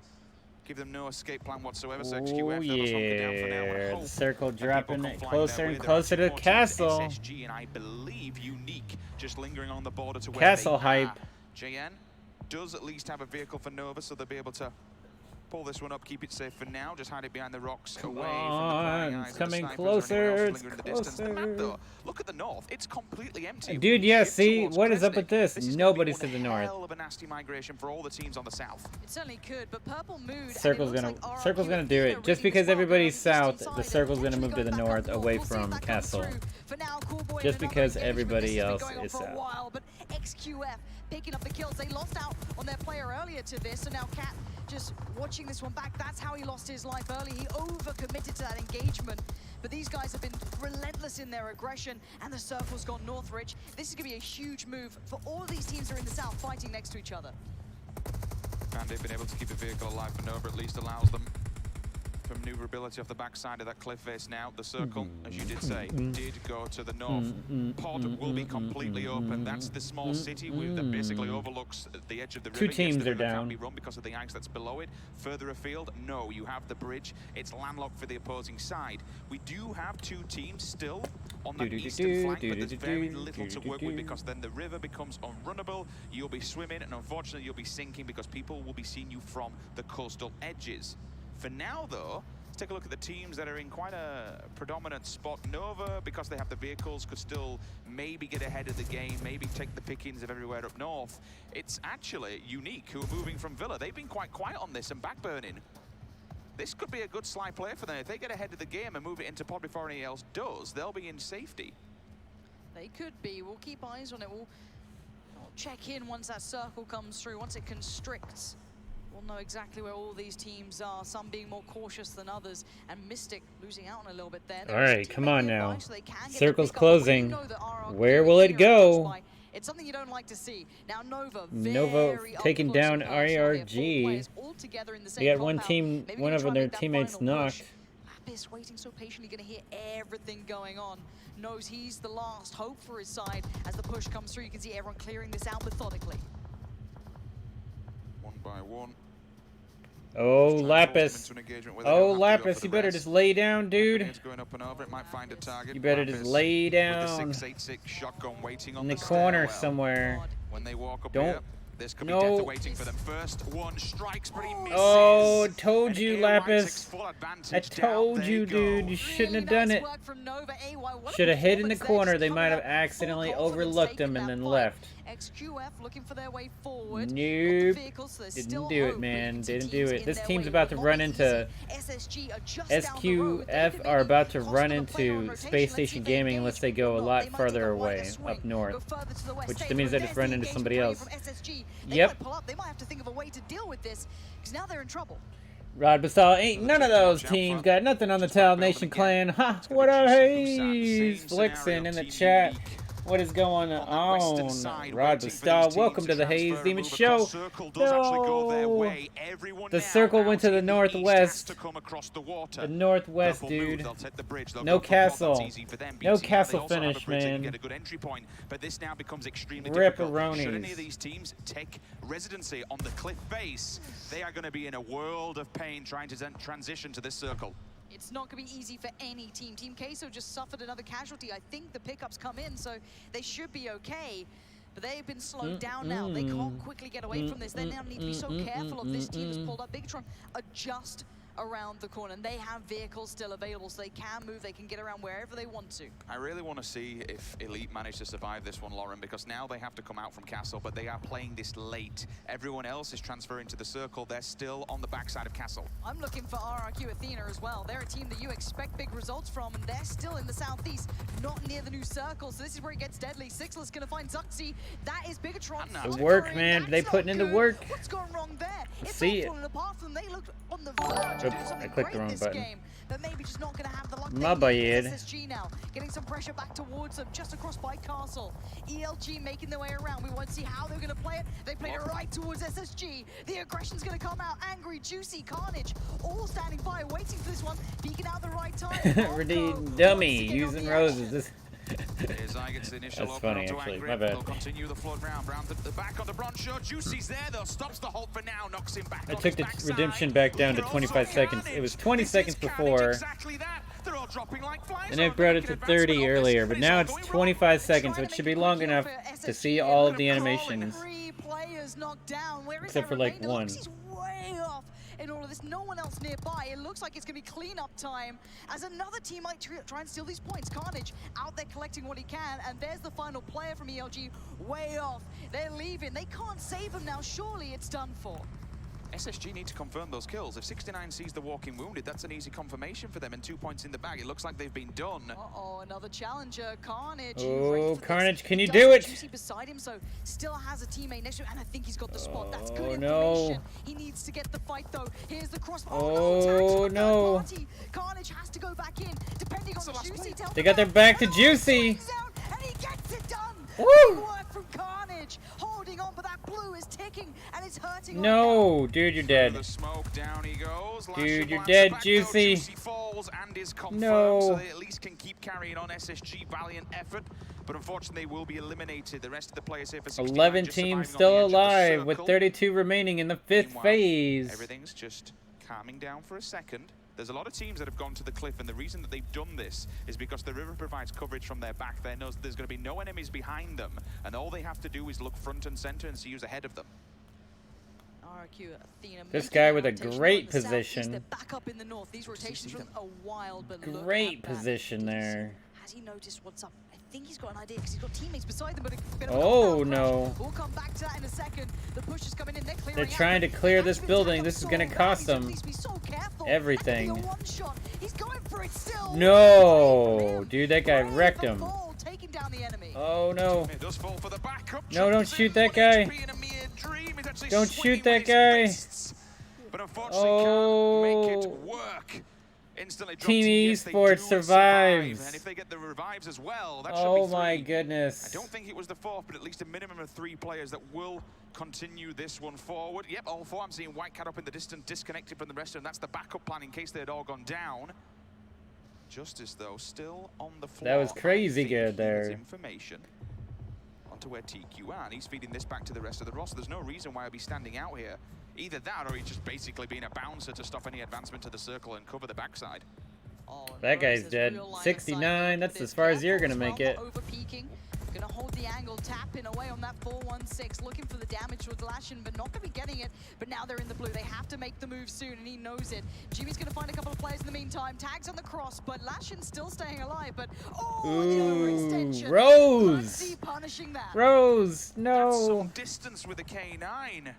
Give them no escape plan whatsoever. So XQF, yeah, the circle dropping closer and closer to the castle. SSG and I believe Unique just lingering on the border to where Castle they hype. are. JN does at least have a vehicle for Nova, so they'll be able to pull this one up, keep it safe for now. Just hide it behind the rocks, away from the prying eyes it's coming of the closer. It's in the distance. The map, closer. though, look at the north. It's completely empty. Dude, yeah, see, Towards what is up Kresnik. with this? This is Nobody's gonna to be the one north. hell of a nasty migration for all the teams on the south. It certainly could, but Purple Mood. Circle's gonna do it. Just because everybody's south, the circle's gonna move to the north, away from castle. Just because everybody else is south. But XQF picking up the kills. They lost out on their player earlier to this, so now Cat just watching this one back. That's how he lost his life early. He over-committed to that engagement. But these guys have been relentless in their aggression, and the circle's gone Northridge. This is going to be a huge move for all of these teams that are in the south fighting next to each other. And they've been able to keep the vehicle alive for Nova, at least allows them for maneuverability off the backside of that cliff face now. The circle, as you did say, did go to the north. Pod will be completely open. That's the small city that basically overlooks the edge of the river. 2 teams the are river down. Can't be run because of the ice that's below it. Further afield, no, you have the bridge. It's landlocked for the opposing side. We do have 2 teams still on that eastern flank, but there's very little to work with because then the river becomes unrunnable. You'll be swimming, and unfortunately you'll be sinking because people will be seeing you from the coastal edges. For now, though, let's take a look at the teams that are in quite a predominant spot. Nova, because they have the vehicles, could still maybe get ahead of the game, maybe take the pickings of everywhere up north. It's actually Unique, who are moving from Villa. They've been quite quiet on this and backburning. This could be a good sly play for them. If they get ahead of the game and move it into pod before anyone else does, they'll be in safety. They could be. We'll keep eyes on it. We'll check in once that circle comes through. Once it constricts, we'll know exactly where all these teams are. Some being more cautious than others. And Mystic losing out on a little bit there. All right, come on now. Circle's closing. Where will it go? It's something you don't like to see. Now Nova taking down IRG. They got one team, one of their teammates knocked. Lapis waiting so patiently, gonna hear everything going on. Knows he's the last hope for his side. As the push comes through, you can see everyone clearing this out methodically. One by one. Oh, Lapis. Oh, Lapis, you better just lay down, dude. You better just lay down in the corner somewhere. When they walk up Don't. here, this could be death waiting for them. First one strikes, but he misses. Oh, told you, Lapis. I told you, dude. You shouldn't have done it. Should have hid in the corner. They might have accidentally overlooked him and then left. XQF looking for their way forward. Nope. Didn't do it, man. Didn't do it. This team's about to run into... SQF are about to run into Space Station Gaming unless they go a lot further away, up north. Which means they just run into somebody else. Yep. They might have to think of a way to deal with this, because now they're in trouble. Rod Basal, ain't none of those teams got nothing on the Towelie Nation clan. Ha! What up, Haze? Flixen in the chat. What is going on? Rod Basal, welcome to the Haze Demon Show. No! The circle went to the northwest. The northwest, dude. No castle. No castle finish, man. Ripperonis. Should any of these teams take residency on the cliff face, they are going to be in a world of pain trying to transition to this circle. It's not going to be easy for any team. Team Queso just suffered another casualty. I think the pickups come in, so they should be okay. But they've been slowed down now. They can't quickly get away from this. They now need to be so careful of this team that's pulled up. Bigatron are just around the corner, and they have vehicles still available, so they can move, they can get around wherever they want to. I really want to see if Elite manage to survive this one, Lauren, because now they have to come out from Castle, but they are playing this late. Everyone else is transferring to the circle. They're still on the backside of Castle. I'm looking for RRQ Athena as well. They're a team that you expect big results from, and they're still in the southeast, not near the new circle, so this is where it gets deadly. Sixler's gonna find Zuxi. That is Bigatron. The work, man. They putting in the work. What's going wrong there? See it. Apart from they looked on the verge. Oops, I clicked the wrong button. Game, but maybe just not going to have the luck. My bad. SSG now getting some pressure back towards them, just across by Castle. ELG making their way around. We won't see how they're going to play it. They played it right towards SSG. The aggression's going to come out. Angry, Juicy, Carnage, all standing by, waiting for this one. Peeking out the right time. Redeemed dummy using roses. That's funny, actually. My bad. Continue the flood round. Brown the back on the bronze shirt. Juicy's there though. Stops the hold for now. Knocks him back. I took the redemption back down to 25 seconds. It was 20 seconds before. And I brought it to 30 earlier, but now it's 25 seconds, so it should be long enough to see all of the animations. Except for like one. In all of this, no one else nearby. It looks like it's going to be cleanup time as another team might try and steal these points. Carnage out there collecting what he can, and there's the final player from ELG way off. They're leaving. They can't save him now. Surely it's done for. SSG need to confirm those kills. If 69 sees the walking wounded, that's an easy confirmation for them, and 2 points in the bag. It looks like they've been done. Uh-oh, another challenger, Carnage. Oh, Carnage, can you do it? Juicy beside him, so still has a teammate next to him, and I think he's got the spot. That's good information. No. He needs to get the fight, though. Here's the cross. Oh, no. Carnage has to go back in, depending on Juicy. They got their back to Juicy. And he gets it done. Woo! Good work from Carnage, holding on, but that blue is ticking, and it's hurting. No, dude, you're dead. The smoke, down he goes. Dude, you're dead, Juicy. Juicy falls and is confirmed, no. So they at least can keep carrying on. SSG, valiant effort, but unfortunately they will be eliminated. The rest of the players here for 69 11 teams still alive with 32 remaining in the 5th phase. Everything's just calming down for a second. There's a lot of teams that have gone to the cliff, and the reason that they've done this is because the river provides coverage from their back. There knows there's going to be no enemies behind them, and all they have to do is look front and center and see who's ahead of them. RQ, Athena, this guy with a great position. They're back up in the north. These rotations from a while, but great position there. Has he noticed what's up? I think he's got an idea because he's got teammates beside them, but a bit of oh no. We'll come back to that in a second. The push is coming in. They're trying to clear this building. This is going to cost them everything. He's going for it still. No, dude, that guy wrecked him. Taking down the enemy. Oh no. It does fall for the backup. No, don't shoot that guy. Don't shoot that guy. But unfortunately can't make it work. Instantly Team Esports survives. And if they get the revives as well, that oh should be my 3. goodness. I don't think it was the 4th, but at least a minimum of 3 players that will continue this one forward. Yep, all 4. I'm seeing White Cat up in the distance, disconnected from the rest of them. That's the backup plan in case they had all gone down. Justice, though, still on the floor. That was crazy good there. Information onto where TQ are, and he's feeding this back to the rest of the roster. There's no reason why I'll be standing out here. Either that, or he's just basically being a bouncer to stop any advancement to the circle and cover the backside. That guy's dead. 69. That's as far as you're gonna make it. Gonna hold the angle, tapping away on that 416, looking for the damage towards Lashin, but not gonna be getting it. But now they're in the blue. They have to make the move soon, and he knows it. Jimmy's gonna find a couple of players in the meantime. Tags on the cross, but Lashin's still staying alive. But ooh, Rose! Punishing that. Rose, no. That's some distance with a K9.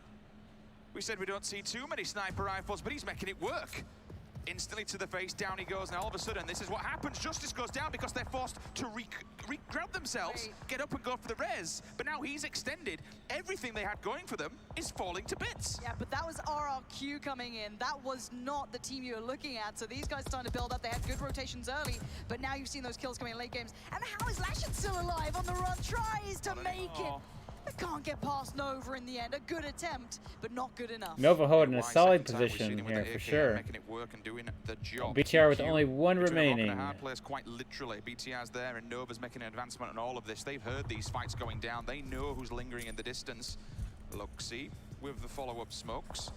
We said we don't see too many sniper rifles, but he's making it work. Instantly to the face, down he goes. Now all of a sudden, this is what happens. Justice goes down because they're forced to grab themselves, get up and go for the res. But now he's extended. Everything they had going for them is falling to bits. Yeah, but that was RRQ coming in. That was not the team you were looking at. So these guys starting to build up. They had good rotations early, but now you've seen those kills coming in late games. And how is Lashin still alive on the run? Tries to make it. They can't get past Nova in the end. A good attempt, but not good enough. Nova holding a solid position here for sure. BTR with only 1 remaining. Hard players quite literally. BTR's there and Nova's making an advancement on all of this. They've heard these fights going down. They know who's lingering in the distance. Luxy with the follow-up smokes.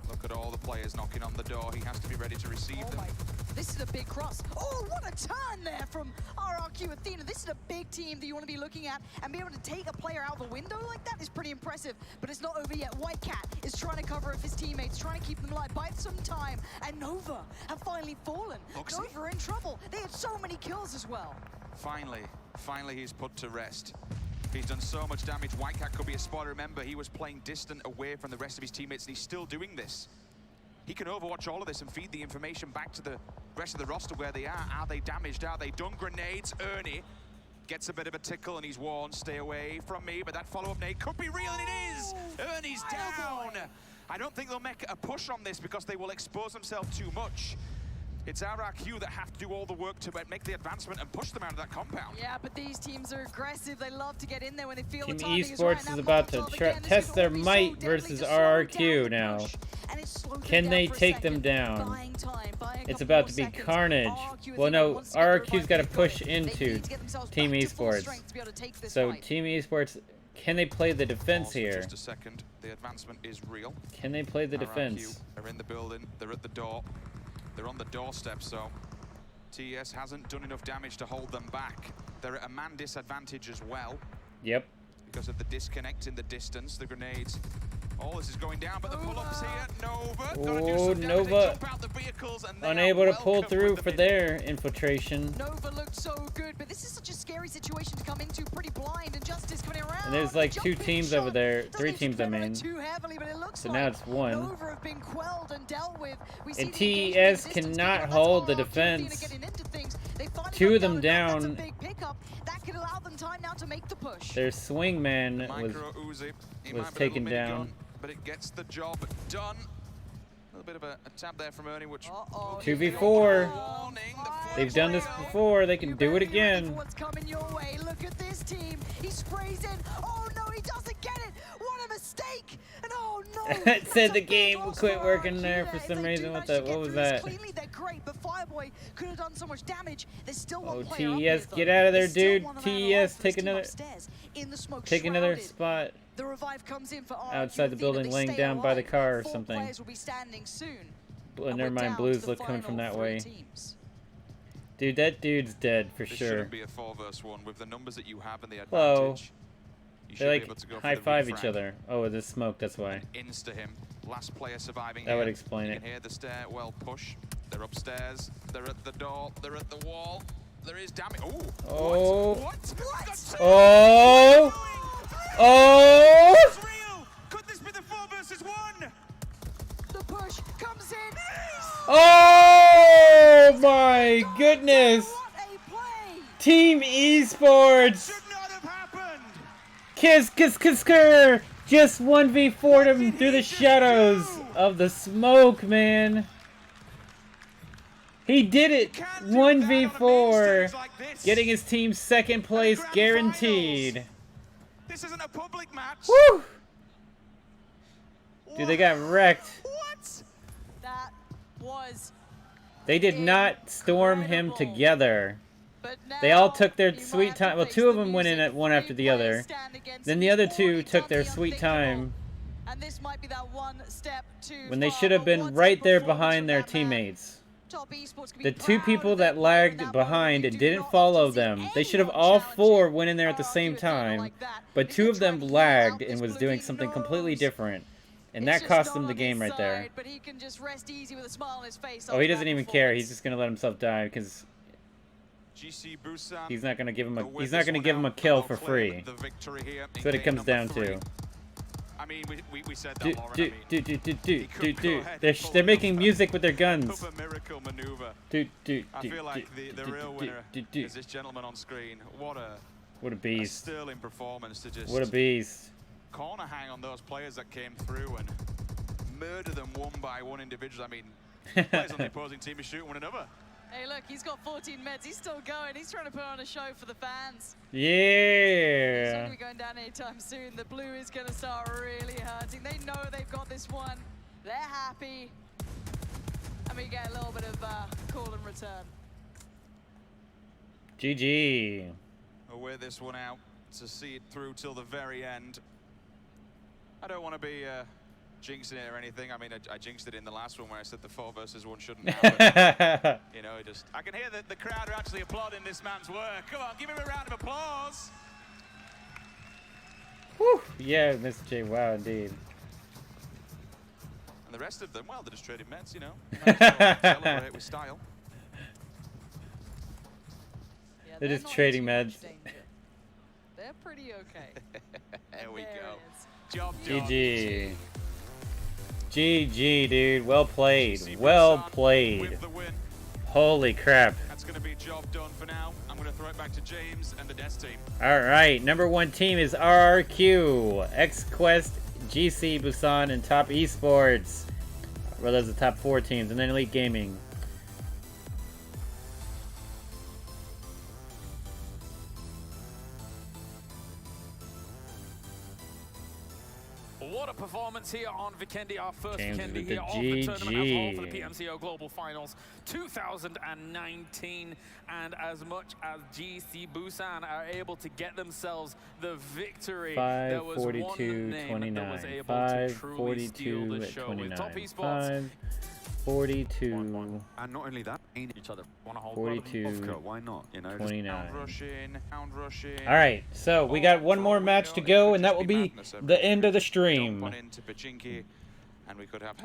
Look at all the players knocking on the door. He has to be ready to receive them. This is a big cross. Oh, what a turn there from RRQ Athena. This is a big team that you want to be looking at, and be able to take a player out the window like that is pretty impressive. But it's not over yet. White Cat is trying to cover up his teammates, trying to keep them alive. Buy some time, and Nova have finally fallen. Nova are in trouble. They had so many kills as well. Finally he's put to rest. He's done so much damage. White Cat could be a spotter. Remember, he was playing distant away from the rest of his teammates, and he's still doing this. He can overwatch all of this and feed the information back to the rest of the roster where they are. Are they damaged? Are they done? Grenades. Ernie gets a bit of a tickle, and he's warned, stay away from me. But that follow-up nade could be real, and it is! Ernie's down! I don't think they'll make a push on this because they will expose themselves too much. It's RRQ that have to do all the work to make the advancement and push them out of that compound. Yeah, but these teams are aggressive. They love to get in there when they feel Team the timing Esports is is about to test their might versus RRQ now. Can they take them down? It's about to be carnage. Well, no, RRQ's got to push into Team Esports. So Team Esports, can they play the defense here? Just a second, the advancement is real. Can they play the defense? They're in the building, they're at the door. They're on the doorstep, so TES hasn't done enough damage to hold them back. They're at a man disadvantage as well. Yep. Because of the disconnect in the distance, the grenades. All this is going down, but the pull-ups here. Nova. Oh, Nova. Unable to pull through for their infiltration. Nova looked so good, but this is such a scary situation to come into. Pretty blind, and Justice coming around. And there's like 2 teams over there. 3 teams, I mean. So now it's 1. Nova have been quelled and dealt with. And TES cannot hold the defense. 2 of them down. That could allow them time now to make the push. Their swingman was taken down. But it gets the job done. A little bit of a tap there from Ernie, which 2v4. They've done this before. They can do it again. What's coming your way? Look at this team. He sprays in. Oh no, he doesn't get it. What a mistake! And oh no. It said the game will quit working there for some reason. What was that? Cleanly, they're great, but Fireboy could have done so much damage. There's still one player TES, get out of there, dude. TES, take another spot. The revive comes in for outside the building, laying down by the car or something. Never mind, Blues look coming from that way. Dude, that dude's dead for sure. Shouldn't be a 4 versus 1 with the numbers that you have and the Hello. advantage. They like high-five each other. Oh, there's smoke, that's why. Insta him. Last player surviving. That would explain it. You can hear the stairwell push. They're upstairs. They're at the door. They're at the wall. There is damage. Ooh. Oh. What? Oh. Oh! Could this be the 4 versus 1? The push comes in. Oh goodness! Team Esports! Kiss, kiss, kiss, kiss! Just 1v4'd him through the shadows of the smoke, man. He did it! 1v4, getting his team second place guaranteed. This isn't a public match. Woo! Dude, they got wrecked. What? That was. They did not storm him together. They all took their sweet time. Well, two of them went in at one after the other. Then the other two took their sweet time. When they should have been right there behind their teammates. The two people that lagged behind and didn't follow them, they should have all four went in there at the same time. But two of them lagged and was doing something completely different. And that cost him the game right there. Oh, he doesn't even care. He's just gonna let himself die because he's not gonna give him a kill for free. That's what it comes down to. I mean, we said that They're making music with their guns. Miracle maneuver. I feel like the real winner is this gentleman on screen. What a beast. Sterling performance to just. What a beast. Corner hang on those players that came through and murder them one by one individually. I mean, players on the opposing team is shooting one another. Hey, look, he's got 14 meds. He's still going. He's trying to put on a show for the fans. Yeah. He's not going to be going down anytime soon. The blue is going to start really hurting. They know they've got this one. They're happy. And we get a little bit of call and return. GG. We'll wear this one out to see it through till the very end. I don't want to be jinxing it or anything. I mean, I jinxed it in the last one where I said the 4 versus 1 shouldn't happen. You know, I can hear that the crowd are actually applauding this man's work. Come on, give him a round of applause. Whew. Yeah, Mr. J. Wow, indeed. And the rest of them, well, they're just trading meds, you know. Might as well celebrate with style. Yeah, they're just trading meds. They're pretty okay. There we go. Job done. GG. GG, dude. Well played. Well played. Holy crap. That's going to be job done for now. I'm going to throw it back to James and the Death team. All right. #1 team is RRQ, XQuest, GC, Busan, and Top Esports. Well, those are the top 4 teams. And then Elite Gaming. What a performance here on Vikendi, our first James Vikendi with here the of the tournament as well for the GG. PMCO Global Finals 2019. And as much as GC Busan are able to get themselves the victory, there was one name that was able to truly steal the show with Top Esports. 42. And not only that, ain't each other. Want to hold 42. Why not? You know, 29. Pound rushing. All right, so we got one more match to go, and that will be the end of the stream.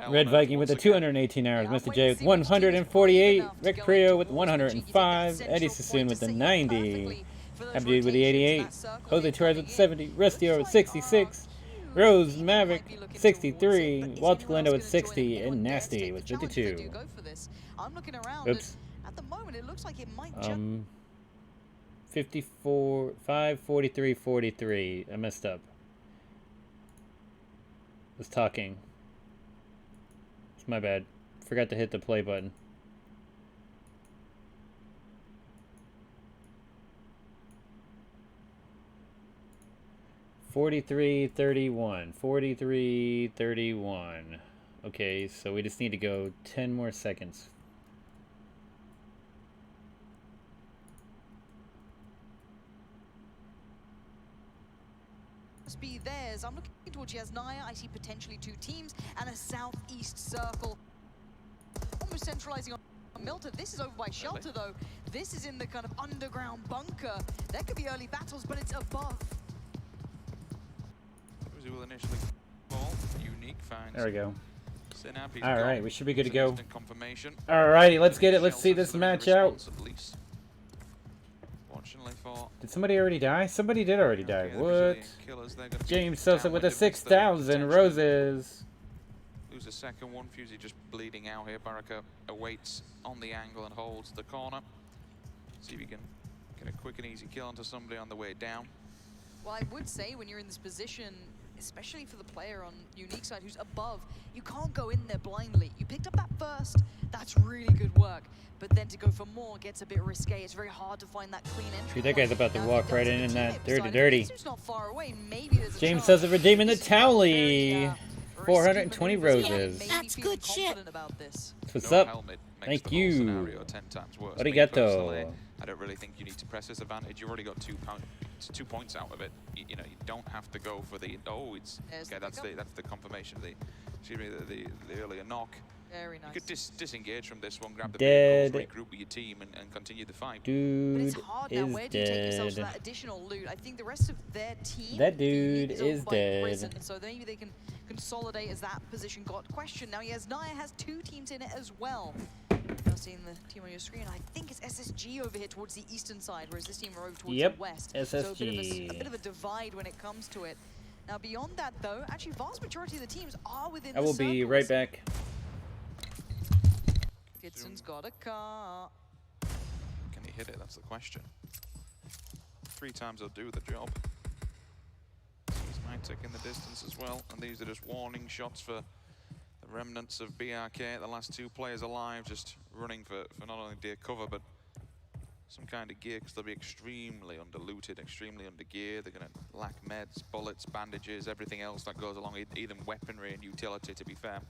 Red Viking with the 218 hours, Mr. J with 148, Rick Prio with 105, Eddie Sassoon with the 90, Abdul with the 88, Jose Torres with the 70, Rustio with 66, Rose Maverick 63, Walter Glenda with 60, and Nasty with 52. Oops. At the moment, it looks like it might 54, 5, 43, 43. I messed up. Was talking. It's my bad. Forgot to hit the play button. $43.31. $43.31. Okay, so we just need to go 10 more seconds. Must be theirs. I'm looking towards Yasnaya. I see potentially 2 teams and a southeast circle. Almost centralizing on Milta. This is over by Shelter, though. This is in the kind of underground bunker. There could be early battles, but it's above. Will initially fall. Unique finds. There we go. Synap's All right, we should be good to go. Confirmation. All righty, let's get it. Let's see this match out. Did somebody already die? Somebody did already die. What? James Sosa with the 6,000 roses. Lose a second one. Fusey just bleeding out here. Baraka awaits on the angle and holds the corner. See if you can get a quick and easy kill onto somebody on the way down. Well, I would say when you're in this position, especially for the player on Unique side who's above, you can't go in there blindly. You picked up that first, that's really good work. But then to go for more gets a bit risque. It's very hard to find that clean entry. Dude, that guy's about to walk right in that dirty. Not far away. Maybe there's a James says of redeeming the Towelie. 420 roses. That's good shit. What's No up? helmet makes Thank the whole you. scenario 10 times worse. Arigato. I don't really think you need to press this advantage. You've already got 2 points out of it. You know, you don't have to go for the it's okay. That's the confirmation. The earlier knock. Very nice. You could disengage from this one, grab the Dead. vehicles, regroup with your team, and continue the fight. Dude but it's hard now. Where do you take yourselves for that additional loot? I think the rest of their team. That dude is dead. Prison, so maybe they can consolidate as that position got questioned. Now he has 2 teams in it as well. Now seeing the team on your screen, I think it's SSG over here towards the eastern side, whereas this team are over towards the west. SSG. So a bit of a divide when it comes to it. Now beyond that though, actually vast majority of the teams are within I will be right back. Kidson's got a car. Can he hit it? That's the question. 3 times will do the job. He's Mytek in the distance as well, and these are just warning shots for the remnants of BRK. The last 2 players alive, just running for not only dear cover, but some kind of gear, because they'll be extremely under-looted, extremely under-gear. They're going to lack meds, bullets, bandages, everything else that goes along, even weaponry and utility, to be fair.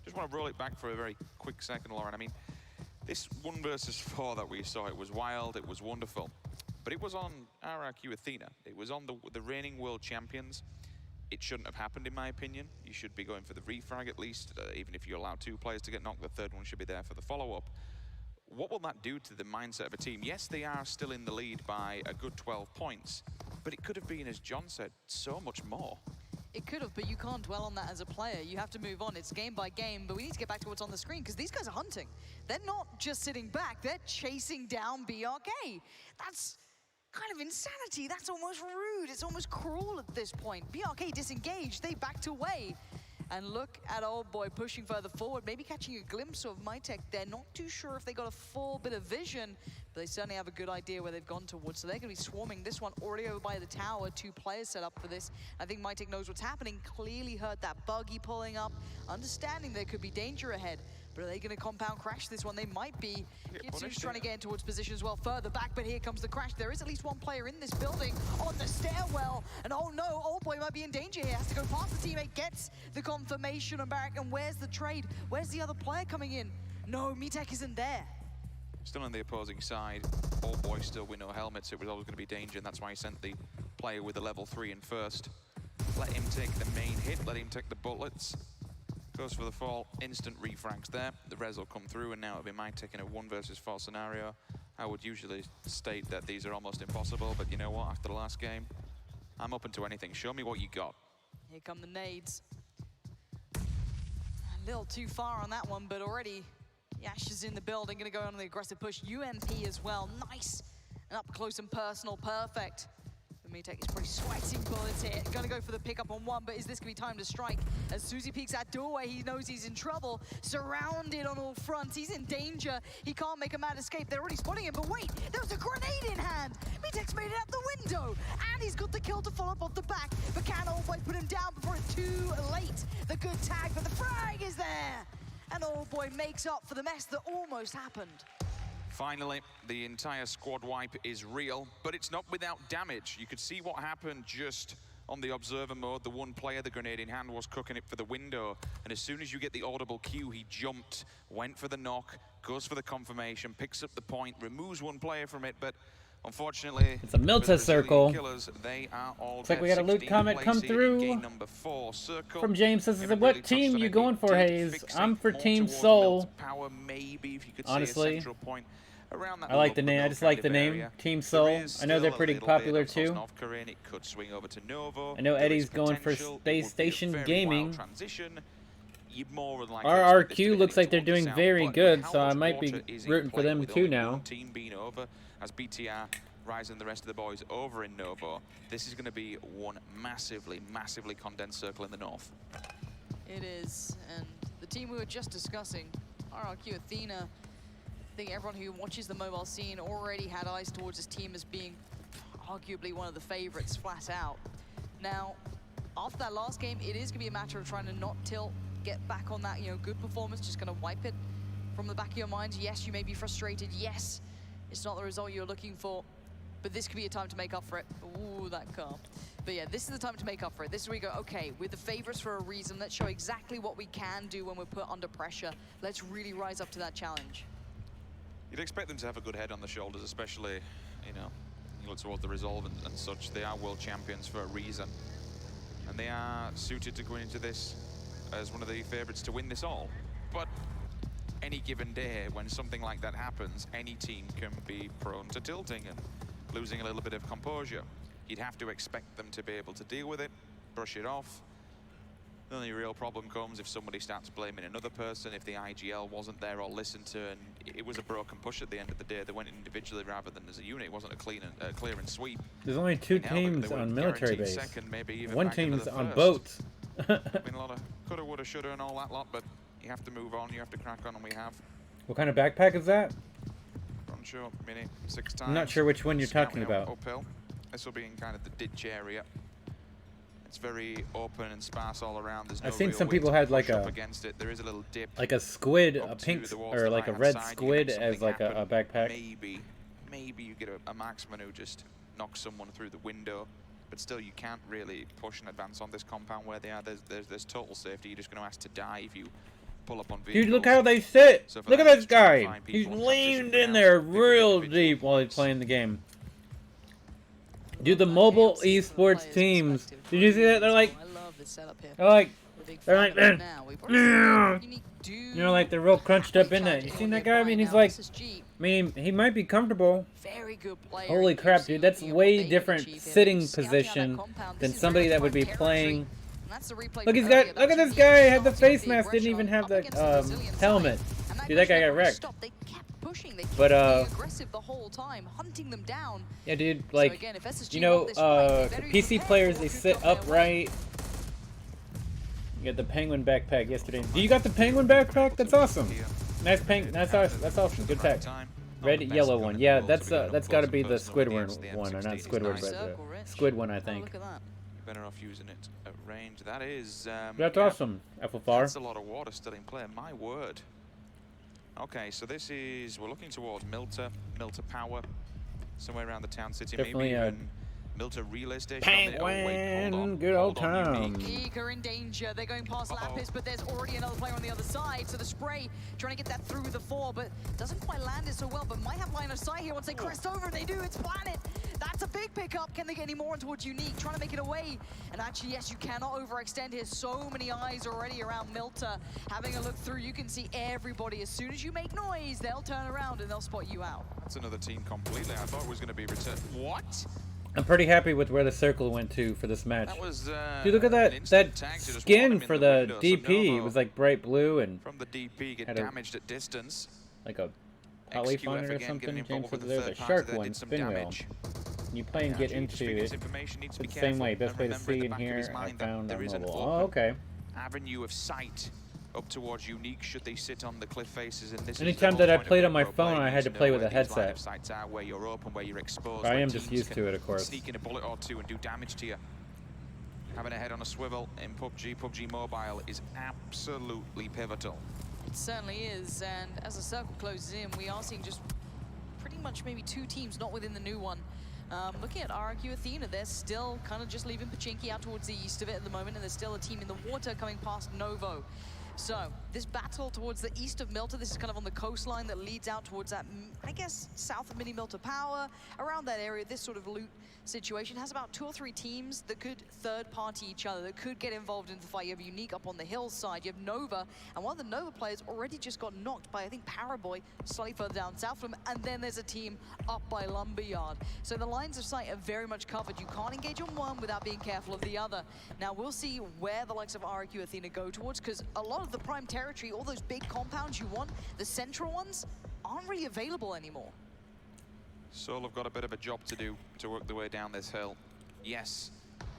Just want to roll it back for a very quick second, Lauren. I mean, this 1 versus 4 that we saw, it was wild, it was wonderful. But it was on RRQ Athena. It was on the reigning world champions. It shouldn't have happened, in my opinion. You should be going for the refrag at least. Even if you allow 2 players to get knocked, the 3rd one should be there for the follow-up. What will that do to the mindset of a team? Yes, they are still in the lead by a good 12 points, but it could have been, as John said, so much more. It could have, but you can't dwell on that as a player. You have to move on. It's game by game, but we need to get back to what's on the screen, because these guys are hunting. They're not just sitting back, they're chasing down BRK. That's kind of insanity. That's almost rude. It's almost cruel at this point. BRK disengaged, they backed away. And look at old boy pushing further forward, maybe catching a glimpse of Mytek. They're not too sure if they got a full bit of vision, but they certainly have a good idea where they've gone towards. So they're going to be swarming this one already over by the tower. 2 players set up for this. I think Mytek knows what's happening. Clearly heard that buggy pulling up, understanding there could be danger ahead. But are they going to compound crash this one? They might be. Kitsu's trying to get in towards position as well, further back, but here comes the crash. There is at least 1 player in this building on the stairwell. And oh no, old boy might be in danger here. Has to go past the teammate, gets the confirmation on Barrack. And where's the trade? Where's the other player coming in? No, Mytek isn't there. Still on the opposing side. Old boy still with no helmets. It was always going to be danger, and that's why he sent the player with the level 3 in first. Let him take the main hit, let him take the bullets. Goes for the fall, instant refrags there. The res will come through, and now it'll be Mytek in a 1 versus 4 scenario. I would usually state that these are almost impossible, but you know what? After the last game, I'm open to anything. Show me what you got. Here come the nades. A little too far on that one, but already Yash is in the building, gonna go on the aggressive push. UMP as well, nice. And up close and personal, perfect. Mytek is pretty sweating bullets here. Gonna go for the pickup on 1, but is this gonna be time to strike? As Susie peeks that doorway, he knows he's in trouble. Surrounded on all fronts, he's in danger. He can't make a mad escape. They're already spotting him, but wait, there was a grenade in hand. Mytek's made it out the window, and he's got the kill to follow up off the back. But can Old Boy put him down before it's too late? The good tag, but the frag is there. And Old Boy makes up for the mess that almost happened. Finally, the entire squad wipe is real, but it's not without damage. You could see what happened just on the observer mode. The 1 player, the grenade in hand, was cooking it for the window. And as soon as you get the audible cue, he jumped, went for the knock, goes for the confirmation, picks up the point, removes 1 player from it, but unfortunately, it's a Milta circle. Killers, they are all looks like we got a loot comment come through from James. Says, "What team you going for, Haze?" I'm for Team Soul. Power, maybe, if you could honestly, see a point around that. I like the name. I just like the name, Team Soul. I know they're pretty popular too. It could swing over to Novo. I know Eddie's going for Space Station Gaming. RRQ looks like they're doing very good, so I might be rooting for them too now. Team being over as BTR rising the rest of the boys over in Novo. This is going to be 1 massively, massively condensed circle in the north. It is, and the team we were just discussing, RRQ Athena, think everyone who watches the mobile scene already had eyes towards his team as being arguably one of the favorites flat out. Now, after that last game, it is going to be a matter of trying to not tilt, get back on that, you know, good performance, just going to wipe it from the back of your mind. Yes, you may be frustrated. Yes, it's not the result you're looking for, but this could be a time to make up for it. Ooh, that car. But yeah, this is the time to make up for it. This is where we go, okay, we're the favorites for a reason. Let's show exactly what we can do when we're put under pressure. Let's really rise up to that challenge. You'd expect them to have a good head on the shoulders, especially, you know, you look towards the resolve and such. They are world champions for a reason. And they are suited to going into this as one of the favorites to win this all. But any given day, when something like that happens, any team can be prone to tilting and losing a little bit of composure. You'd have to expect them to be able to deal with it, brush it off. The only real problem comes if somebody starts blaming another person, if the IGL wasn't there or listened to, and it was a broken push at the end of the day. They went individually rather than as a unit. It wasn't a clear and sweep. There's only 2 teams on military base. Second, maybe even 1 team's on first. boats. Been a lot of coulda, woulda, shoulda, and all that lot, but you have to move on. You have to crack on, and we have. What kind of backpack is that? Unsure, mini, 6 times. I'm not sure which one you're talking about. Uphill. This will be in kind of the ditch area. It's very open and sparse all around. There's no I've seen real some way people to had push like up a against it. There is a little dip, like a squid, a up to pink towards or the like a right-hand red side. squid You make as like something a backpack. Maybe you get a marksman who just knocks someone through the window, but still you can't really push and advance on this compound where they are. There's total safety. You're just going to ask to die if you pull up on vehicles. Dude, look how they sit. So Look at that, this guy. He's people leaned in there real deep while he's playing the game. Dude, the mobile esports teams. Did you see that? They're like, you know, like they're real crunched up in that. You seen that guy? I mean, he's like, I mean, he might be comfortable. Holy crap, dude, that's way different sitting position than somebody that would be playing. Look, he's got, look at this guy, had the face mask, didn't even have the helmet. Dude, that guy got wrecked. But yeah, dude, like, you know, PC players, they sit upright. You got the penguin backpack yesterday. Do you got the penguin backpack? That's awesome. Nice that's awesome. Good pack. Red, yellow one. Yeah, that's got to be the Squidward one, or not Squidward, but the Squid one, I think. Better off using it at range. That is. That's awesome. FFR. That's a lot of water still in play. My word. Okay, so this is, we're looking towards Milta Power, somewhere around the town city, definitely maybe even Milta Relay Station. Penguin, good old time. Eager in danger, they're going past Lapis, but there's already another player on the other side, so the spray trying to get that through the 4, but doesn't quite land it so well, but might have line of sight here once they crest over, they do, it's Planet. That's a big pickup. Can they get any more on towards Unique? Trying to make it away. And actually, yes, you cannot overextend here. So many eyes already around Milta. Having a look through, you can see everybody. As soon as you make noise, they'll turn around and they'll spot you out. That's another team completely. I thought it was going to be returned. What? I'm pretty happy with where the circle went to for this match. That was, dude, look at that skin for the DP. It was like bright blue and from the DP get damaged at distance. Like a polyphonic or something. James said there's a shark one, spin wheel. You play and get into it. It's the same way. Best way to see in here. I found on mobile. Oh, okay. Avenue of sight up towards Unique should they sit on the cliff faces, and this anytime that I played on my phone, I had to play with a headset. Sights are where you're open, where you're exposed. I am just used to it, of course. Sneak in a bullet or two and do damage to you. Having a head on a swivel in PUBG Mobile is absolutely pivotal. It certainly is, and as the circle closes in, we are seeing just pretty much maybe 2 teams not within the new one. Looking at RQ Athena, they're still kind of just leaving Pachinki out towards the east of it at the moment, and there's still a team in the water coming past Novo. So, this battle towards the east of Milta, this is kind of on the coastline that leads out towards that, I guess, south of Mini Milta Power, around that area, this sort of loot situation has about 2 or 3 teams that could third-party each other, that could get involved in the fight. You have Unique up on the hillside, you have Nova, and one of the Nova players already just got knocked by, I think, Paraboy, slightly further down south from him, and then there's a team up by Lumberyard. So the lines of sight are very much covered. You can't engage on one without being careful of the other. Now, we'll see where the likes of RQ Athena go towards, because a lot of the prime territory, all those big compounds you want, the central ones, aren't really available anymore. Soul have got a bit of a job to do to work their way down this hill. Yes,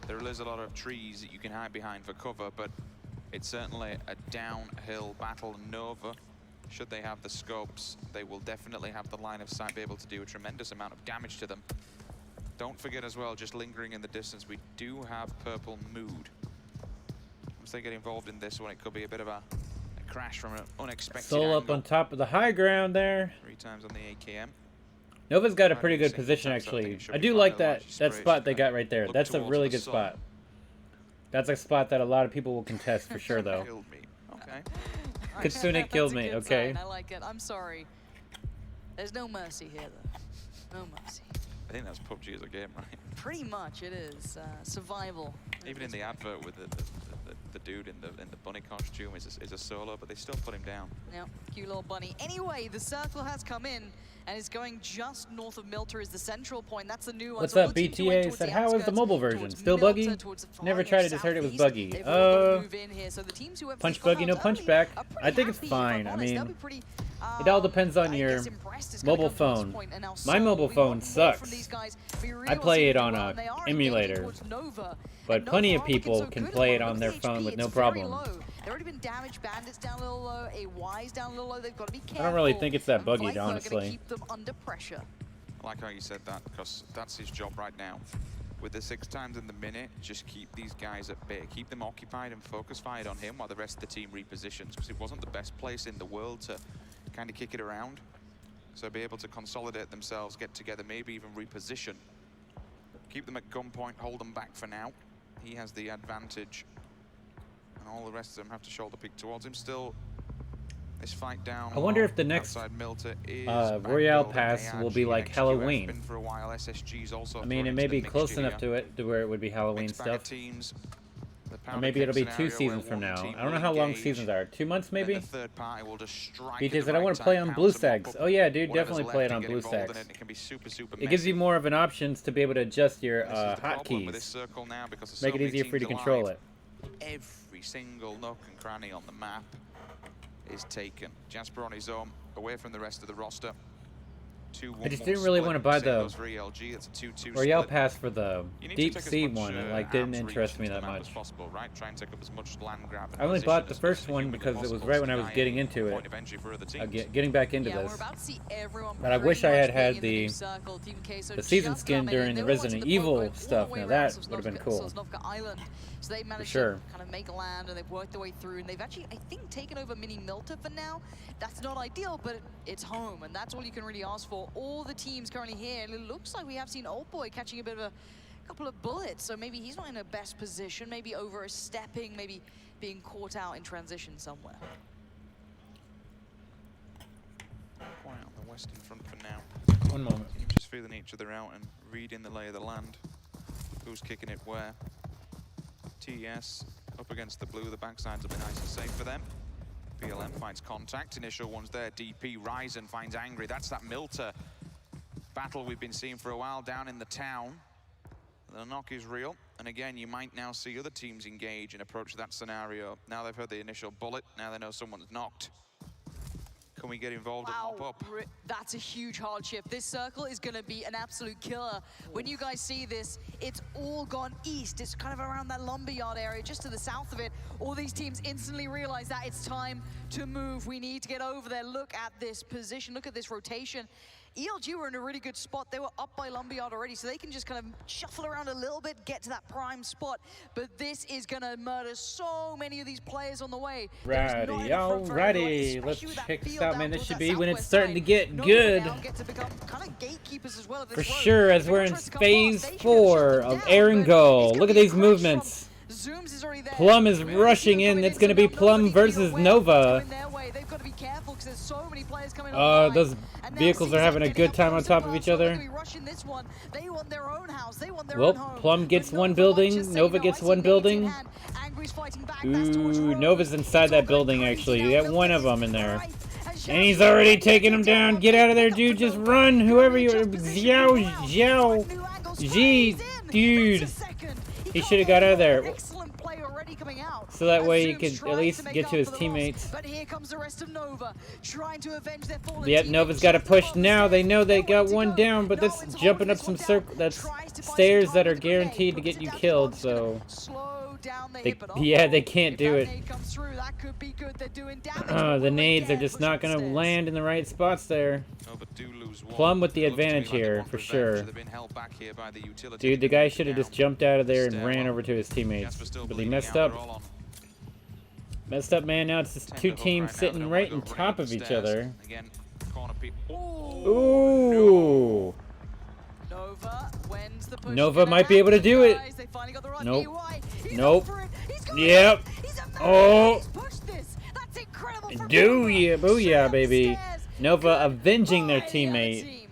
there is a lot of trees that you can hide behind for cover, but it's certainly a downhill battle. Nova should they have the scopes, they will definitely have the line of sight, be able to do a tremendous amount of damage to them. Don't forget as well, just lingering in the distance, we do have purple mood. Once they get involved in this one, it could be a bit of a crash from an unexpected Soul up on top of the high ground there. 3 times on the AKM. Nova's got a pretty good position, actually. I do like that spot they got right there. That's a really good spot. That's a spot that a lot of people will contest for sure, though. Okay. Kitsune killed me, okay. I like it. I'm sorry. There's no mercy here, though. No mercy. I think that's PUBG as a game, right? Pretty much it is. Survival. Even in the advert with the dude in the bunny costume is a solo, but they still put him down. Yep, cute little bunny. Anyway, the circle has come in and is going just north of Milter is the central point. That's the new one. What's up, BTA? Said, how is the mobile version? Still buggy? Never tried it, just heard it was buggy. Punch buggy, no punch back. I think it's fine. I mean, it all depends on your mobile phone. My mobile phone sucks. I play it on an emulator, but plenty of people can play it on their phone with no problem. They've already been damaged. Bandits down a little low. AY's down a little low. They've got to be careful. I don't really think it's that buggy, honestly. Keep them under pressure. I like how you said that, because that's his job right now. With the 6 times in the minute, just keep these guys at bay. Keep them occupied and focus-fired on him while the rest of the team repositions, because it wasn't the best place in the world to kind of kick it around. So be able to consolidate themselves, get together, maybe even reposition. Keep them at gunpoint, hold them back for now. He has the advantage. And all the rest of them have to shoulder peek towards him. Still, this fight down. I wonder if the next Royale Pass will be like Halloween. For a while. SSG's also I mean, it may be close enough to it to where it would be Halloween stuff. Teams, or maybe it'll be 2 seasons from now. I don't know how long seasons are. 2 months, maybe? BJ said, I want to play on BlueStacks. Oh yeah, dude, definitely play it on BlueStacks. It gives you more of an options to be able to adjust your hotkeys. Make it easier for you to control it. Every single nook and cranny on the map is taken. Jasper on his own, away from the rest of the roster. I just didn't really want to buy the Royale Pass for the Deep Sea one. It like didn't interest me that much. I only bought the first one because it was right when I was getting into it, getting back into this. But I wish I had had the season skin during the Resident Evil stuff. Now that would have been cool. So they managed to kind of make a land, and they've worked their way through, and they've actually, I think, taken over Mini Milter for now. That's not ideal, but it's home, and that's all you can really ask for. All the teams currently here, and it looks like we have seen Old Boy catching a bit of a couple of bullets, so maybe he's not in the best position, maybe overstepping, maybe being caught out in transition somewhere. Quiet on the western front for now. 1 moment. Just feeling each other out and reading the lay of the land. Who's kicking it where? TS up against the blue, the backsides will be nice and safe for them. BLM finds contact, initial one's there, DP, Ryzen finds Angry. That's that Milter battle we've been seeing for a while down in the town. The knock is real, and again, you might now see other teams engage and approach that scenario. Now they've heard the initial bullet, now they know someone's knocked. Can we get involved and mop up? That's a huge hardship. This circle is going to be an absolute killer. When you guys see this, it's all gone east. It's kind of around that lumberyard area, just to the south of it. All these teams instantly realize that it's time to move. We need to get over there. Look at this position. Look at this rotation. ELG were in a really good spot. They were up by lumberyard already, so they can just kind of shuffle around a little bit, get to that prime spot. But this is going to murder so many of these players on the way. Righty, alrighty. Let's check this out, man. This should be when it's starting to get good. For sure, as we're in phase 4 of Aaron Goal. Look at these movements. Plum is rushing in. It's going to be Plum versus Nova. Those vehicles are having a good time on top of each other. Well, Plum gets one building. Nova gets one building. Ooh, Nova's inside that building, actually. You got one of them in there. And he's already taking him down. Get out of there, dude. Just run. Whoever you are. G. Dude. He should have got out of there. So that way he could at least get to his teammates. But here comes the rest of Nova, trying to avenge their fallen Yep, Nova's got to push now. They know they got one down, but that's jumping up some that's stairs that are guaranteed to get you killed, so down they hit, but yeah, they can't do it. Nade comes through, that could be good. They're doing damage. The nades are just not going to land in the right spots there. Plum with the advantage here, for sure. Dude, the guy should have just jumped out of there and ran over to his teammates. But he messed up. Messed up, man. Now it's just two teams sitting right on top of each other. Ooh! Nova might be able to do it. Nope. Nope. Yep. Oh. Booyah, baby. Nova avenging their teammate.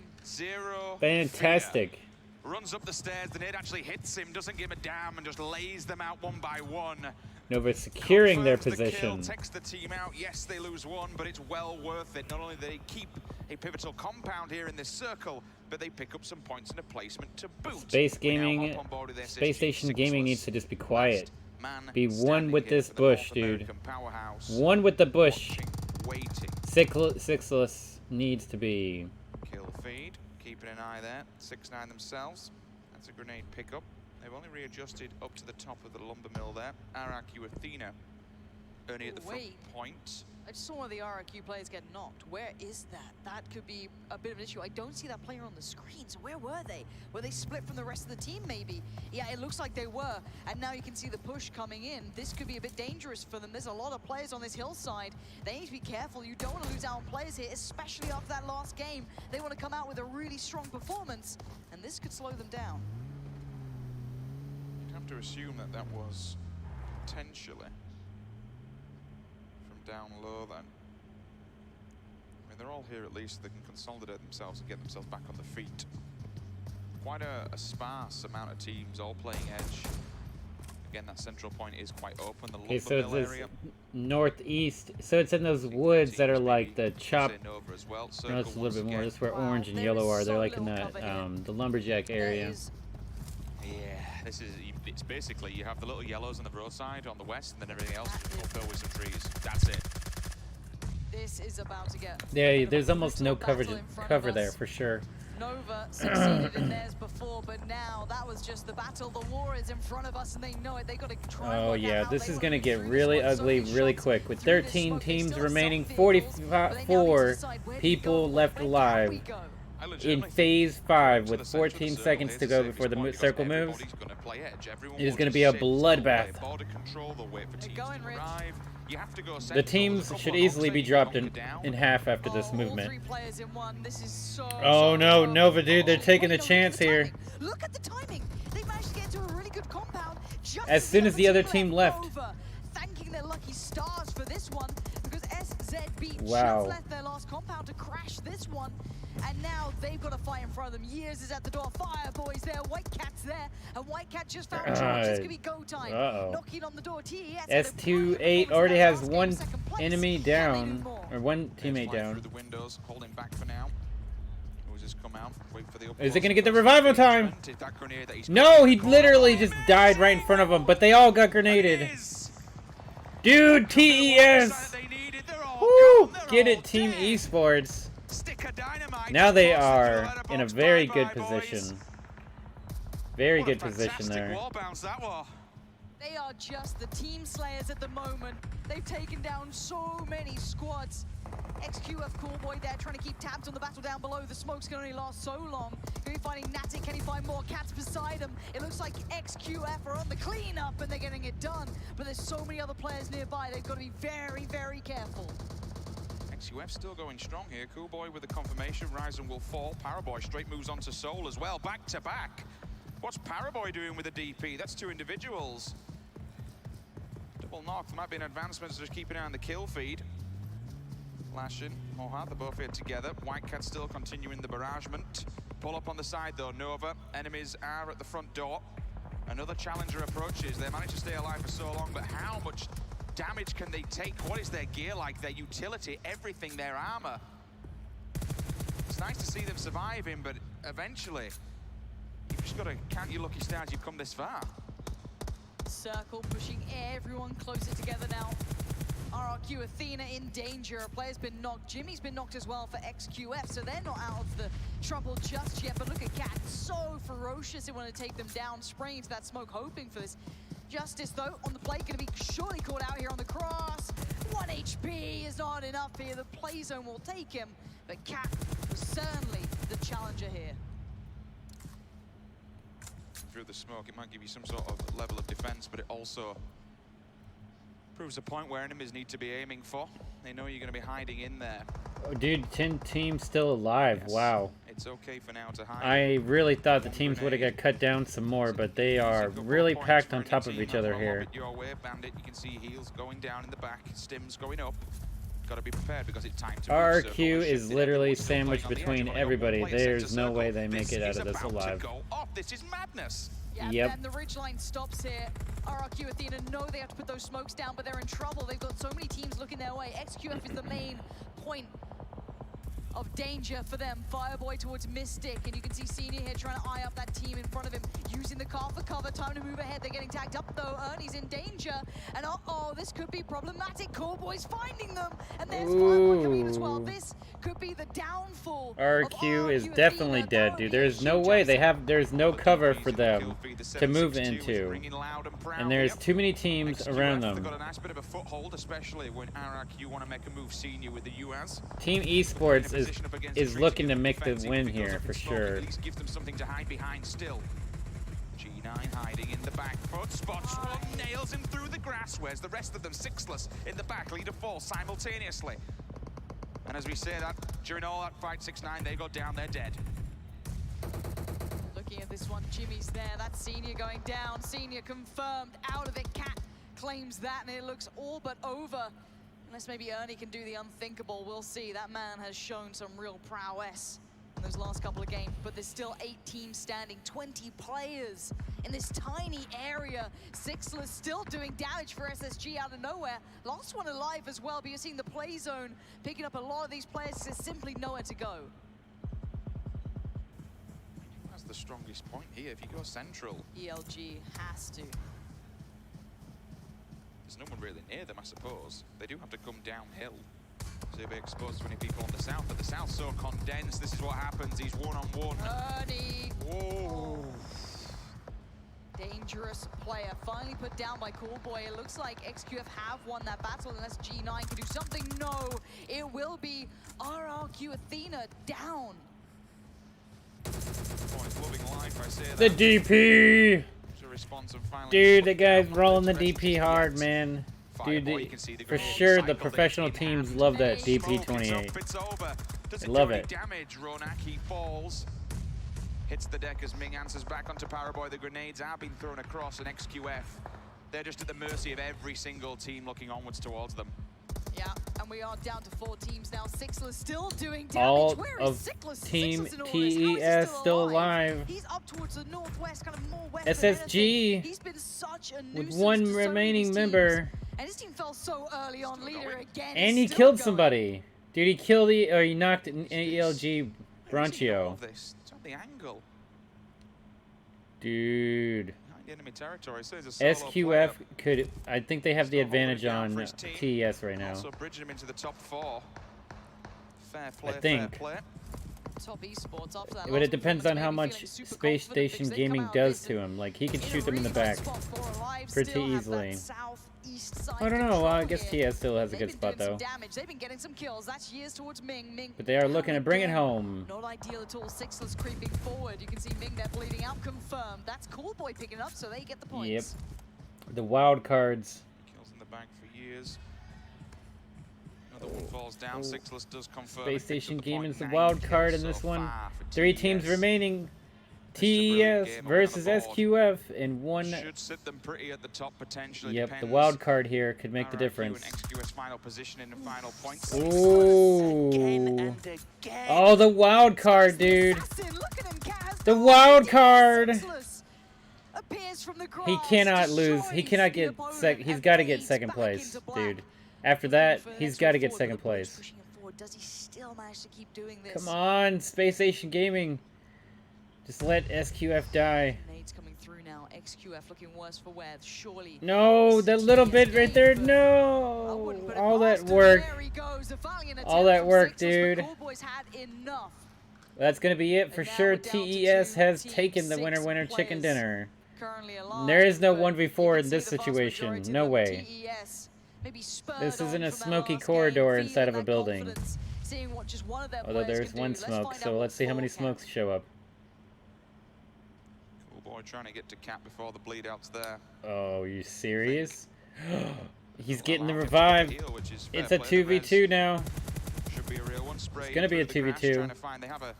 Fantastic. Runs up the stairs, the nade actually hits him, doesn't give a damn, and just lays them out one by one. Nova securing their position. Takes the team out. Yes, they lose one, but it's well worth it. Not only do they keep a pivotal compound here in this circle, but they pick up some points and a placement to boot. Space Station Gaming needs to just be quiet. Be one with this bush, dude. One with the bush. Sixless needs to be. Kill feed. Keeping an eye there. 6-9 themselves. That's a grenade pickup. They've only readjusted up to the top of the lumber mill there. RRQ Athena only at the front point. I just saw one of the RRQ players get knocked. Where is that? That could be a bit of an issue. I don't see that player on the screen. So where were they? Were they split from the rest of the team maybe? Yeah, it looks like they were. And now you can see the push coming in. This could be a bit dangerous for them. There's a lot of players on this hillside. They need to be careful. You don't want to lose out on players here, especially after that last game. They want to come out with a really strong performance, and this could slow them down. You'd have to assume that that was potentially down low then. I mean, they're all here at least so they can consolidate themselves and get themselves back on the feet. Quite a sparse amount of teams all playing edge. Again, that central point is quite open. The okay, so it's this northeast. So it's in those woods that are like the chop. No, it's a little bit more. That's where orange and yellow are. They're like in that the lumberjack area. Yeah, this is. It's basically you have the little yellows on the roadside on the west, and then everything else is fulfilled with some trees. That's it. This is about to get. Yeah, there's almost no cover there for sure. Nova succeeded in theirs before, but now that was just the battle. The war is in front of us, and they know it. They got to try. Oh yeah, this is gonna get really ugly really quick. With 13 teams remaining, 44 people left alive. In phase 5 with 14 seconds to go before the circle moves, it is going to be a bloodbath. The teams should easily be dropped in half after this movement. Oh no, Nova, dude, they're taking a chance here. Look at the timing. They managed to get to a really good compound as soon as the other team left. Thanking their lucky stars for this one, because SZB just left their last compound to crash this one. And now they've got a fight in front of them. Years is at the door. Fireboy's there. White Cat's there. And White Cat just found George. It's going to be go time. Knocking on the door. S28 already has one enemy down. Or one teammate down. The windows, holding back for now. Come out, wait for the is it going to get the revival time? No, he literally just died right in front of him. But they all got grenaded. Dude, TES. Woo! Get it, Team Esports. Now they are in a very good position. Very good position there. They are just the team slayers at the moment. They've taken down so many squads. XQF Callboy there trying to keep tabs on the battle down below. The smokes can only last so long. Can he finding Natic? Can he find more cats beside him? It looks like XQF are on the cleanup and they're getting it done. But there's so many other players nearby. They've got to be very, very careful. XQF still going strong here. Coolboy with the confirmation. Ryzen will fall. Paraboy straight moves on to Soul as well. Back to back. What's Paraboy doing with the DP? That's two individuals. Double knock. There might be an advancement, so just keep an eye on the kill feed. Flashing. Mohad, they're both here together. White Cat still continuing the barragement. Pull up on the side though, Nova. Enemies are at the front door. Another challenger approaches. They managed to stay alive for so long, but how much damage can they take? What is their gear like? Their utility, everything, their armor. It's nice to see them surviving, but eventually, you've just got to count your lucky stars you've come this far. Circle pushing everyone closer together now. RRQ Athena in danger. A player's been knocked. Jimmy's been knocked as well for XQF, so they're not out of the trouble just yet. But look at Cat, so ferocious. They want to take them down, spraying into that smoke, hoping for this Justice, though, on the plate, going to be surely caught out here on the cross. 1 HP is not enough here. The play zone will take him, but Cat was certainly the challenger here. Through the smoke, it might give you some sort of level of defense, but it also proves a point where enemies need to be aiming for. They know you're going to be hiding in there. Oh, dude, 10 teams still alive. Yes. Wow. It's okay for now to hide. I really thought the teams would have got cut down some more, but they are really packed on top of each other here. Your way, Bandit. You can see heals going down in the back, stims going up. Got to be prepared because it's time to RQ is literally sandwiched between everybody. There's no way they make it out of this alive. This is madness. Yeah, yep. And the ridgeline stops here. RRQ Athena know they have to put those smokes down, but they're in trouble. They've got so many teams looking their way. XQF is the main point of danger for them. Fireboy towards Mystic, and you can see Senior here trying to eye up that team in front of him, using the car for cover. Time to move ahead. They're getting tagged up though. Ernie's in danger, and uh-oh, this could be problematic. Callboy's finding them, and there's Fireboy coming in as well. This could be the downfall. RQ is definitely dead, dude. There's no way there's no cover for them to move into, and there's too many teams around them. Got a nice bit of a foothold, especially when RRQ want to make a move. Senior with the US. Team Esports is looking to make the win here for sure. At least give them something to hide behind still. G9 hiding in the back foot. Spots one, nails him through the grass. Where's the rest of them? Sixless in the back, leader 4 simultaneously. And as we say that, during all that fight, 6-9, they go down, they're dead. Looking at this one, Jimmy's there. That's Senior going down. Senior confirmed out of it. Cat claims that, and it looks all but over. Unless maybe Ernie can do the unthinkable, we'll see. That man has shown some real prowess in those last couple of games, but there's still 8 teams standing, 20 players in this tiny area. Sixless still doing damage for SSG out of nowhere. Last one alive as well, but you're seeing the play zone picking up a lot of these players. There's simply nowhere to go. That's the strongest point here. If you go central, ELG has to. There's no one really near them, I suppose. They do have to come downhill. So they'll be exposed to many people on the south, but the south's so condensed. This is what happens. He's one-on-one. Ernie. Whoa. Dangerous player. Finally put down by Callboy. It looks like XQF have won that battle unless G9 can do something. No, it will be RRQ Athena down. Oh, he's loving life, I say that. The DP! Dude, the guy's rolling the DP hard, man. Dude, for sure the professional teams love that DP28. I love it. Ronak, he falls. Hits the deck as Ming answers back onto Paraboy. The grenades are being thrown across, and XQF, they're just at the mercy of every single team looking onwards towards them. Yeah, and we are down to 4 teams now. Sixless still doing damage. All Where of is Sixless? Team Sixless TES still alive. He's up towards the northwest, kind of more west. SSG He's been such a with 1 remaining member. And his team fell so early on, leader again. And he killed somebody. Dude, he killed he knocked an ELG Bronchio. It's on the angle. Dude. Enemy territory, so he's a solo SQF could, I think they have the advantage on TES right now. Also bridging him into the top 4. Fair play, I think. Fair play. Top esports after that. But it depends on how much Space Station Gaming does to him. Like, he can shoot them in the back pretty easily. I don't know. Well, I guess TS still has a good spot though. They've been getting some kills. That's years towards Ming. But they are looking to bring it home. Not ideal at all. Sixless creeping forward. You can see Ming there bleeding out. Confirmed. That's Callboy picking it up, so they get the points. Yep. The wild cards. Kills in the back for years. Another one falls down. Sixless does confirm. Space Station Gaming's the wild card in this one. 3 teams remaining. TES versus SQF in 1. Should sit them pretty at the top potentially. Yep, the wild card here could make the difference. XQS final position in the final points. Ooh. Oh, the wild card, dude. The wild card. He cannot lose. He cannot get he's got to get second place, dude. After that, he's got to get second place. Does he still manage to keep doing this? Come on, Space Station Gaming. Just let SQF die. Nades coming through now. XQF looking worse for wear. Surely. No, that little bit right there. No. All that work. All that work, dude. That's gonna be it for sure. TES has taken the winner chicken dinner. currently alive. There is no 1v4 in this situation. No way. This isn't a smoky corridor inside of a building. Although there's one smoke, so let's see how many smokes show up. Boy, trying to get to Cat before the bleed out's there. Oh, you serious? He's getting the revive. It's a 2v2 now. Should be a real one. It's gonna be a 2v2. Trying to find, they have a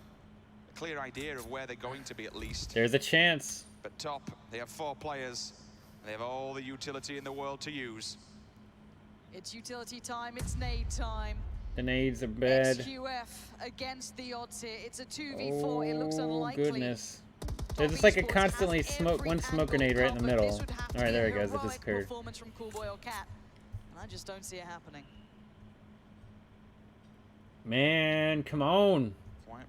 clear idea of where they're going to be at least. There's a chance. But top, they have 4 players. They have all the utility in the world to use. It's utility time. It's nade time. The nades are bad. XQF against the odds here. It's a 2v4. It looks unlikely. Oh goodness. There's just like a constantly one smoke grenade right in the middle. All right, there it goes. It disappeared. From Coolboy or Cat. I just don't see it happening. Man, come on.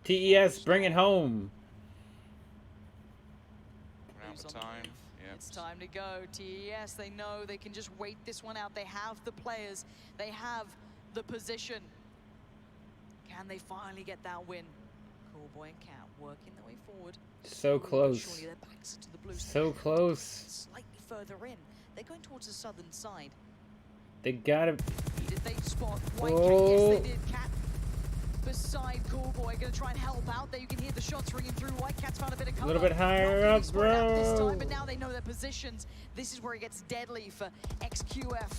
TES, bring it home. It's time to go. TES, they know they can just wait this one out. They have the players. They have the position. Can they finally get that win? Coolboy and Cat working their way forward. So close. So close. Slightly further in. They're going towards the southern side. They gotta. Did they spot White Cat? Yes, they did. Cat beside Coolboy, gonna try and help out there. You can hear the shots ringing through. White Cat's found a bit of cover. A little bit higher up, bro. This time, but now they know their positions. This is where it gets deadly for XQF,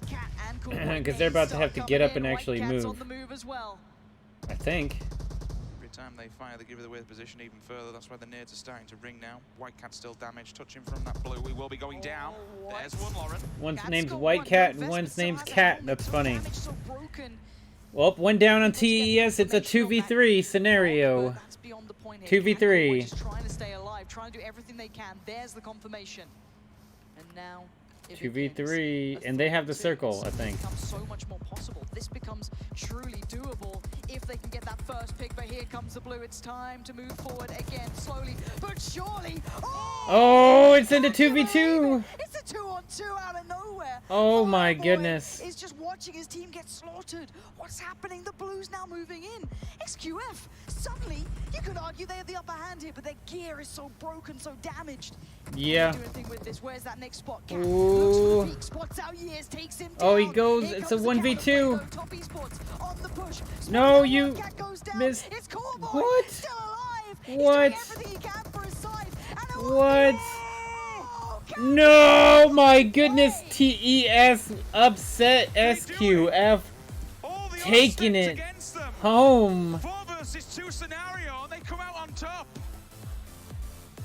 Cat, and Coolboy. Because they're about to have to get up and actually move. On the move as well. I think. Every time they fire, they give it away the position even further. That's why the nades are starting to ring now. White Cat's still damaged. Touching from that blue. We will be going down. There's one, Lauren. One's name's White Cat and one's name's Cat. That's funny. Well, one down on TES. It's a 2v3 scenario. 2v3. Just trying to stay alive, trying to do everything they can. There's the confirmation. And now 2v3, and they have the circle, I think. Becomes so much more possible. This becomes truly doable if they can get that first pick. But here comes the blue. It's time to move forward again, slowly but surely. Oh, it's into 2v2. It's a 2-on-2 out of nowhere. Oh my goodness. Is just watching his team get slaughtered. What's happening? The blues now moving in. XQF, suddenly, you could argue they have the upper hand here, but their gear is so broken, so damaged. Yeah. Do anything with this. Where's that next spot? Ooh. Spots out years, takes him Oh, he down. goes. Here It's a comes 1v2. Top esports on the push. No, you missed. It's Coolboy. What? Still alive. What? He's doing everything he can for his side. And What? No, my goodness. TES upset SQF. Taking it home. 4 versus 2 scenario, and they come out on top.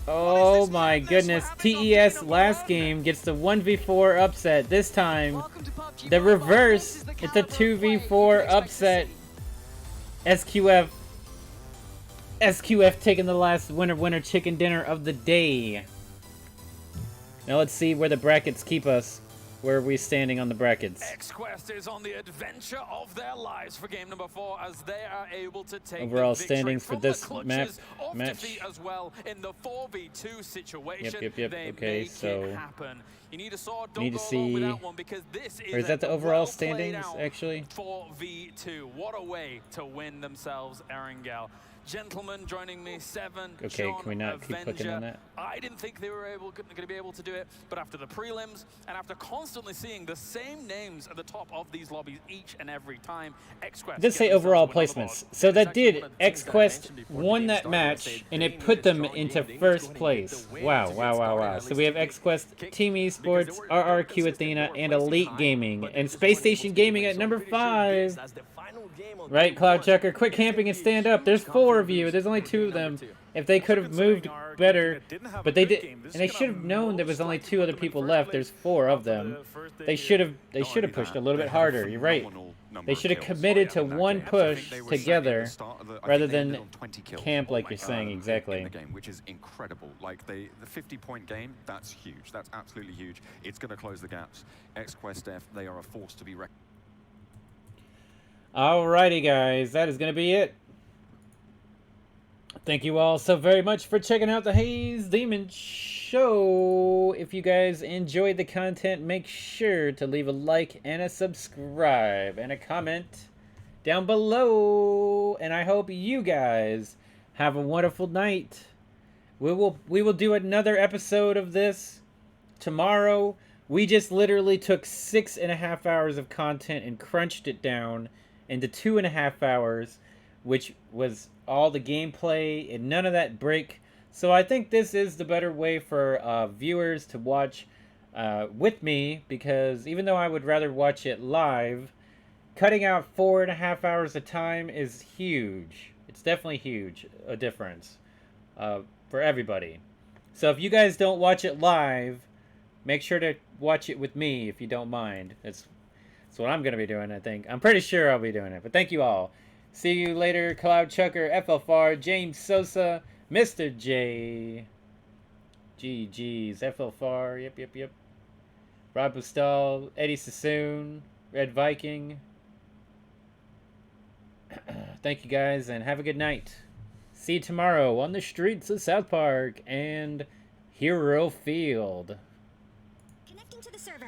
Oh my goodness. TES last game gets the 1v4 upset. This time, the reverse. It's a 2v4 upset. SQF taking the last winner chicken dinner of the day. Now let's see where the brackets keep us. Where are we standing on the brackets? XQuest is on the adventure of their lives for game number 4 as they are able to take overall the victory standings for from this the match as well in the 4v2 situation. Yep. They okay, make so it happen. You need a sword, don't need to go see. along without one because this is or is that the overall well standings actually? 4v2. What a way to win themselves Erangel. Gentlemen joining me, 7. Okay, John, can we not keep Avenger. clicking on that? I didn't think they were going to be able to do it, but after the prelims and after constantly seeing the same names at the top of these lobbies each and every time, XQuest. This say overall placements. So that did XQuest won that match and it put them into first place. Wow. So we have XQuest, Team Esports, RRQ Athena, and Elite Gaming, and Space Station Gaming at number 5. Right, Cloud Checker, quit camping and stand up. There's 4 of you. There's only 2 of them. If they could have moved better, but they did, and they should have known there was only 2 other people left. There's 4 of them. They should have pushed a little bit harder. You're right. They should have committed to one push together rather than camp like you're saying. Exactly. Which is incredible. Like the 50-point game, that's huge. That's absolutely huge. It's going to close the gaps. XQuest F, they are a force to be reckoned. Alrighty, guys, that is going to be it. Thank you all so very much for checking out the Haze Demon Show. If you guys enjoyed the content, make sure to leave a like and a subscribe and a comment down below. And I hope you guys have a wonderful night. We will do another episode of this tomorrow. We just literally took 6.5 hours of content and crunched it down into 2.5 hours, which was all the gameplay and none of that break. So I think this is the better way for viewers to watch with me, because even though I would rather watch it live, cutting out 4.5 hours of time is huge. It's definitely huge, a difference for everybody. So if you guys don't watch it live, make sure to watch it with me if you don't mind. That's what I'm going to be doing, I think. I'm pretty sure I'll be doing it. But thank you all. See you later, Cloud Chucker, FLFR, James Sosa, Mr. J. GG's, FLFR, yep. Rob Bustal, Eddie Sassoon, Red Viking. Thank you guys, and have a good night. See you tomorrow on the streets of South Park and Hero Field. Connecting to the server.